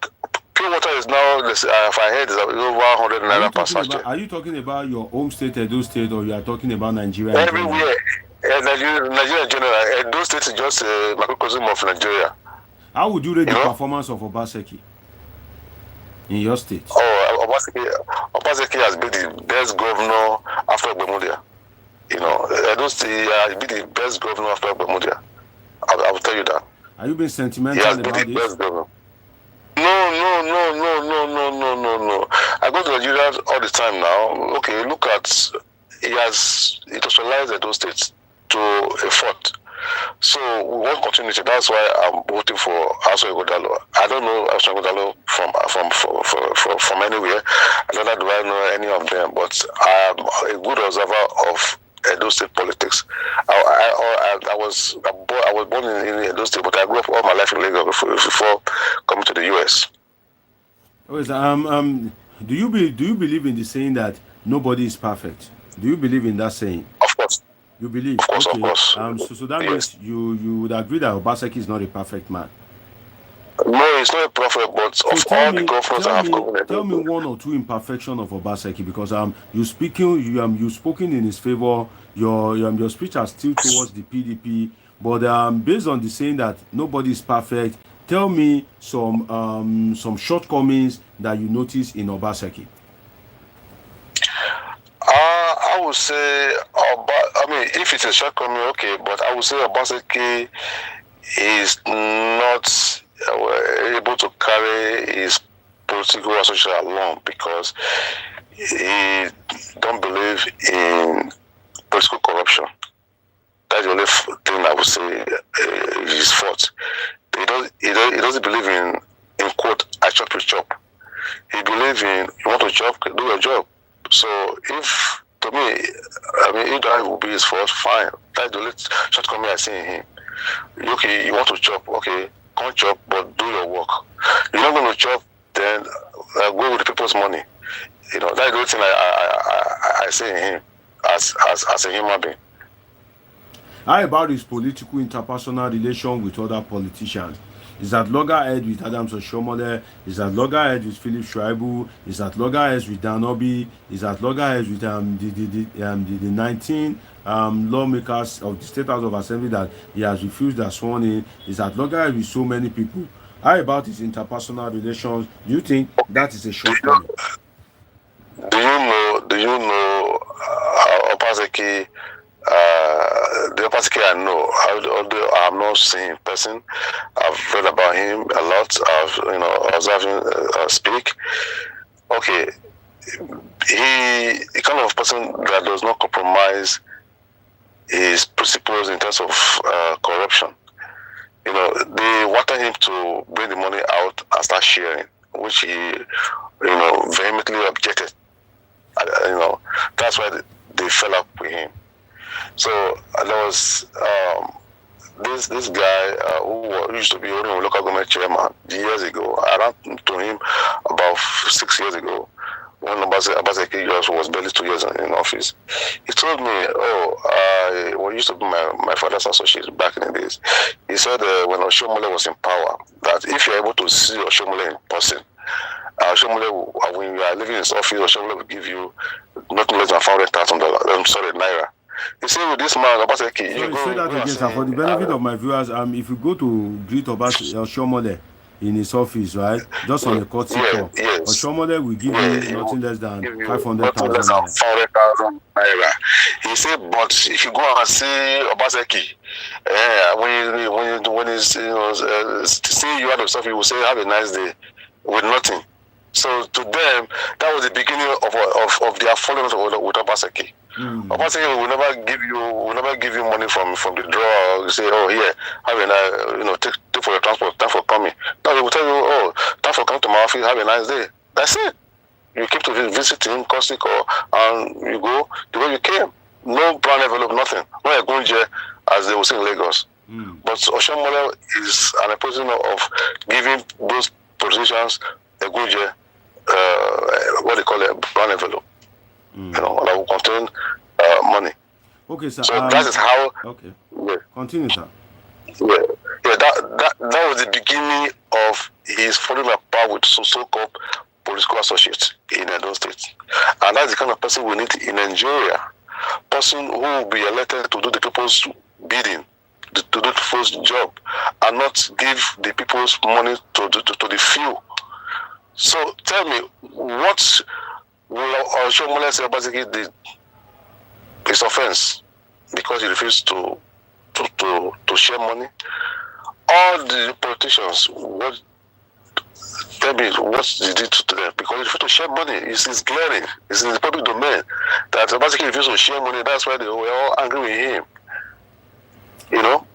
pure water is now, if I heard, is over 100 naira per sachet. Are you talking about your home state, Edo State, or you are talking about Nigeria? Everywhere, Nigeria in general. Edo State is just a microcosm of Nigeria. How would you rate the performance of Obaseki in your state? Oh, Obaseki has been the best governor after Okpebholo. You know, Edo State has been the best governor after Okpebholo. I will tell you that. Are you being sentimental about this? Best governor. No. I go to Nigeria all the time now. Okay, look at, it has industrialized Edo State to a fault. So we want continuity. That's why I'm voting for Asue Ighodalo. I don't know Asue Ighodalo from anywhere. Neither do I know any of them. But I'm a good observer of Edo State politics. I was born in Edo State, but I grew up all my life in Lagos before coming to the US. Do you believe in the saying that nobody is perfect? Do you believe in that saying? Of course. You believe? Of course, okay. of course. So that means you would agree that Obaseki is not a perfect man. No, he's not a prophet, but so of all the governors I have governed. Tell me one or two imperfections of Obaseki, because you spoken in his favor. Your speech has still towards the PDP, but based on the saying that nobody is perfect, tell me some shortcomings that you notice in Obaseki. I would say, if it's a shortcoming, okay, but I would say Obaseki is not able to carry his political association along because he don't believe in political corruption. That's the only thing I would say is his fault. He doesn't believe in quote, I chop you chop. He believes in, you want to chop, do your job. So if, to me, if that will be his fault, fine. That's the only shortcoming I see in him. Okay, you want to chop, okay, can't chop, but do your work. You're not going to chop, then go with the people's money. You know, that's the only thing I see in him as a human being. How about his political interpersonal relation with other politicians? Is that loggerhead with Adams Oshiomole? Is that loggerhead with Philip Schreiber? Is that loggerhead with Danobi? Is that loggerhead with the 19 lawmakers of the State House of Assembly that he has refused their sworn in? Is that loggerhead with so many people? How about his interpersonal relations? Do you think that is a shortcoming? Do you know Obaseki? The Obaseki I know, although I have not seen him in person, I've read about him a lot. I've observed him speak. Okay, he kind of person that does not compromise his principles in terms of corruption. You know, they wanted him to bring the money out and start sharing, which he, vehemently objected. That's why they fell up with him. So there was this guy who used to be a local government chairman years ago. I ran to him about 6 years ago when when Obaseki just was barely 2 years in office, he told me, well, used to be my father's associate back in the days. He said when Oshiomole was in power, that if you're able to see Oshiomole in person, Oshiomole, when you are living in his office, Oshiomole will give you nothing less than $400,000. Naira. You see, with this man, Obaseki, you say that again, sir. For the benefit of my viewers, if you go to greet Oshiomole in his office, right, just on a courtesy call, Oshiomole will give you nothing less than 500,000 naira. He said, but if you go and see Obaseki, when he's see you out of stuff, he will say, have a nice day, with nothing. So to them, that was the beginning of their followers with Obaseki. Obaseki will never give you money from the drawer. You say, oh, here, have a nice, take for your transport, thanks for coming. No, he will tell you, oh, thanks for coming to my office, have a nice day. That's it. You keep to visit him, courtesy call, and you go the way you came. No brown envelope, nothing. No egunje, as they will say in Lagos. But Oshiomole is an opposition of giving those politicians egunje, what they call a brown envelope. That will contain money. Okay, sir. So that is how. Okay. Yeah. Continue, sir. Yeah. That was the beginning of his following up power with so-called political associates in Edo State, and that's the kind of person we need in Nigeria. Person who will be elected to do the people's bidding, to do the people's job, and not give the people's money to the few. So tell me, what will Oshiomole say basically did? His offense because he refused to share money. All the politicians, what did he do to them? Because he refused to share money. It's glaring. It's in the public domain that basically refused to share money. That's why they were all angry with him.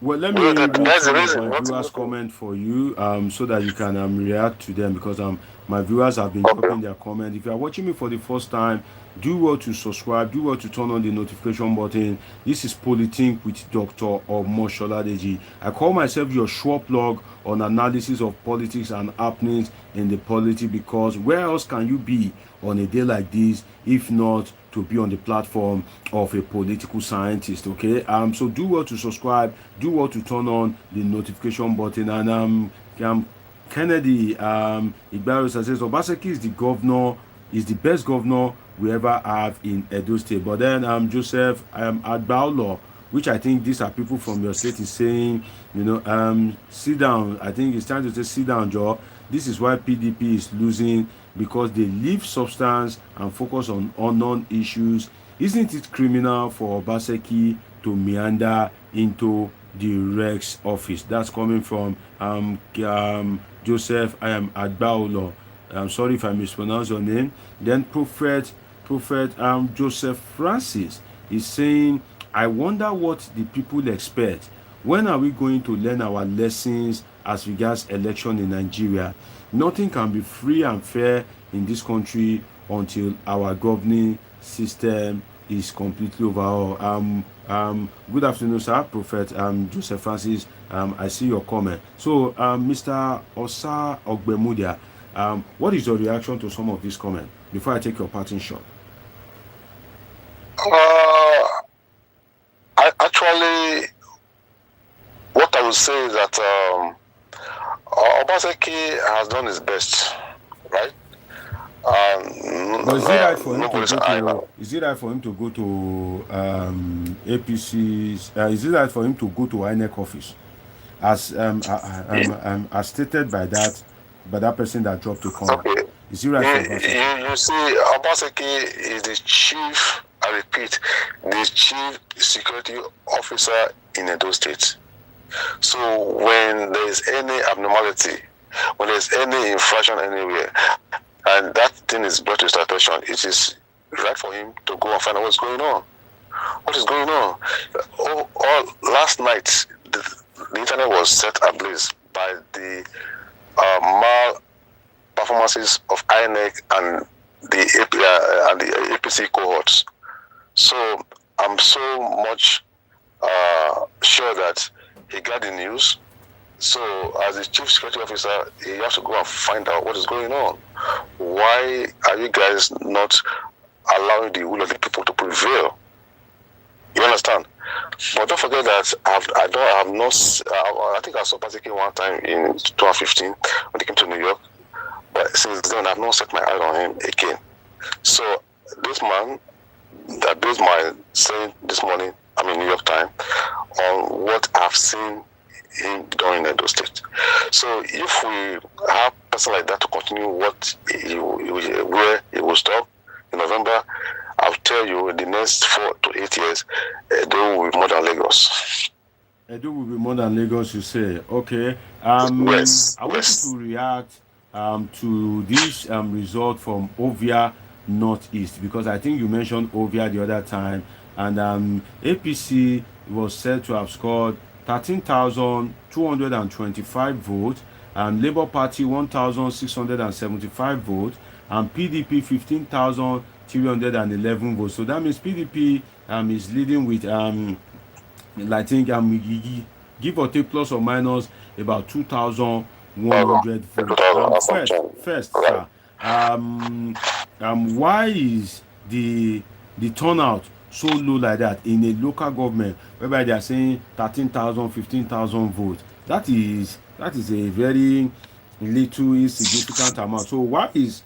Well, let me read some of my viewers' comment for you, so that you can react to them, because my viewers have been dropping their comment. If you are watching me for the first time, do well to subscribe, do well to turn on the notification button. This is Politik with Dr. Oshiomole. I call myself your sure plug on analysis of politics and happenings in the polity, because where else can you be on a day like this if not to be on the platform of a political scientist? Okay, so do well to subscribe, do well to turn on the notification button. And Kennedy Ighodalo says Obaseki is the best governor we ever have in Edo State. But then Joseph Ighodalo, which I think these are people from your state, is saying, sit down. I think it's time to say, sit down, Joe. This is why PDP is losing, because they leave substance and focus on unknown issues. Isn't it criminal for Obaseki to meander into the Rex office? That's coming from Joseph Ighodalo. I'm sorry if I mispronounce your name. Then Prophet Joseph Francis is saying, I wonder what the people expect. When are we going to learn our lessons as regards election in Nigeria? Nothing can be free and fair in this country until our governing system is completely overhauled. Good afternoon, sir. Prophet Joseph Francis. I see your comment. So, Mr. Osa Ogbemudia, what is your reaction to some of these comments before I take your parting shot? Actually, what I would say is that Obaseki has done his best, right? But is it right for him to go to APC's? Is it right for him to go to INEC office, as stated by that person that dropped the comment? Okay. Is it right for Obaseki? You see, Obaseki is the chief. I repeat, the chief security officer in Edo State. So when there is any abnormality, when there is any infraction anywhere, and that thing is brought to his attention, it is right for him to go and find out what's going on. What is going on? Last night, the internet was set ablaze by the mal performances of INEC and the APC cohorts. So I'm so much sure that he got the news, So, as the chief security officer, you have to go and find out what is going on. Why are you guys not allowing the will of the people to prevail? You understand? But don't forget that I think I saw Obaseki one time in 2015 when he came to New York. But since then, I've not set my eyes on him again. So this man, that based my saying this morning, I'm in New York time, on what I've seen him doing in Edo State. So if we have a person like that to continue where he will stop in November, I'll tell you in the next 4 to 8 years, Edo will be more than Lagos. Edo will be more than Lagos, you say. Okay. Yes. I want you to react to this result from Ovia Northeast, because I think you mentioned Ovia the other time, and APC was said to have scored 13,225 votes, and Labour Party 1,675 votes, and PDP 15,311 votes. So that means PDP is leading with I think give or take plus or minus about 2,100 votes. First, sir, why is the turnout so low like that in a local government whereby they are saying 13,000, 15,000 votes? That is a very little insignificant amount. So why is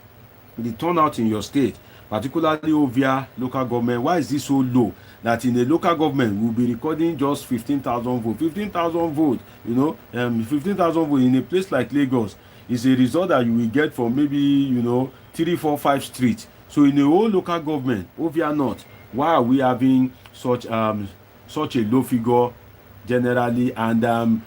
the turnout in your state, particularly Ovia local government, why is this so low that in a local government we'll be recording just 15,000 votes? 15,000 votes, 15,000 votes in a place like Lagos is a result that you will get from maybe 3, 4, 5 streets. So in a whole local government, Ovia North, why are we having such a low figure generally? And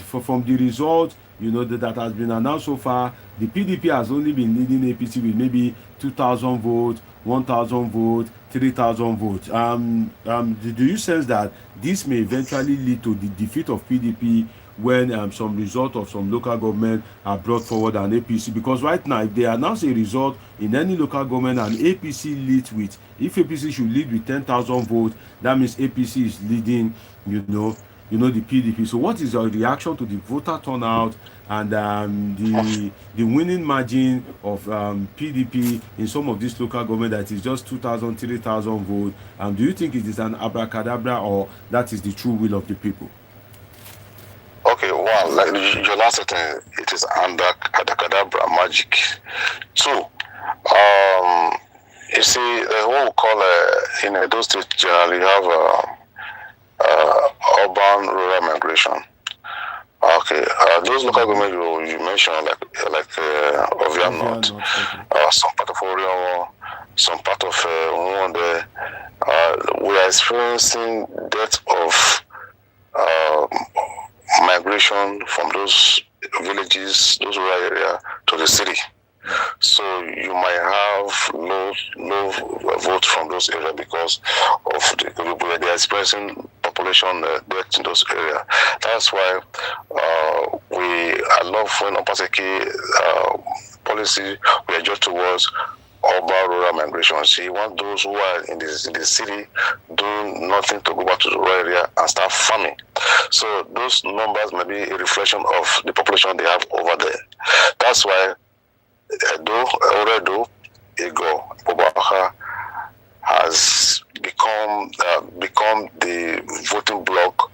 from the result that has been announced so far, the PDP has only been leading APC with maybe 2,000 votes, 1,000 votes, 3,000 votes. Do you sense that this may eventually lead to the defeat of PDP when some result of some local government are brought forward and APC? Because right now, if they announce a result in any local government and APC leads with, if APC should lead with 10,000 votes, that means APC is leading, the PDP. So what is your reaction to the voter turnout and the winning margin of PDP in some of these local government that is just 2,000, 3,000 votes? Do you think it is an abracadabra or that is the true will of the people? Okay, one, like your last thing, it is abracadabra magic. Two, you see, what we call in Edo State generally have urban-rural migration. Okay, those local government you mentioned, like Ovia North, some part of Oriomo, some part of Nwonde, we are experiencing death of migration from those villages, those rural area to the city. So you might have low votes from those areas because of they are experiencing population death in those areas. That's why I love when Obaseki policy we adjust towards urban rural migration. So you want those who are in the city doing nothing to go back to the rural area and start farming. So those numbers may be a reflection of the population they have over there. That's why Edo, Ighodalo has become the voting bloc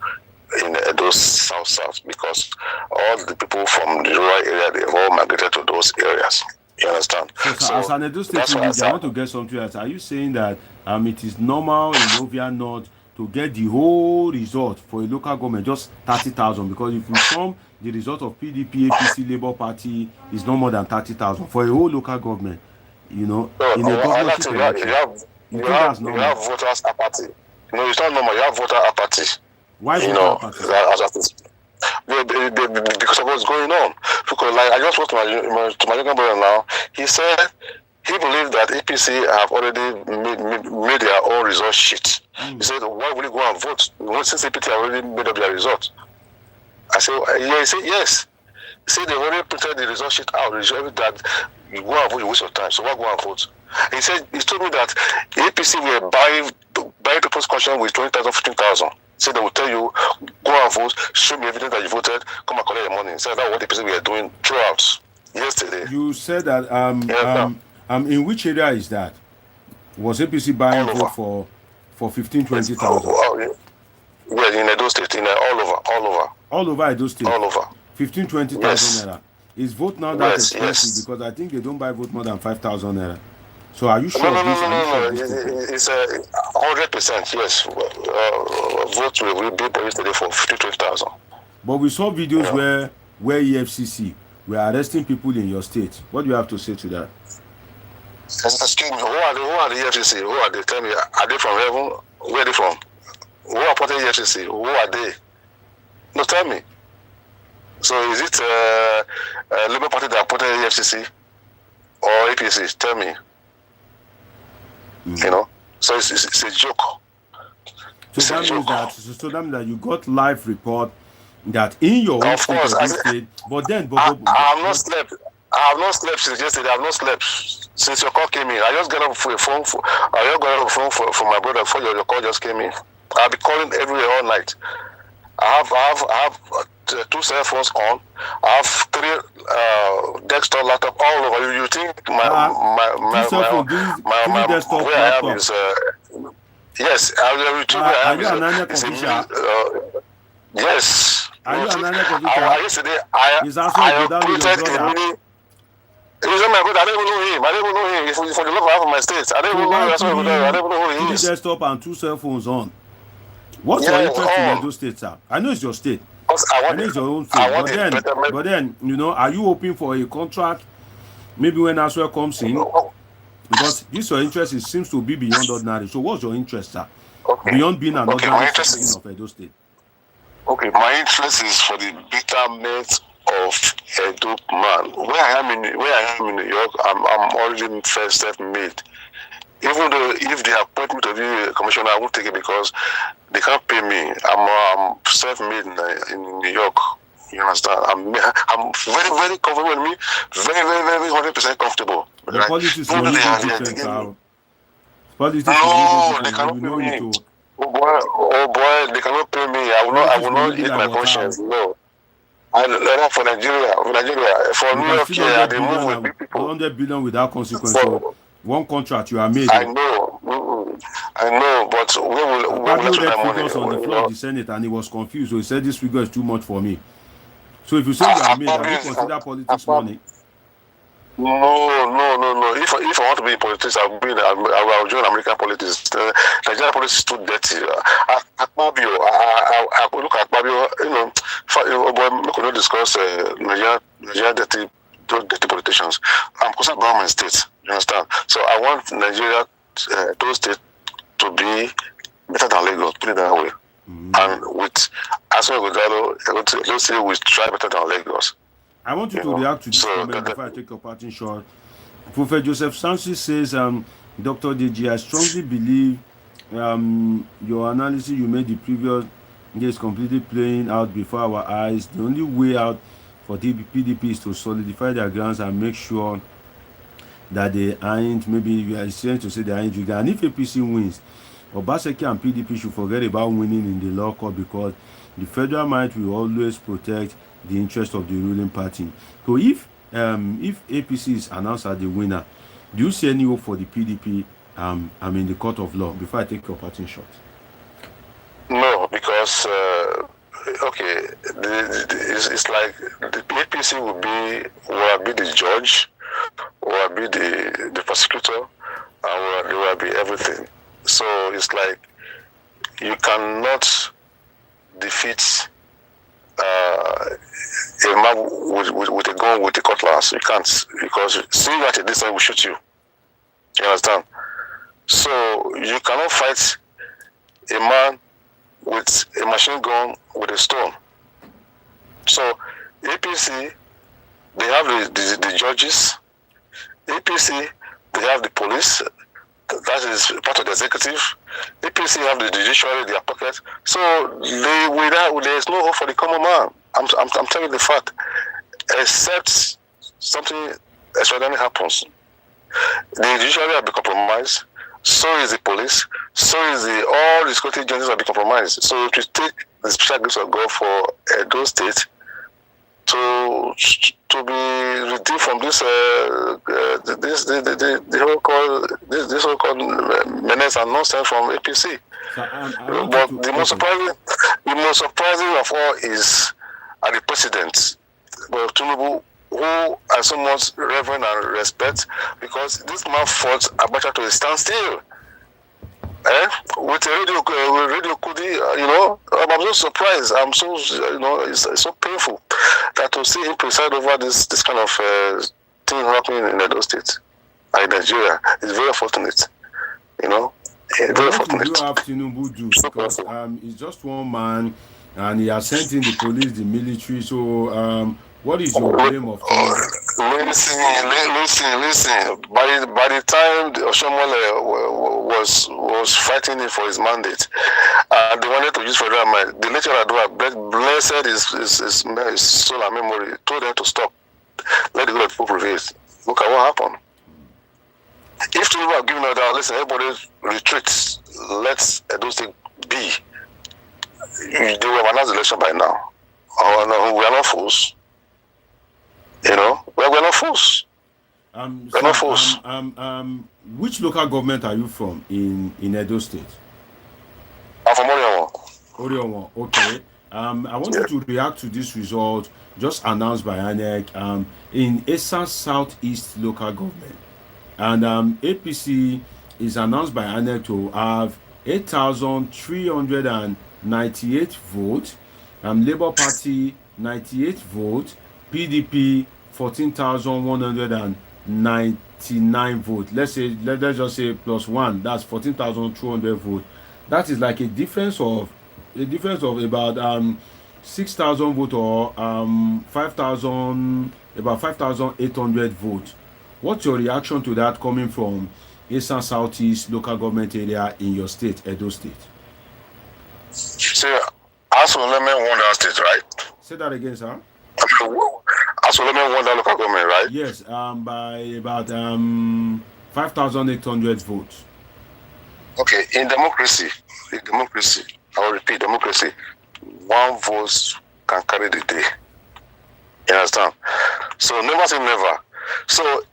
in Edo South because all the people from the rural area, they've all migrated to those areas. You understand? So as an Edo State leader, I want to get something else. Are you saying that it is normal in Ovia North to get the whole result for a local government just 30,000? Because if we sum the result of PDP, APC, Labour Party is no more than 30,000 for a whole local government. In a governorship election, you have voters apathy. It's not normal. You have voter apathy. Why voter apathy? Because of what's going on. Because I just wrote to my younger brother now. He said he believed that APC have already made their own result sheet. He said, why will you go and vote? Since APC have already made up their result. I said, yeah. He said, yes. He said they already printed the result sheet out. That you go and vote, you waste your time. So why go and vote? He told me that APC were buying people's conscience with 20,000, 15,000. So they will tell you, go and vote, show me evidence that you voted, come and collect your money. So that's what the person we are doing throughout yesterday. You said that in which area is that? Was APC buying vote for 15,000-20,000? Yeah, in Edo State, All over Edo State. All over. 15,000-20,000 naira. Is vote now that expensive? Because I think they don't buy vote more than 5,000 naira. So are you sure? No. It's 100%. Yes. Vote will be yesterday for 50,000-20,000. But we saw videos where EFCC were arresting people in your state. What do you have to say to that? Excuse me. Who are the EFCC? Who are they? Tell me. Are they from heaven? Where are they from? Who appointed EFCC? Who are they? No, tell me. So is it Labour Party that appointed EFCC or APC? Tell me. You know, so it's a joke. So that means that you got live report that in your own state, but I have not slept. I have not slept since yesterday. I have not slept since your call came in. I just got off the phone. I just got off the phone for my brother before your call just came in. I'll be calling everywhere all night. I have 2 cell phones on. I have 3 desktop laptop all over. You think my desktop where I am laptop is yes. I will where I am is yes. Are you an computer? Yesterday Is Asue Ighodalo your brother? He's not my brother. I don't even know him. I don't even know him. He's for the love of half of my states. I don't even know Asue Ighodalo. I don't even know who he is. 3 desktop and 2 cell phones on. What's your interest in Edo State, sir? I know it's your state. I know it's your own state. But then, you know, are you hoping for a contract? Maybe when Asue comes in, because this your interest seems to be beyond ordinary. So what's your interest, sir? Beyond being an ordinary citizen of Edo State. Okay, my interest is for the betterment of Edo man. Where I am in New York, I'm already first self-made. Even though if they appoint me to be a commissioner, I won't take it because they can't pay me. I'm self-made in New York. You understand? I'm very, very comfortable with me. Very, very, very 100% comfortable. The politics is different. Politics they cannot pay me. Oh boy, they cannot pay me. I will not eat my conscience. No. I for Nigeria. For New York, they move with big people. 100 billion without consequence. So one contract you are made. I know, but we will let my money on the floor of the Senate, and he was confused. So he said, "This figure is too much for me." So if you say you are made, have you consider politics money? No. If I want to be in politics, I will join American politics. Nigerian politics is too dirty. Akpabio, I look at Akpabio. You know, we could not discuss Nigerian dirty politicians. I'm concerned about my state. You understand? So I want Nigeria, those states, to be better than Lagos. Put it that way. And with Asue Ighodalo, let's say we try better than Lagos. I want you to react to this comment before I take your parting shot. Prophet Joseph Sanchez says, Dr. DG, I strongly believe your analysis you made the previous day is completely playing out before our eyes. The only way out for the PDP is to solidify their grounds and make sure that they aren't, maybe you are trying to say they aren't triggered. And if APC wins, Obaseki and PDP should forget about winning in the law court, because the federal might will always protect the interest of the ruling party. So if APC is announced as the winner, do you see any hope for the PDP in the court of law? Before I take your parting shot. No, because it's like the APC will be the judge, will be the prosecutor, and will be everything. So it's like you cannot defeat a man with a gun, with a cutlass. You can't, because seeing that at this time will shoot you. You understand? So you cannot fight a man with a machine gun with a stone. So APC, they have the judges. APC, they have the police. That is part of the executive. APC have the judiciary in their pocket. So there is no hope for the common man. I'm telling you the fact. Except something extraordinary happens. The judiciary will be compromised, so is the police, so is all the security agencies have been compromised. So it will take the special grace of God for Edo State to be redeemed from this this whole menace and nonsense from APC. So, but the most surprising of all is the president, well, Tinubu, who I so much reverence and respect, because this man fought Abacha to a standstill. With a radio Kudi, I'm so surprised. I'm so, it's so painful that to see him preside over this kind of thing happening in Edo State and in Nigeria. It's very unfortunate, very unfortunate. What do you have Tinubu do? Because he's just one man, and he has sent in the police, the military. So, what is your blame of Tinubu? Listen. By the time Oshiomole was fighting him for his mandate, they wanted to use federal mind. The lecturer, blessed his soul and memory, told them to stop. Let the God of people prevail. Look at what happened. If Tinubu had given order, listen, everybody retreats. Let Edo State be. They would have announced the election by now. Oh no, we are not fools. We're not fools. We're not fools. Which local government are you from in Edo State? I'm from Oriomo. Oriomo, okay. I want you to react to this result just announced by INEC in Esan Southeast local government. And APC is announced by INEC to have 8,398 votes. Labour Party 98 votes. PDP 14,199 votes. Let's just say plus one. That's 14,200 votes. That is like a difference of about 6,000 votes or 5,800 votes. What's your reaction to that coming from Eastern Southeast local government area in your state, Edo State? So, Asue won that state, right? Say that again, sir. Asue won that local government, right? Yes, by about 5,800 votes. Okay, in democracy, I will repeat, democracy, one vote can carry the day. You understand? So never say never. So,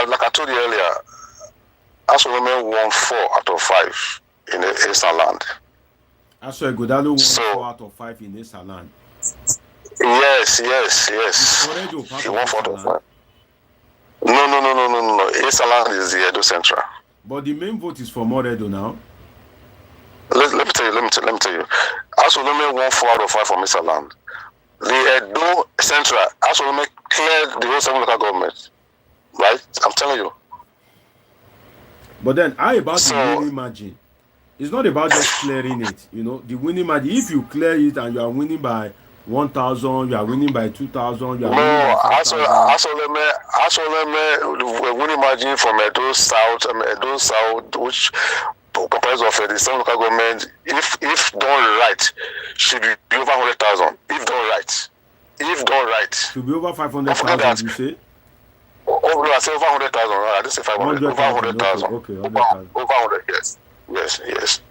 like I told you earlier, Asue won 4 out of 5 in the Eastern land. Asue Ighodalo won 4 out of 5 in Eastern land. Yes. He won 4 out of 5. No. Eastern land is the Edo Central. But the main vote is from Edo now. Let me tell you. Asue won 4 out of 5 from Eastern land. The Edo Central, Asue cleared the whole 7 local government. Right? I'm telling you. But then, how about the winning margin? It's not about just clearing it. The winning margin. If you clear it and you are winning by 1,000, you are winning by 2,000, you are winning by 5,000. Asue winning margin from Edo South, which comprises of the 7 local government, if done right, should be over 100,000. If done right. Should be over 500,000, you say? Oh, I say over 100,000. I didn't say 500. Over 100,000. Okay, over 100. Yes.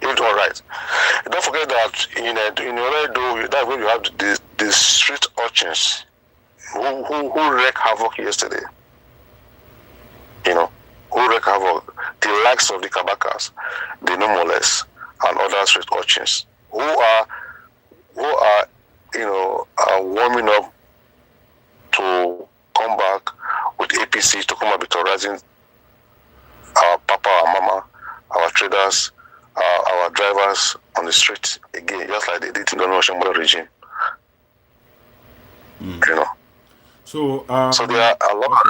If done right. Don't forget that in Edo, that's where you have the street urchins who wreak havoc yesterday. Who wreak havoc. The likes of the Kabakas, the Nomoles, and other street urchins who are warming up to come back with APC, to come and be terrorizing our papa, our mama, our traders, our drivers on the street again, just like they did in the Oshiomole regime. So there are a lot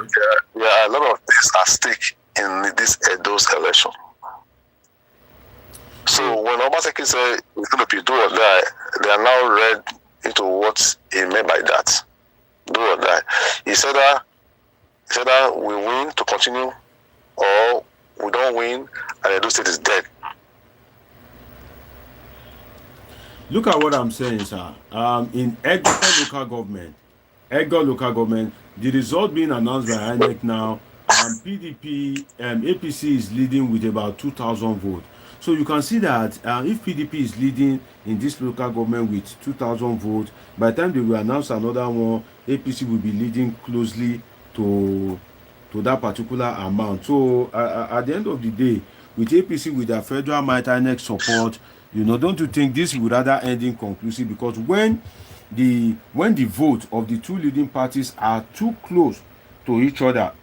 of things at stake in this Edo's election. So when Obaseki said it's going to be do or die, they are now read into what he meant by that. Do or die. He said that we win to continue, or we don't win and Edo State is dead. Look at what I'm saying, sir. In Edgar local government, the result being announced by INEC now, PDP, APC is leading with about 2,000 votes. So you can see that if PDP is leading in this local government with 2,000 votes, by the time they will announce another one, APC will be leading closely to that particular amount. So at the end of the day, with APC with their federal might INEC support, don't you think this would rather end inconclusive? Because when the vote of the two leading parties are too close to each other,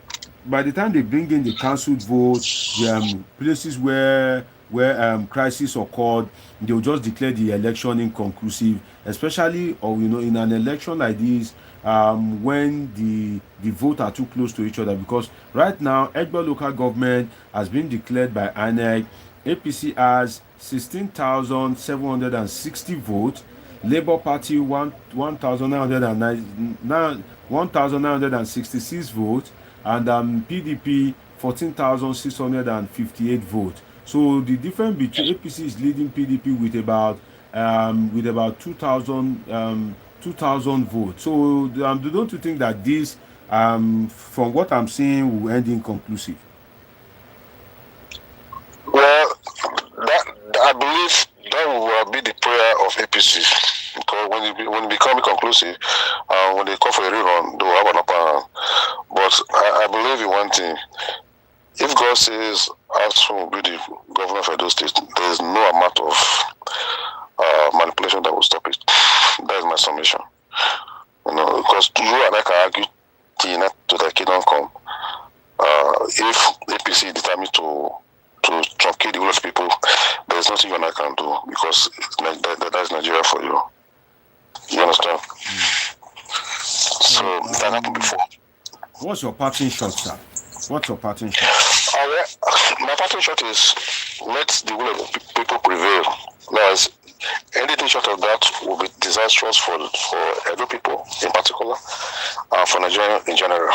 by the time they bring in the cancelled vote, the places where crisis occurred, they will just declare the election inconclusive. Especially, or in an election like this, when the vote are too close to each other. Because right now, Egbo local government has been declared by INEC. APC has 16,760 votes. Labour Party 1,966 votes, and PDP 14,658 votes. So the difference between APC is leading PDP with about 2,000 votes. So don't you think that this, from what I'm seeing, will end inconclusive? Well, I believe that will be the prayer of APC, because when it becomes conclusive, when they call for a rerun, they will have an upper hand. But I believe in one thing: if God says Asue will be the governor of Edo State, there is no amount of manipulation that will stop it. That is my summation. Because you and I can argue to the kingdom come. If APC is determined to truncate the will of people, there is nothing you and I can do, because that is Nigeria for you. You understand? So that happened before. What's your parting shot, sir? What's your parting shot? My parting shot is let the will of people prevail. Whereas anything short of that will be disastrous for Edo people in particular, for Nigeria in general.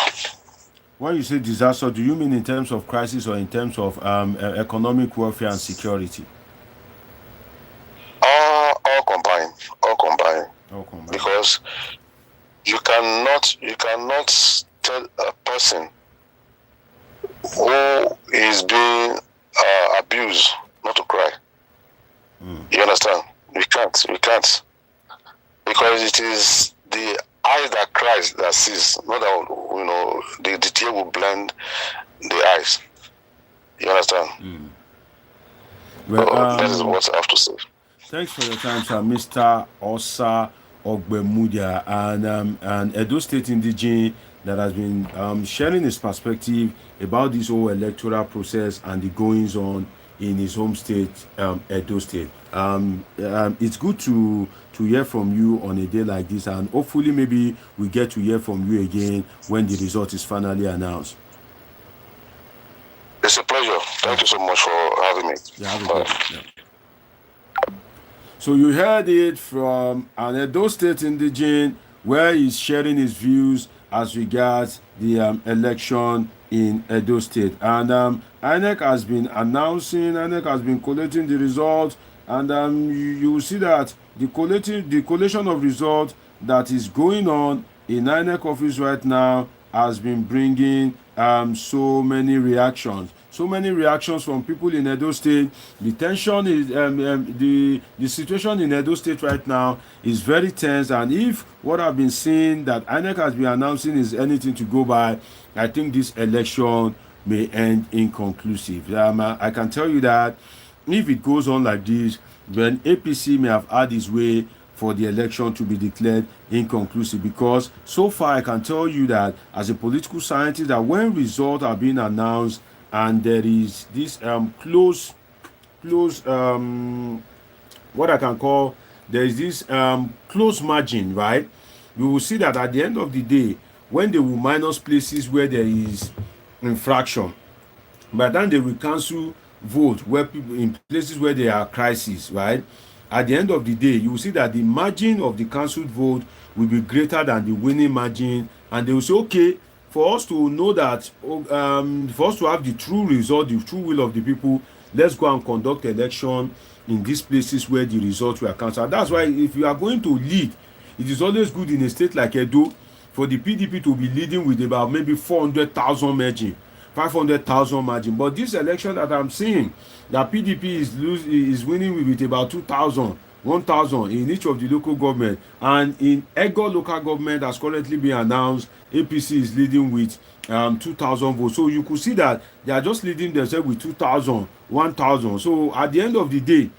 When you say disaster, do you mean in terms of crisis or in terms of economic welfare and security? All combined. Because you cannot tell a person who is being abused not to cry. You understand? We can't. Because it is the eyes that cries that sees, not that the tear will blind the eyes. You understand? Well, that is what I have to say. Thanks for your time, sir, Mr. Asue Ighodalo, and Edo State indigene that has been sharing his perspective about this whole electoral process and the goings on in his home state, Edo State. It's good to hear from you on a day like this, and hopefully maybe we get to hear from you again when the result is finally announced. It's a pleasure. Thank you so much for having me. Yeah, have a good one. Yeah. So you heard it from an Edo State indigene, where he's sharing his views as regards the election in Edo State. And INEC has been collating the results, and you will see that the collation of results that is going on in INEC office right now has been bringing so many reactions from people in Edo State. The tension is the situation in Edo State right now is very tense, and if what I've been seeing that INEC has been announcing is anything to go by, I think this election may end inconclusive. I can tell you that if it goes on like this, then APC may have had his way for the election to be declared inconclusive, because so far I can tell you that as a political scientist, that when results are being announced and there is this close what I can call, there is this close margin, right? You will see that at the end of the day, when they will minus places where there is infraction, by then they will cancel vote where people in places where there are crises, right? At the end of the day, you will see that the margin of the cancelled vote will be greater than the winning margin, and they will say, okay, for us to know that, for us to have the true result, the true will of the people, let's go and conduct election in these places where the results were cancelled. That's why if you are going to lead, it is always good in a state like Edo for the PDP to be leading with about maybe 400,000 margin. 500,000 margin. But this election that I'm seeing, that PDP is winning with about 2,000, 1,000 in each of the local government, and in Ego local government has currently been announced, APC is leading with 2,000 votes. So you could see that they are just leading themselves with 2,000, 1,000. So at the end of the day,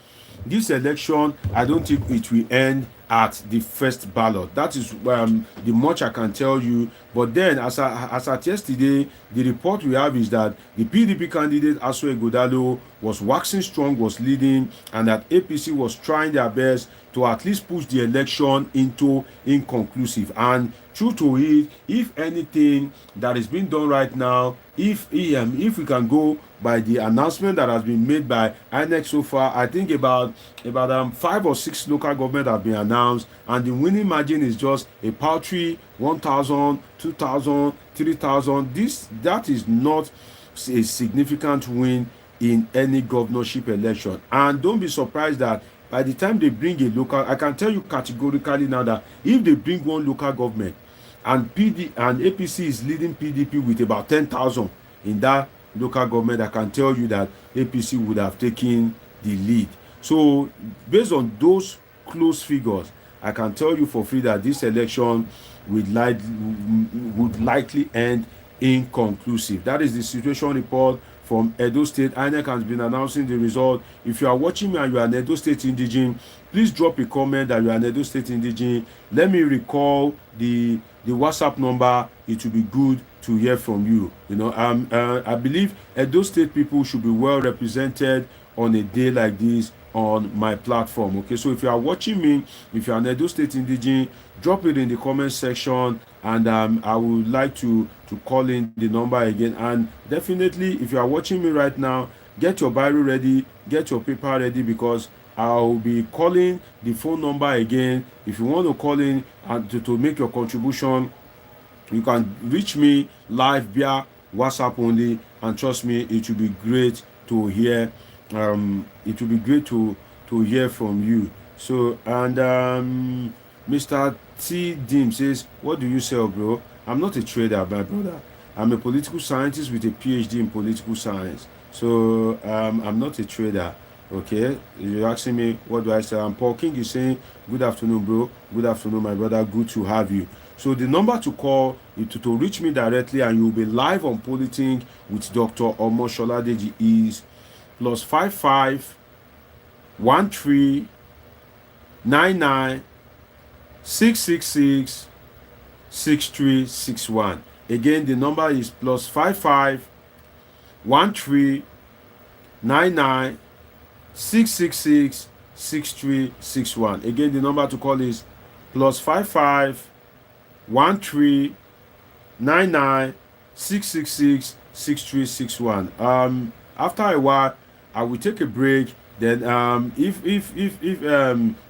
this election, I don't think it will end at the first ballot. That is the much I can tell you. But then, as at yesterday, the report we have is that the PDP candidate Asue Ighodalo was waxing strong, was leading, and that APC was trying their best to at least push the election into inconclusive. And true to it, if anything that is being done right now, if we can go by the announcement that has been made by INEC so far, I think about 5 or 6 local government have been announced, and the winning margin is just a paltry 1,000, 2,000, 3,000. That is not a significant win in any governorship election. And don't be surprised that by the time they bring a local, I can tell you categorically now that if they bring one local government and APC is leading PDP with about 10,000 in that local government, I can tell you that APC would have taken the lead. So based on those close figures, I can tell you for free that this election would likely end inconclusive. That is the situation report from Edo State. INEC has been announcing the result. If you are watching me and you are an Edo State indigene, please drop a comment that you are an Edo State indigene. Let me recall the WhatsApp number. It will be good to hear from you. I believe Edo State people should be well represented on a day like this on my platform. Okay, so if you are watching me, if you are an Edo State indigene, drop it in the comment section, and I would like to call in the number again. And definitely, if you are watching me right now, get your Bible ready, get your paper ready, because I'll be calling the phone number again. If you want to call in and to make your contribution, you can reach me live via WhatsApp only, and trust me, it will be great to hear. It will be great to hear from you. So, and Mr. T. Dim says, what do you sell, bro? I'm not a trader, my brother. I'm a political scientist with a PhD in political science. So, I'm not a trader. Okay, you're asking me what do I sell. I'm Paul King is saying, good afternoon, bro. Good afternoon, my brother. Good to have you. So the number to call is to reach me directly, and you'll be live on Politing with Dr. Omosholadeji is +55 13 99 666 6361. Again, the number is +55 13 99 666 6361. Again, the number to call is +55 13 99 666 6361. After a while, I will take a break. Then, if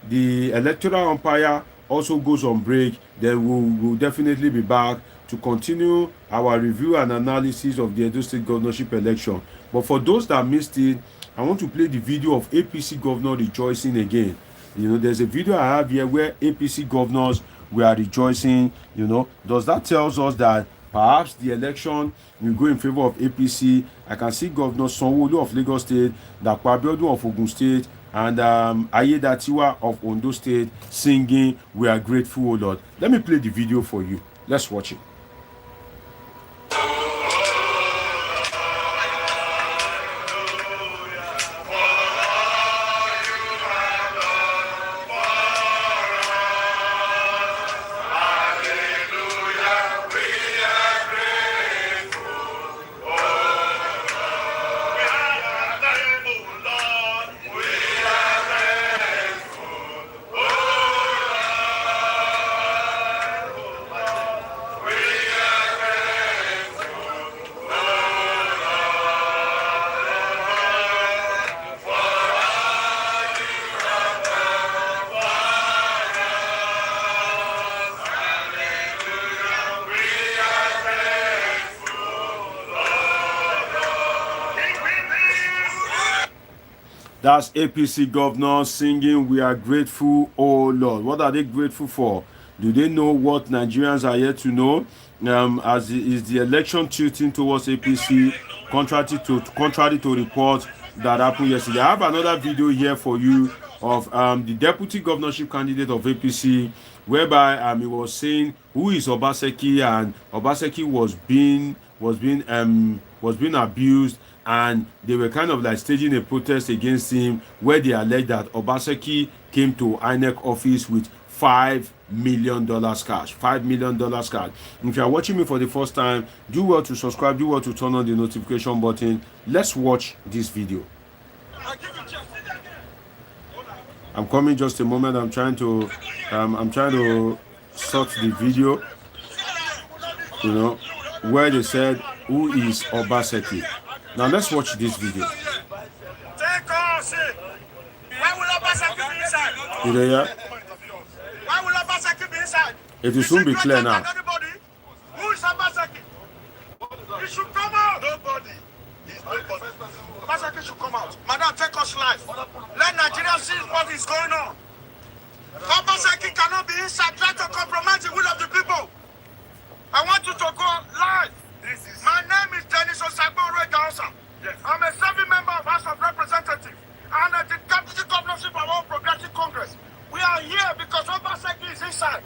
the electoral umpire also goes on break, then we'll definitely be back to continue our review and analysis of the Edo State governorship election. But for those that missed it, I want to play the video of APC governor rejoicing again. There's a video I have here where APC governors were rejoicing. Does that tells us that perhaps the election will go in favor of APC? I can see Governor Sanwo-Olu of Lagos State, Dapo Abiodun of Ogun State, and Ayedatiwa of Ondo State singing, "We are grateful, O Lord." Let me play the video for you. Let's watch it. That's APC governor singing, "We are grateful, oh Lord." What are they grateful for? Do they know what Nigerians are yet to know? Is the election tilting towards APC, contrary to reports that happened yesterday? I have another video here for you of the deputy governorship candidate of APC, whereby he was saying who is Obaseki, and Obaseki was being abused, and they were kind of like staging a protest against him, where they alleged that Obaseki came to INEC office with $5 million cash. $5 million cash. If you are watching me for the first time, do well to subscribe, do well to turn on the notification button. Let's watch this video. I'm coming just a moment. I'm trying to sort the video, you know, where they said who is Obaseki. Now let's watch this video. You there? Why will Obaseki be inside? It will soon be clear now. Who is Obaseki? He should come out. Nobody. Obaseki should come out. Madam, take us live. Let Nigeria see what is going on. Obaseki cannot be inside. Try to compromise the will of the people. I want you to go live. My name is Dennis Osagbo Dawson. Yes. I'm a serving member of House of Representatives and the deputy governorship of All Progressive Congress. We are here because Obaseki is inside.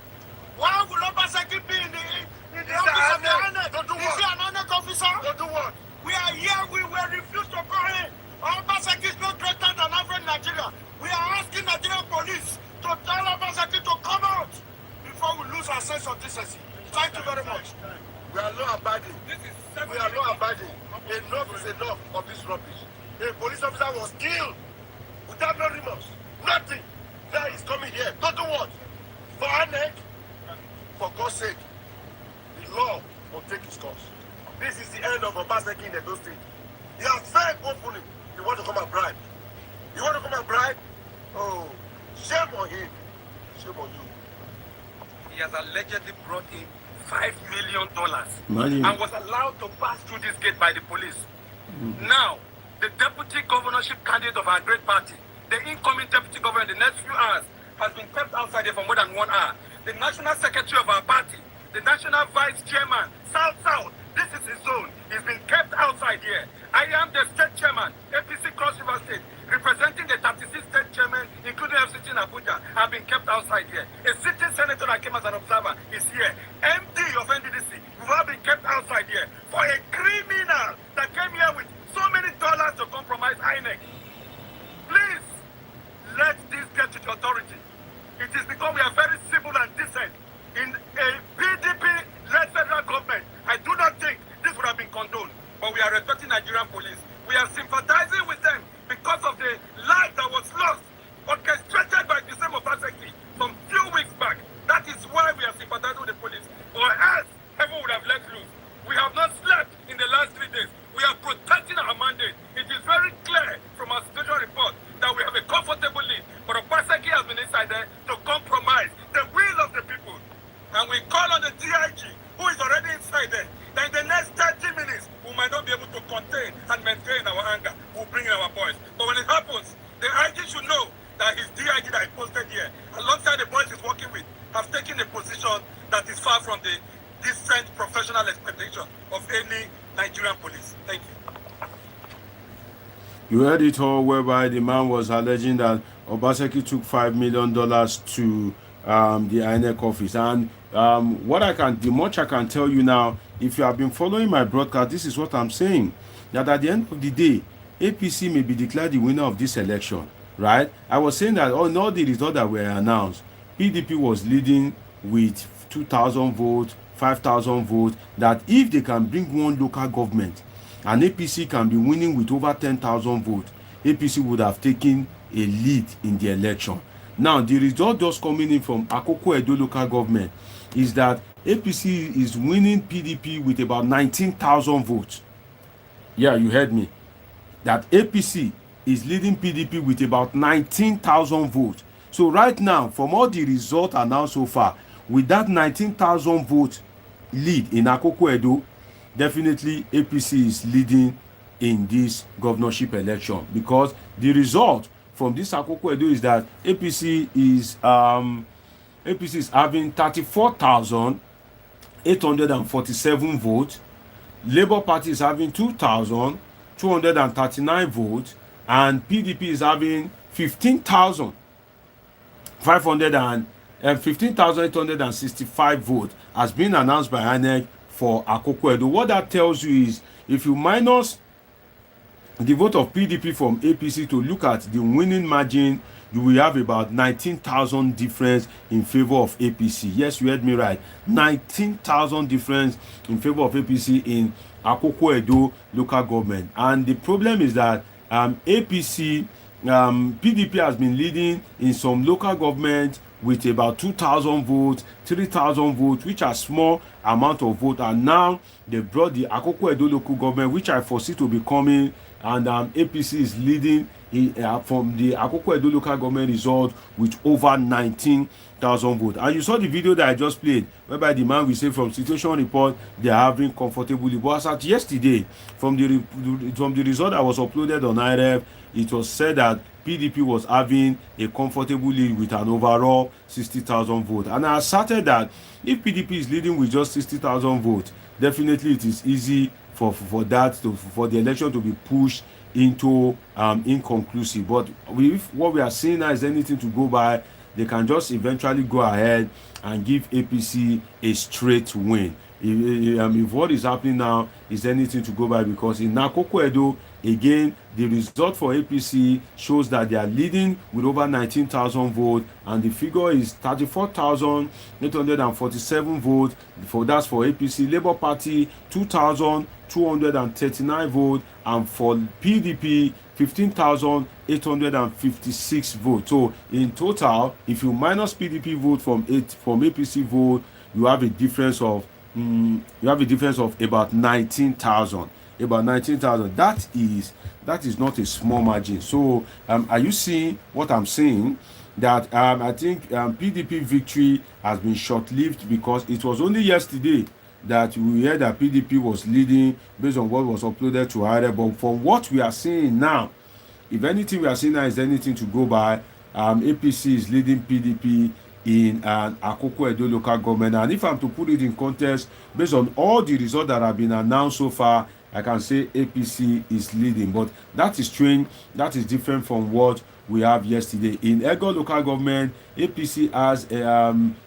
Why will Obaseki be in the office of the INEC? Is he an INEC officer? Don't do what? We are here. We will refuse to go in. Obaseki is not greater than average Nigeria. We are asking Nigerian police to tell Obaseki to come out before we lose our sense of decency. Thank you very much. We are law abiding. We are law abiding. Enough is enough of this rubbish. A police officer was killed without no remorse. Nothing. That is coming here. Don't do what? For INEC, for God's sake, the law will take its course. This is the end of Obaseki in Edo State. He has failed openly. You want to come and bribe? You want to come and bribe? Oh, shame on him. Shame on you. He has allegedly brought in $5 million and was allowed to pass through this gate by the police. Now, the deputy governorship candidate of our great party, the incoming deputy governor in the next few hours, has been kept outside here for more than 1 hour. The national secretary of our party, the national vice chairman, South, this is his zone. He's been kept outside here. I am the state chairman, APC Cross River State, representing the 36 state chairman, including FCT in Abuja, have been kept outside here. A sitting senator that came as an observer is here. MD of NDDC, who have been kept outside here for a criminal that came here with so many dollars to compromise INEC. Please, let this get to the authority. It is because we are very civil and decent. In a PDP-led federal government, I do not think this would have been condoned. But we are respecting Nigerian police. We are sympathizing with them because of the life that was lost, orchestrated by the same Obaseki some few weeks back. That is why we are sympathizing with the police. Or else, heaven would have let loose. We have not slept in the last 3 days. We are protecting our mandate. It is very clear from our situation report that we have a comfortable lead. But Obaseki has been inside there to compromise the will of the people. And we call on the DIG, who is already inside there, that in the next 30 minutes, we might not be able to contain and maintain our anger. We'll bring in our boys. But when it happens, the IG should know that his DIG that he posted here, alongside the boys he's working with, have taken a position that is far from the decent professional expectation of any Nigerian police. Thank you. You heard it all, whereby the man was alleging that Obaseki took $5 million to the INEC office. And the much I can tell you now, if you have been following my broadcast, this is what I'm saying. That at the end of the day, APC may be declared the winner of this election, right? I was saying that in all the results that were announced, PDP was leading with 2,000 votes, 5,000 votes, that if they can bring one local government, and APC can be winning with over 10,000 votes, APC would have taken a lead in the election. Now, the result just coming in from Akoko Edo local government is that APC is winning PDP with about 19,000 votes. Yeah, you heard me. That APC is leading PDP with about 19,000 votes. So right now, from all the results announced so far, with that 19,000 vote lead in Akoko Edo, definitely APC is leading in this governorship election, because the result from this Akoko Edo is that APC APC is having 34,847 votes. Labour Party is having 2,239 votes, and PDP is having 15,865 votes, has been announced by INEC for Akoko Edo. What that tells you is, if you minus the vote of PDP from APC to look at the winning margin, you will have about 19,000 difference in favor of APC. Yes, you heard me right. 19,000 difference in favor of APC in Akoko Edo local government. And the problem is that PDP has been leading in some local government with about 2,000 votes, 3,000 votes, which are small amount of vote. And now they brought the Akoko Edo local government, which I foresee to be coming, and APC is leading from the Akoko Edo local government result with over 19,000 votes. And you saw the video that I just played, whereby the man will say from situation report they are having comfortably. But as at yesterday, from the result that was uploaded on IRF, it was said that PDP was having a comfortable lead with an overall 60,000 votes. And I asserted that if PDP is leading with just 60,000 votes, definitely it is easy for the election to be pushed into inconclusive. But if what we are seeing now is anything to go by, they can just eventually go ahead and give APC a straight win. If what is happening now is anything to go by, because in Akoko Edo, again, the result for APC shows that they are leading with over 19,000 votes, and the figure is 34,847 votes. That's for APC. Labour Party 2,239 votes, and for PDP 15,856 votes. So in total, if you minus PDP vote from APC vote, you have a difference of about 19,000. About 19,000. That is not a small margin. So are you seeing what I'm saying? That I think PDP victory has been short-lived, because it was only yesterday that we heard that PDP was leading based on what was uploaded to IRA. But from what we are seeing now, if anything we are seeing now is anything to go by, APC is leading PDP in an Akoko Edo local government. And if I'm to put it in context, based on all the results that have been announced so far, I can say APC is leading. But that is strange. That is different from what we have yesterday. In Ego local government, APC has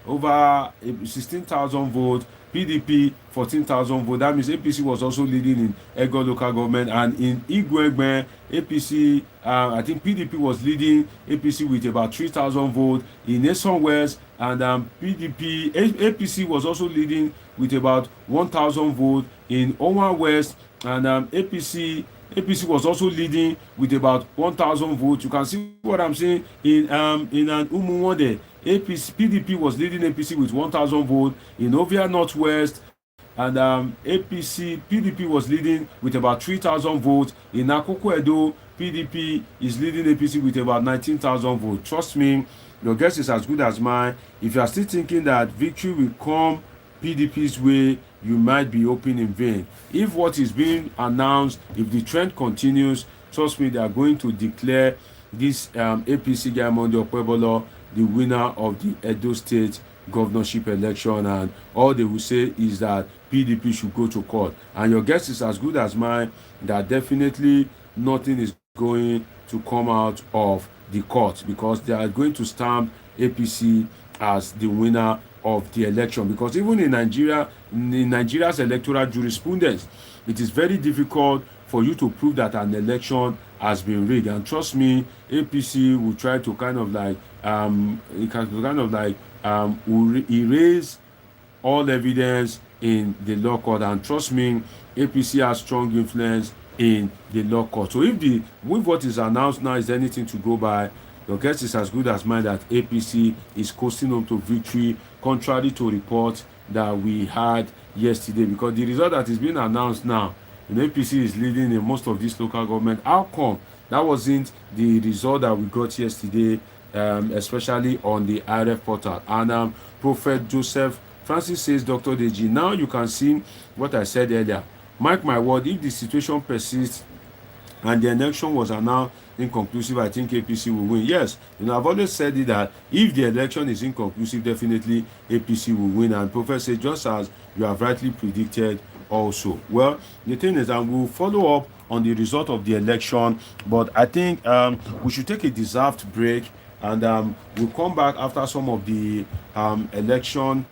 over 16,000 votes, PDP 14,000 votes. That means APC was also leading in Ego local government. And in Igwegbe, APC, I think PDP was leading APC with about 3,000 votes. In Nyesom West, and APC was also leading with about 1,000 votes. In Owa West, and APC was also leading with about 1,000 votes. You can see what I'm saying. In Umuwode, PDP was leading APC with 1,000 votes. In Ovia Northwest, and PDP was leading with about 3,000 votes. In Akoko Edo, PDP is leading APC with about 19,000 votes. Trust me, your guess is as good as mine. If you are still thinking that victory will come PDP's way, you might be hoping in vain. If what is being announced, if the trend continues, trust me, they are going to declare this APC guy Monday Okpebholo the winner of the Edo State governorship election, and all they will say is that PDP should go to court. And your guess is as good as mine that definitely nothing is going to come out of the court, because they are going to stamp APC as the winner of the election. Because even in Nigeria's electoral jurisprudence, it is very difficult for you to prove that an election has been rigged. And trust me, APC will try to erase all evidence in the law court. And trust me, APC has strong influence in the law court. So if what is announced now is anything to go by, your guess is as good as mine that APC is coasting on to victory, contrary to reports that we had yesterday. Because the result that is being announced now, APC is leading in most of this local government. How come that wasn't the result that we got yesterday, especially on the IRF portal? And Prophet Joseph Francis says, Dr. Deji, now you can see what I said earlier. Mark my word, if the situation persists and the election was announced inconclusive, I think APC will win. Yes, I've always said it that if the election is inconclusive, definitely APC will win. And Prophet said, just as you have rightly predicted also. Well, the thing is that we'll follow up on the result of the election, but I think we should take a deserved break, and we'll come back after some of the election.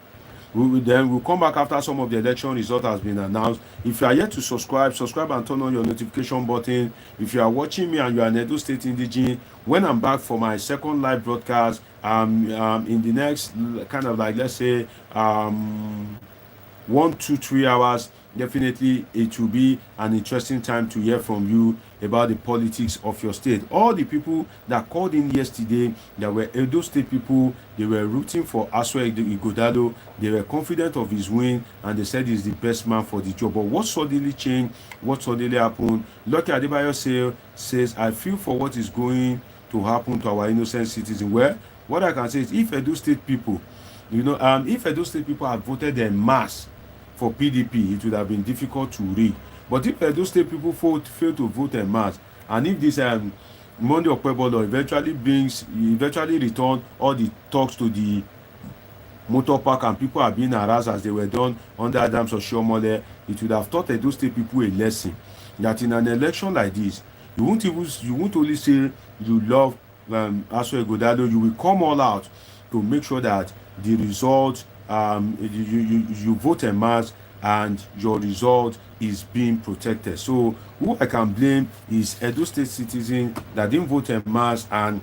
We'll come back after some of the election result has been announced. If you are yet to subscribe and turn on your notification button. If you are watching me and you are an Edo State indigene, when I'm back for my second live broadcast, in the next kind of like, let's say 1, 2, 3 hours, definitely it will be an interesting time to hear from you about the politics of your state. All the people that called in yesterday, there were Edo State people, they were rooting for Asue Ighodalo, they were confident of his win, and they said he's the best man for the job. But what suddenly changed, what suddenly happened? Lucky Adebayo says, I feel for what is going to happen to our innocent citizens. Well, what I can say is, if Edo State people, if Edo State people had voted en masse for PDP, it would have been difficult to read. But if Edo State people fail to vote en masse, and if this Monday Okpebholo eventually return all the talks to the motor park, and people are being harassed as they were done under Adams Oshiomole, it would have taught Edo State people a lesson that in an election like this, you won't only say you love Asue Ighodalo, you will come all out to make sure that the result, you vote en masse and your result is being protected. So who I can blame is Edo State citizens that didn't vote en masse and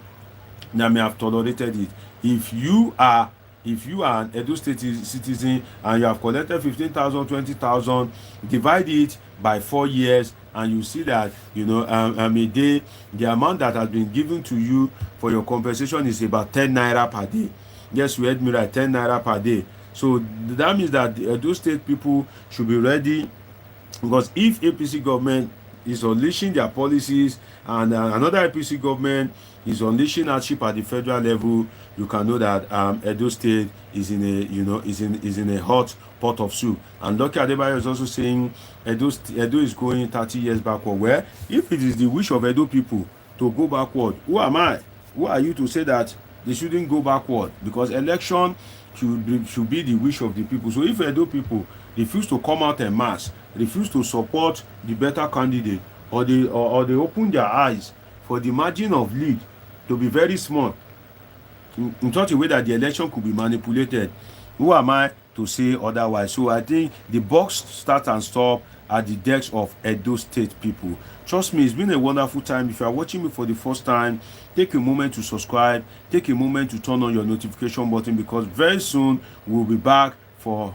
that may have tolerated it. If you are an Edo State citizen and you have collected 15,000, 20,000, divide it by 4 years, and you see that a day the amount that has been given to you for your compensation is about 10 naira per day. Yes, you heard me right, 10 naira per day. So that means that the Edo State people should be ready, because if APC government is unleashing their policies and another APC government is unleashing hardship at the federal level, you can know that Edo State is in a hot pot of soup. And Dr. Adebayo is also saying Edo is going 30 years backward. Where if it is the wish of Edo people to go backward, who am I? Who are you to say that they shouldn't go backward? Because election should be the wish of the people. So if Edo people refuse to come out en masse, refuse to support the better candidate, or they open their eyes for the margin of lead to be very small in such a way that the election could be manipulated, who am I to say otherwise? So I think the buck start and stop at the decks of Edo State people. Trust me, it's been a wonderful time. If you are watching me for the first time, take a moment to subscribe, take a moment to turn on your notification button, because very soon we'll be back for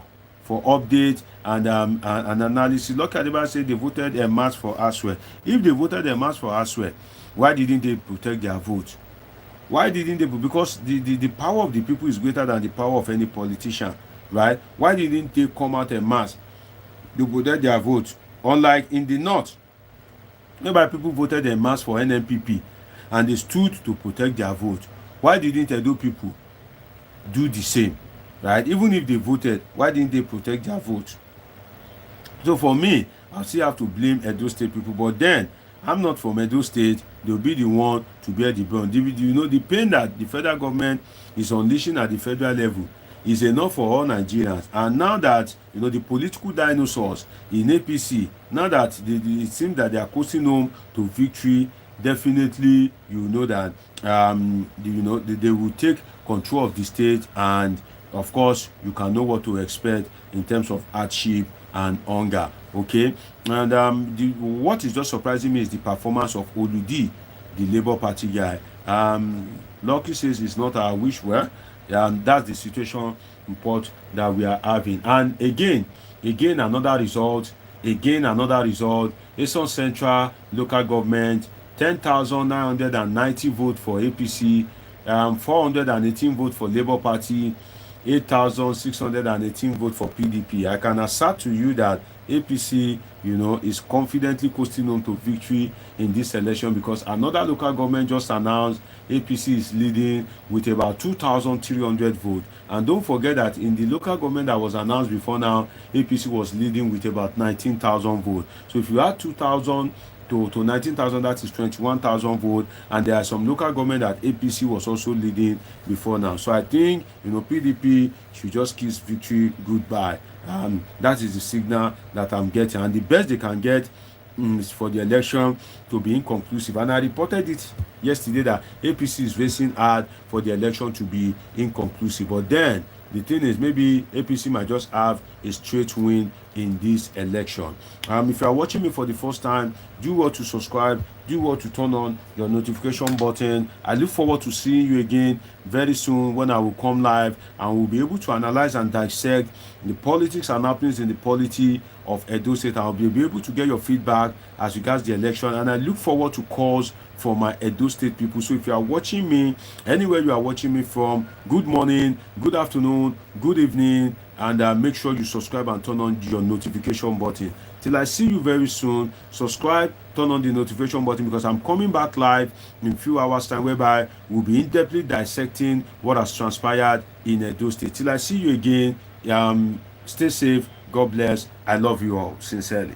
update and analysis. Look at the say they voted en masse for Asue. If they voted en masse for Asue, why didn't they protect their vote? Why didn't they? Because the power of the people is greater than the power of any politician, right? Why didn't they come out en masse to protect their vote? Unlike in the north, whereby people voted en masse for NNPP and they stood to protect their vote. Why didn't Edo people do the same, right? Even if they voted, why didn't they protect their vote? So for me, I still have to blame Edo State people. But then, I'm not from Edo State. They'll be the one to bear the burden. The pain that the federal government is unleashing at the federal level is enough for all Nigerians. And now that the political dinosaurs in APC, now that it seems that they are coasting home to victory, definitely that they will take control of the state, and of course you can know what to expect in terms of hardship and hunger. Okay, and what is just surprising me is the performance of Oludi, the Labour Party guy. Lucky says it's not our wish. Well, and that's the situation report that we are having. And again another result. Eastern Central local government, 10,990 votes for APC, 418 votes for Labour Party, 8,618 votes for PDP. I can assert to you that APC, is confidently coasting on to victory in this election, because another local government just announced APC is leading with about 2,300 votes. And don't forget that in the local government that was announced before now, APC was leading with about 19,000 votes. So if you add 2,000 to 19,000, that is 21,000 votes, and there are some local government that APC was also leading before now. So I think, PDP should just kiss victory goodbye. That is the signal that I'm getting, and the best they can get is for the election to be inconclusive. And I reported it yesterday that APC is racing hard for the election to be inconclusive. But then the thing is, maybe APC might just have a straight win in this election. If you are watching me for the first time, do well to subscribe, do well to turn on your notification button. I look forward to seeing you again very soon when I will come live and we'll be able to analyze and dissect the politics and happenings in the polity of Edo State. I'll be able to get your feedback as regards the election, and I look forward to calls for my Edo State people. So if you are watching me, anywhere you are watching me from, good morning, good afternoon, good evening, and make sure you subscribe and turn on your notification button. Till I see you very soon, subscribe, turn on the notification button, because I'm coming back live in a few hours time, whereby we'll be in-depthly dissecting what has transpired in Edo State. Till I see you again, stay safe, God bless, I love you all sincerely.